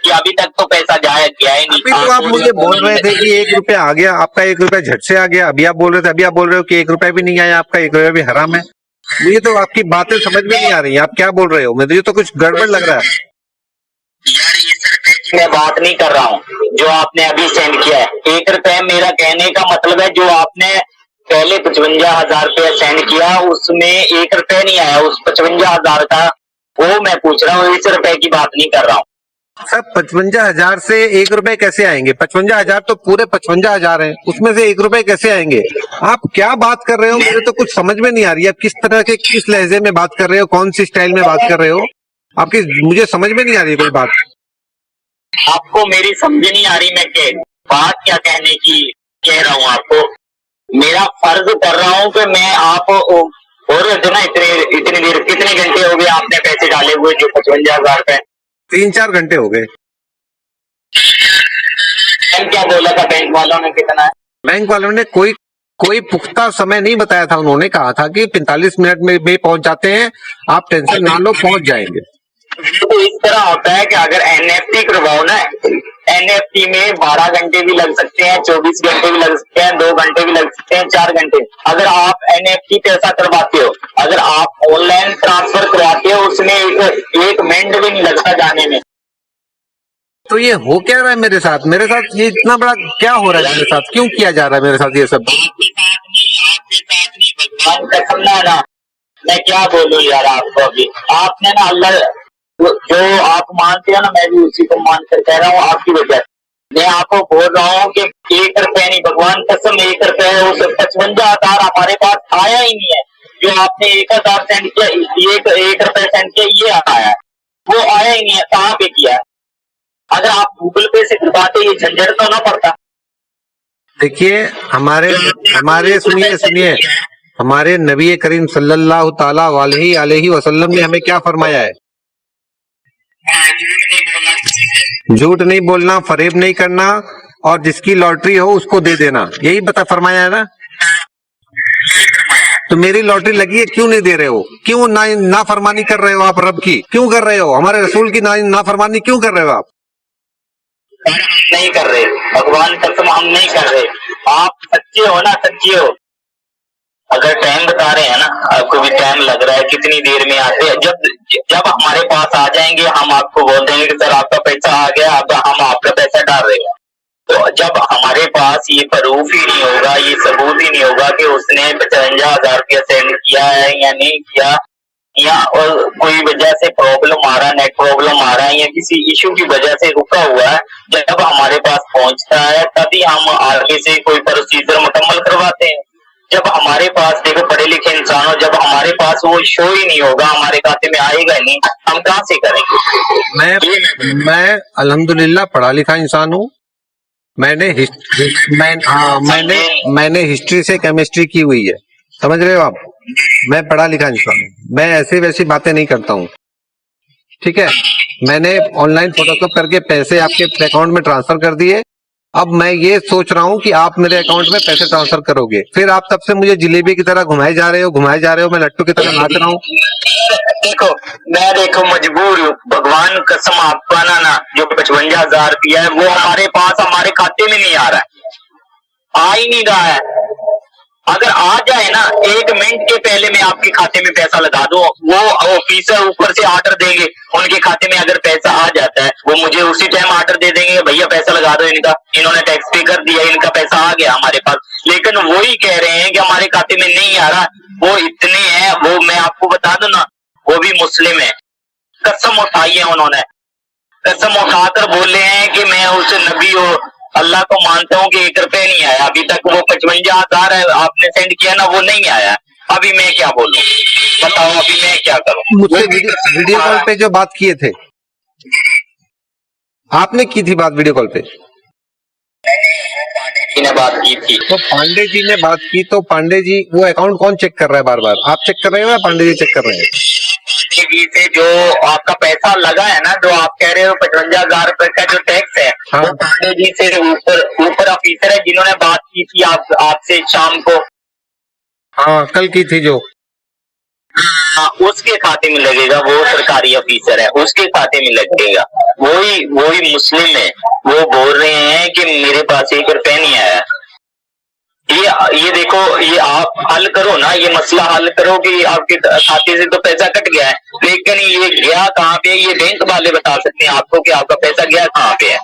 कि अभी तक तो पैसा जाया गया ही नहीं। अभी तो आप मुझे बोल रहे थे कि 1 रुपया आ गया, आपका 1 रुपया झट से आ गया। अभी आप बोल रहे हो कि 1 रुपया भी नहीं आया, आपका 1 रुपया भी हराम है। मुझे तो आपकी बातें समझ में नहीं आ रही, आप क्या बोल रहे हो? मुझे तो कुछ गड़बड़ लग रहा है। यार ये सर मैं बात नहीं कर रहा हूँ जो आपने अभी सेंड किया है। 1 रुपया मेरा कहने का मतलब है जो आपने पहले 55,000 रुपया सेंड किया उसमें 1 रुपया नहीं आया, उस 55,000 का वो मैं पूछ रहा हूँ, 1 रुपए की बात नहीं कर रहा हूँ। सर 55,000 से 1 रुपए कैसे आएंगे? 55,000 तो पूरे 55,000 हैं, उसमें से 1 रुपए कैसे आएंगे? आप क्या बात कर रहे हो? मुझे तो कुछ समझ में नहीं आ रही है। आप किस तरह के किस लहजे में बात कर रहे हो, कौन सी स्टाइल में बात कर रहे हो? आपकी मुझे समझ में नहीं आ रही है कोई बात। आपको मेरी समझ नहीं आ रही मैं बात क्या कहने की कह रहा हूँ आपको। मेरा फर्ज कर रहा हूँ कि मैं आप और जो ना इतनी देर कितने घंटे हो गए आपने पैसे डाले हुए जो 55,000 रुपए? 3-4 घंटे हो गए। क्या बोला था बैंक वालों ने कितना है? बैंक वालों ने कोई पुख्ता समय नहीं बताया था। उन्होंने कहा था कि 45 मिनट में पहुंच जाते हैं, आप टेंशन ना लो, पहुंच जाएंगे। तो इस तरह होता है कि अगर एनएफटी करवाओ ना, एनएफटी में 12 घंटे भी लग सकते हैं, 24 घंटे भी लग सकते हैं, 2 घंटे भी लग सकते हैं, 4 घंटे। अगर आप एनएफटी पैसा करवाते हो, अगर आप ऑनलाइन ट्रांसफर करवाते हो उसमें एक मिनट भी नहीं लगता जाने में। तो ये हो क्या रहा है मेरे साथ ये इतना बड़ा क्या हो रहा है मेरे साथ, क्यों किया जा रहा है मेरे साथ ये सब? आपके साथ नहीं भगवान कसम ना मैं क्या बोलूं यार आपको। अभी आपने ना अल्लाह जो आप मानते हो ना, मैं भी उसी को मानकर कह रहा हूँ आपकी वजह से। मैं आपको बोल रहा हूँ कि 1 रुपया नहीं, भगवान कसम 1 रुपया है, उस 55,000 हमारे पास आया ही नहीं है। जो आपने 1,000 सेंड किया, 1 रुपया सेंड किया, ये आया है, वो आया ही नहीं है। कहाँ पे किया है? अगर आप गूगल पे से करवाते ये झंझट तो ना पड़ता। देखिए हमारे सुनिए हमारे नबी करीम सल्लल्लाहु ताला अलैहि वसल्लम ने हमें क्या फरमाया है? झूठ नहीं बोलना, फरेब नहीं करना, और जिसकी लॉटरी हो उसको दे देना, यही फरमाया है ना। तो मेरी लॉटरी लगी है, क्यों नहीं दे रहे हो? क्यों नाफरमानी कर रहे हो आप? रब की क्यों कर रहे हो? हमारे रसूल की नाफरमानी क्यों कर रहे हो आप? हम नहीं कर रहे, भगवान कसम हम नहीं कर रहे। आप सच्चे हो ना, सच्चे हो। अगर टाइम बता रहे हैं ना, आपको भी टाइम लग रहा है, कितनी देर में आते हैं? जब हमारे पास आ जाएंगे हम आपको बोल देंगे कि सर आपका पैसा आ गया, अब हम आपका पैसा डाल रहे हैं। तो जब हमारे पास ये प्रूफ ही नहीं होगा, ये सबूत ही नहीं होगा कि उसने 55,000 रुपया सेंड किया है या नहीं किया, या और कोई वजह से प्रॉब्लम आ रहा है, नेट प्रॉब्लम आ रहा है, या किसी इश्यू की वजह से रुका हुआ है, जब हमारे पास पहुंचता है तभी हम आगे से कोई प्रोसीजर मुकम्मल करवाते हैं। जब हमारे पास, देखो पढ़े लिखे इंसान हो, जब हमारे पास वो शो ही नहीं होगा, हमारे खाते में आएगा नहीं, हम कहाँ से करेंगे? मैं अल्हम्दुलिल्लाह पढ़ा लिखा इंसान हूँ। मैंने हिस्ट्री से केमिस्ट्री की हुई है, समझ रहे हो आप? मैं पढ़ा लिखा इंसान हूँ, मैं ऐसी वैसी बातें नहीं करता हूँ, ठीक है? मैंने ऑनलाइन फोटोशॉप करके पैसे आपके अकाउंट में ट्रांसफर कर दिए। अब मैं ये सोच रहा हूँ कि आप मेरे अकाउंट में पैसे ट्रांसफर करोगे, फिर आप तब से मुझे जिलेबी की तरह घुमाए जा रहे हो, मैं लट्टू की तरह नाच रहा हूँ। देखो मजबूर हूँ, भगवान कसम आपका ना जो 55,000 रुपया है वो हमारे पास, हमारे खाते में नहीं आ रहा है, आ ही नहीं रहा है। अगर आ जाए ना, 1 मिनट के पहले मैं आपके खाते में पैसा लगा दूं, वो ऑफिसर ऊपर से ऑर्डर देंगे, उनके खाते में अगर पैसा आ जाता है वो मुझे उसी टाइम ऑर्डर दे देंगे, भैया पैसा लगा दो इनका, इन्होंने टैक्स पे कर दिया, इनका पैसा आ गया हमारे पास। लेकिन वो ही कह रहे हैं कि हमारे खाते में नहीं आ रहा। वो इतने हैं, वो मैं आपको बता दूं ना, वो भी मुस्लिम है, कसम उठाई है उन्होंने, कसम उठाकर बोले हैं कि मैं उस नबी और अल्लाह को मानता हूँ कि 1 रुपया नहीं आया अभी तक। वो 55,000 आपने सेंड किया ना, वो नहीं आया। अभी मैं क्या बोलूं, बताओ अभी मैं क्या करूं? मुझसे वीडियो कॉल पे जो बात किए थे, आपने की थी बात वीडियो कॉल पे? ने बात की थी, तो पांडे जी ने बात की, तो पांडे जी वो अकाउंट कौन चेक कर रहा है बार बार? आप चेक कर रहे हो या पांडे जी चेक कर रहे हैं? पांडे जी से जो आपका पैसा लगा है ना, जो आप कह रहे हो 55,000 रुपए का जो टैक्स है, हाँ। वो पांडे जी से ऊपर ऑफिसर है जिन्होंने बात की थी आपसे शाम को। हाँ, कल की थी जो। उसके खाते में लगेगा, वो सरकारी ऑफिसर है, उसके खाते में लगेगा। वही मुस्लिम है, वो बोल रहे हैं कि मेरे पास 1 रुपया नहीं आया। ये देखो, ये आप हल करो ना, ये मसला हल करो कि आपके खाते से तो पैसा कट गया है, लेकिन ये गया कहाँ पे, ये बैंक वाले बता सकते हैं आपको कि आपका पैसा गया कहाँ पे है।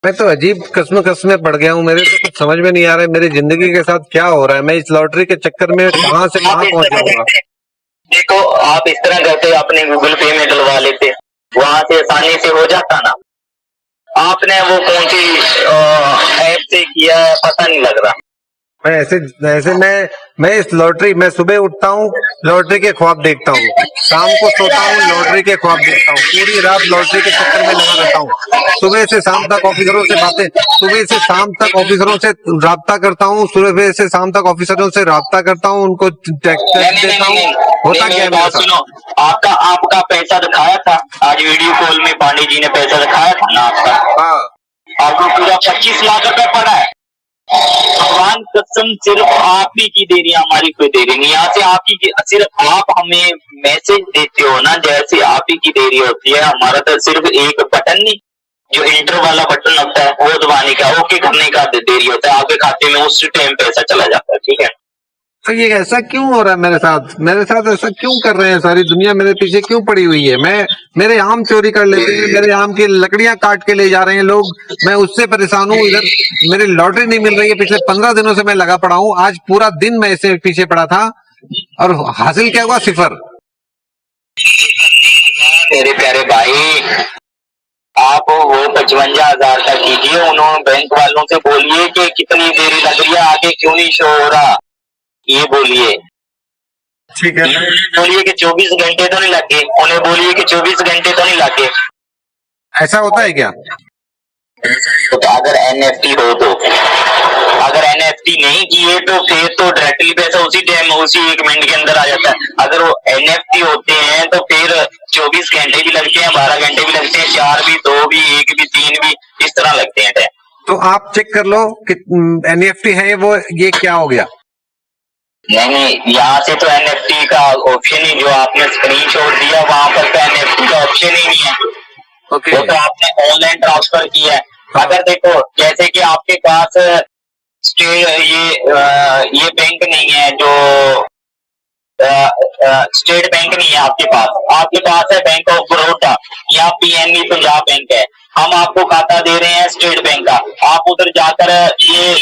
मैं तो अजीब कसम पड़ गया हूँ, मेरे तो कुछ समझ में नहीं आ रहा है मेरी जिंदगी के साथ क्या हो रहा है। मैं इस लॉटरी के चक्कर में कहाँ से कहाँ पहुंच जाऊंगा। देखो आप इस तरह करते, अपने गूगल पे में डलवा लेते, वहां से आसानी से हो जाता ना। आपने वो कौन सी ऐप से किया है पता नहीं लग रहा। मैं ऐसे मैं इस लॉटरी, मैं सुबह उठता हूँ लॉटरी के ख्वाब देखता हूँ, शाम को सोता हूँ लॉटरी के ख्वाब देखता हूँ, पूरी रात लॉटरी के चक्कर में लगा रहता हूँ। सुबह से शाम तक ऑफिसरों से राब्ता करता हूँ, सुबह से शाम तक ऑफिसरों से राब्ता करता हूँ, उनको टैक्स देता हूँ। होता क्या है? सुनो, आपका पैसा दिखाया था आज वीडियो कॉल में, पांडे जी ने पैसा दिखाया था ना आपका। हाँ, आपको पूरा 25 लाख रुपए पड़ा है। भगवान कसम सिर्फ आप ही की देरी, हमारी कोई देरी नहीं। यहाँ से आप ही, सिर्फ आप हमें मैसेज देते हो ना, जैसे आप ही की देरी होती है। हमारा तो सिर्फ एक बटन नहीं, जो इंटर वाला बटन होता है वो दबाने का, ओके करने का देरी होता है। आपके खाते में उस टाइम पैसा चला जाता है, ठीक है? तो ये ऐसा क्यों हो रहा है मेरे साथ ऐसा क्यों कर रहे हैं? सारी दुनिया मेरे पीछे क्यों पड़ी हुई है? मेरे आम चोरी कर लेते हैं, मेरे आम की लकड़ियां काट के ले जा रहे हैं लोग, मैं उससे परेशान हूँ। इधर मेरी लॉटरी नहीं मिल रही है, पिछले 15 दिनों से मैं लगा पड़ा हूँ। आज पूरा दिन मैं इससे पीछे पड़ा था और हासिल क्या हुआ? 0। मेरे प्यारे भाई, आप वो 55,000 का कीजिए, उन्होंने बैंक वालों से बोलिए कि कितनी देरी लग रही है, आगे क्यों नहीं शो हो रहा, ये बोलिए। ठीक है, बोलिए कि 24 घंटे तो नहीं लगे, उन्हें बोलिए कि 24 घंटे तो नहीं लगे। ऐसा होता है क्या? तो अगर एनएफटी हो तो, अगर एनएफटी नहीं किए तो फिर तो डायरेक्टली पैसा उसी टाइम उसी 1 मिनट के अंदर आ जाता है। अगर वो एनएफटी होते हैं तो फिर 24 घंटे भी लगते हैं, 12 घंटे भी लगते हैं, 4 भी, 2 भी, 1 भी, 3 भी, इस तरह लगते हैं टाइम। तो आप चेक कर लो कि एनईएफटी है वो, ये क्या हो गया? नहीं, यहाँ से तो एनएफटी का ऑप्शन ही, जो आपने स्क्रीनशॉट दिया वहां पर तो एनएफटी का ऑप्शन ही नहीं है। ओके, वो तो आपने ऑनलाइन ट्रांसफर किया है। अगर देखो, जैसे कि आपके पास ये बैंक नहीं है, जो स्टेट बैंक नहीं है आपके पास है बैंक ऑफ बड़ौदा या पीएनबी पंजाब बैंक है। हम आपको खाता दे रहे हैं स्टेट बैंक का, आप उधर जाकर ये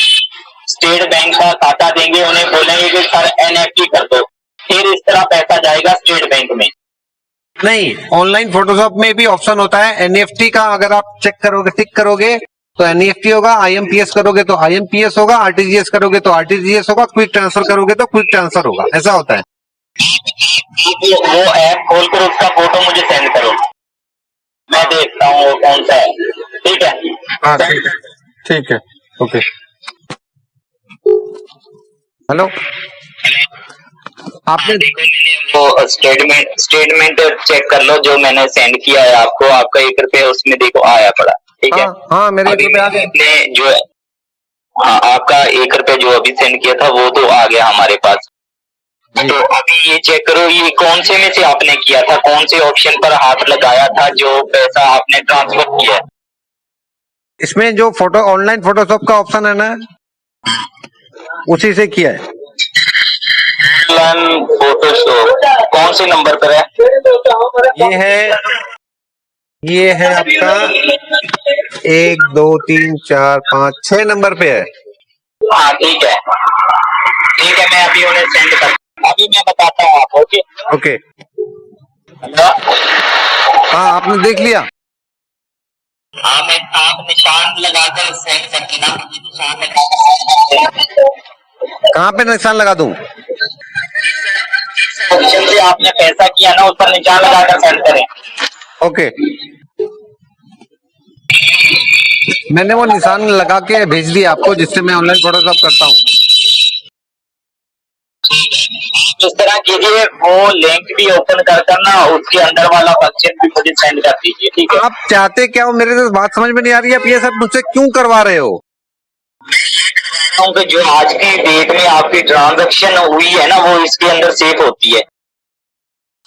स्टेट बैंक का खाता देंगे, उन्हें बोलेंगे कि सर एनएफटी कर दो, फिर इस तरह पैसा जाएगा स्टेट बैंक में। नहीं, ऑनलाइन फोटोशॉप में भी ऑप्शन होता है एनईएफटी का। अगर आप चेक करोगे, टिक करोगे तो एनईएफटी होगा, आईएमपीएस करोगे तो आईएमपीएस होगा, आरटीजीएस करोगे तो आरटीजीएस होगा, क्विक ट्रांसफर करोगे तो क्विक ट्रांसफर होगा। ऐसा होता है। वो ऐप खोलकर उसका फोटो मुझे सेंड करो, मैं देखता हूँ वो कौन सा है। ठीक है? हाँ, ठीक है, ओके। हेलो, आपने देखो, मैंने वो स्टेटमेंट चेक कर लो जो मैंने सेंड किया है आपको, आपका 1 रुपया उसमें देखो आया पड़ा। ठीक है? हाँ, मेरे रुपये आ गए। आपने जो आपका 1 रुपया जो अभी सेंड किया था वो तो आ गया हमारे पास। तो अभी ये चेक करो, ये कौन से में से आपने किया था, कौन से ऑप्शन पर हाथ लगाया था जो पैसा आपने ट्रांसफर किया? इसमें जो फोटो ऑनलाइन फोटोशॉप का ऑप्शन है ना, उसी से किया है। ऑनलाइन फोटोशॉप कौन से नंबर पर है? ये है आपका 1 2 3 4 5 6 नंबर पे है। हाँ, ठीक है, मैं अभी उन्हें सेंड कर, अभी मैं बताता हूँ आपको। ओके, हाँ, आपने देख लिया? हाँ, मैं आप निशान लगाकर सेंड कर देना, मुझे निशान लगाकर। कहाँ पे निशान लगा दूं? ऑप्शन से आपने पैसा किया ना, उस पर निशान लगाकर सेंड करें। ओके, मैंने वो निशान लगा के भेज दिया आपको, जिससे मैं ऑनलाइन फोटोशॉप करता हूँ। इस तरह कीजिए, वो लिंक भी ओपन कर ना, उसके अंदर वाला फंक्शन भी मुझे सेंड कर दीजिए। ठीक है? आप चाहते क्या हो? मेरे तो बात समझ में नहीं आ रही है। आप ये सब मुझसे क्यों करवा रहे हो? मैं ये करवा रहा हूँ कि जो आज की डेट में आपकी ट्रांजैक्शन हुई है ना, वो इसके अंदर सेव होती है।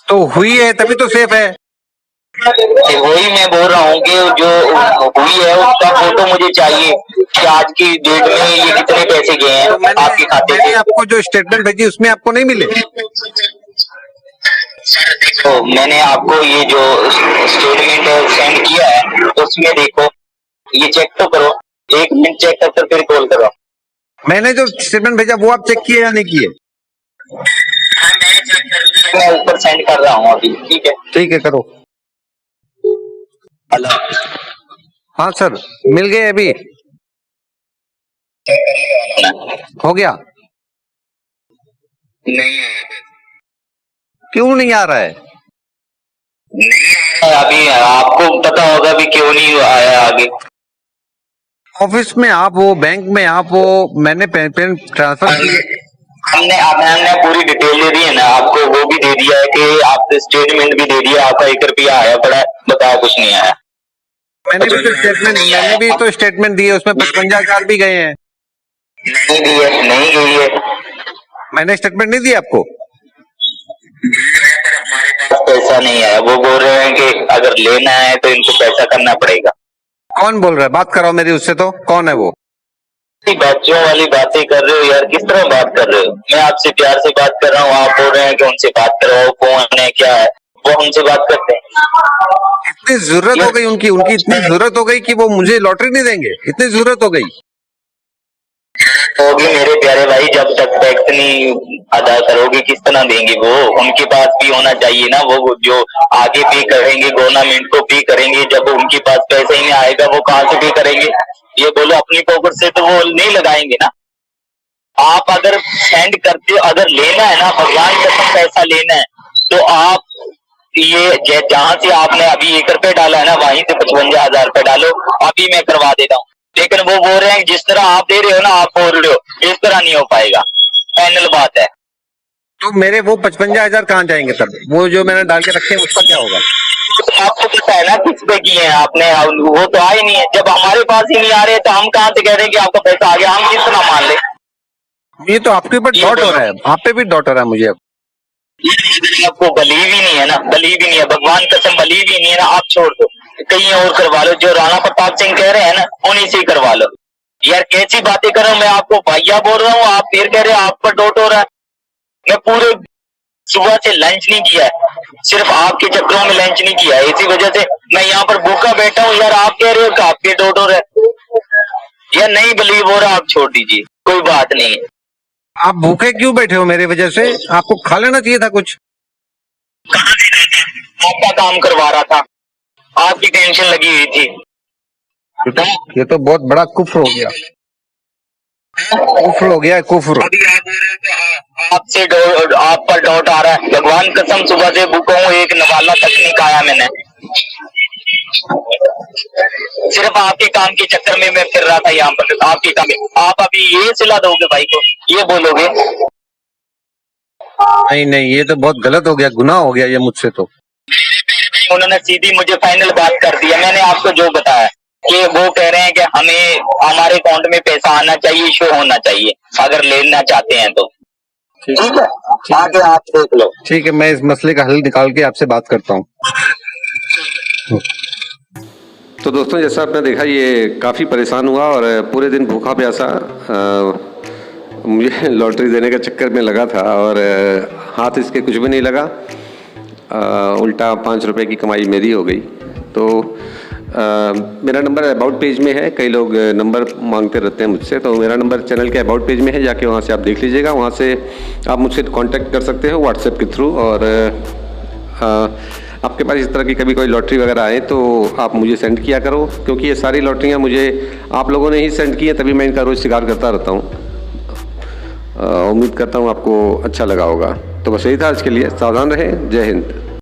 तो हुई है तभी तो सेफ है। वही मैं बोल रहा हूँ कि जो हुई है उसका फोटो मुझे चाहिए कि आज की डेट में ये कितने पैसे गए हैं तो आपके खाते मैंने में। आपको जो स्टेटमेंट भेजी उसमें आपको नहीं मिले? तो मैंने आपको ये जो स्टेटमेंट सेंड किया है उसमें देखो, ये चेक तो करो, 1 मिनट चेक कर फिर कॉल करो। मैंने जो स्टेटमेंट भेजा वो आप चेक किए या नहीं किए? मैं ऊपर सेंड कर रहा हूँ अभी। ठीक है? ठीक है, करो। हेलो, हाँ सर, मिल गए अभी? हो गया? नहीं क्यों नहीं आ रहा है? अभी आपको पता होगा भी क्यों नहीं आया आगे। ऑफिस में आप हो, बैंक में आप हो, मैंने पेन ट्रांसफर किए। हमने पूरी डिटेल दे दी है ना आपको, वो भी दे दिया है कि आपने स्टेटमेंट भी दे दिया, आपका 1 रुपया आया पड़ा है, बताओ कुछ नहीं आया। मैंने भी तो स्टेटमेंट दिए, उसमें 55,000 भी गए हैं। नहीं गई है। मैंने स्टेटमेंट नहीं दिया आपको? पैसा नहीं आया, वो बोल रहे हैं कि अगर लेना है तो इनको पैसा करना पड़ेगा। कौन बोल रहा है? बात कराओ मेरी उससे। तो कौन है वो? बच्चों वाली बातें कर रहे हो यार, किस तरह बात कर रहे हो? मैं आपसे प्यार से बात कर रहा हूँ, आप बोल रहे हैं कि उनसे बात करो, कौन है क्या है, वो हमसे बात करते हैं। इतनी जरूरत हो गई उनकी इतनी जरूरत हो गई कि वो मुझे लॉटरी नहीं देंगे, इतनी जरूरत हो गई होगी मेरे प्यारे भाई, जब तक टैक्स नहीं अदा करोगे किस तरह देंगे वो? उनके पास भी होना चाहिए ना, वो जो आगे पे करेंगे, गवर्नमेंट को पे करेंगे, जब उनके पास पैसे ही नहीं आएगा वो कहाँ से पे करेंगे? ये बोलो, अपनी पॉकेट से तो वो नहीं लगाएंगे ना। आप अगर सेंड करते, अगर लेना है ना, भगवान कसम पैसा लेना है तो आप ये जहाँ से आपने अभी 1 रुपये डाला है ना, वहीं से 55,000 रुपये डालो, अभी मैं करवा देता हूँ। लेकिन वो बोल रहे हैं जिस तरह आप दे रहे हो ना, आप बोल रहे हो, इस तरह नहीं हो पाएगा, फाइनल बात है। तो मेरे वो 55,000 कहाँ जाएंगे तब? वो जो मैंने डाल के रखे हैं उसका क्या होगा? तो आपको पता है ना किस पे किए हैं आपने, वो तो आए नहीं है। जब हमारे पास ही नहीं आ रहे तो हम कहाँ से कह रहे हैं कि आपका पैसा आ गया? हम किस तरह मान ले? ये तो आपके ऊपर डॉट हो रहा है, आप पे भी डॉट हो रहा है मुझे अब। आपको बलीव ही नहीं है ना, बलीव ही नहीं है, भगवान कसम बलीव ही नहीं है ना, आप छोड़ दो, कहीं और करवा लो। जो राणा प्रताप सिंह कह रहे हैं ना, उन्हीं से करवा लो। यार कैसी बातें कर रहा हूँ मैं, आपको भैया बोल रहा हूँ, आप फिर कह रहे हो आप पर डॉट हो रहा है। मैं पूरे सुबह से लंच नहीं किया है, सिर्फ आपके चक्करों में लंच नहीं किया है, इसी वजह से मैं यहाँ पर भूखा बैठा हूँ। यार आप कह रहे हो कि आपके डॉट हो रहा है, यार नहीं बलीव हो रहा, आप छोड़ दीजिए, कोई बात नहीं है। आप भूखे क्यों बैठे हो मेरे वजह से? आपको खा लेना चाहिए था कुछ। आपका काम करवा रहा था, आपकी टेंशन लगी हुई थी। ये तो बहुत बड़ा कुफ्र हो गया, कुफ्र हो गया, कुफ्र। अभी आप बोल रहे हो आपसे आप पर डाउट आ रहा है, भगवान कसम सुबह से भूखा हूँ, एक नवाला तक नहीं खाया मैंने। सिर्फ आपके काम के चक्कर में मैं फिर रहा था यहाँ पर, आपके काम में। आप अभी ये सिला दोगे भाई को, ये बोलोगे? नहीं नहीं, ये तो बहुत गलत हो गया, गुनाह हो गया ये मुझसे। तो उन्होंने सीधी मुझे फाइनल बात कर दिया। मैंने आपको जो बताया कि वो कह रहे हैं कि हमें हमारे अकाउंट में पैसा आना चाहिए, शो होना चाहिए, अगर लेना चाहते हैं तो। ठीक है, आगे आप देख लो। ठीक है, मैं इस मसले का हल निकाल के आपसे बात करता हूँ। तो दोस्तों, जैसा आपने देखा, ये काफ़ी परेशान हुआ और पूरे दिन भूखा प्यासा मुझे लॉटरी देने के चक्कर में लगा था और हाथ इसके कुछ भी नहीं लगा। उल्टा 5 रुपए की कमाई मेरी हो गई। तो मेरा नंबर अबाउट पेज में है, कई लोग नंबर मांगते रहते हैं मुझसे, तो मेरा नंबर चैनल के अबाउट पेज में है, जाके वहाँ से आप देख लीजिएगा। वहाँ से आप मुझसे कांटेक्ट कर सकते हो व्हाट्सएप के थ्रू। और आपके पास इस तरह की कभी कोई लॉटरी वगैरह आए तो आप मुझे सेंड किया करो, क्योंकि ये सारी लॉटरियाँ मुझे आप लोगों ने ही सेंड की है, तभी मैं इनका रोज़ शिकार करता रहता हूँ। उम्मीद करता हूँ आपको अच्छा लगा होगा। तो बस यही था आज के लिए। सावधान रहें। जय हिंद।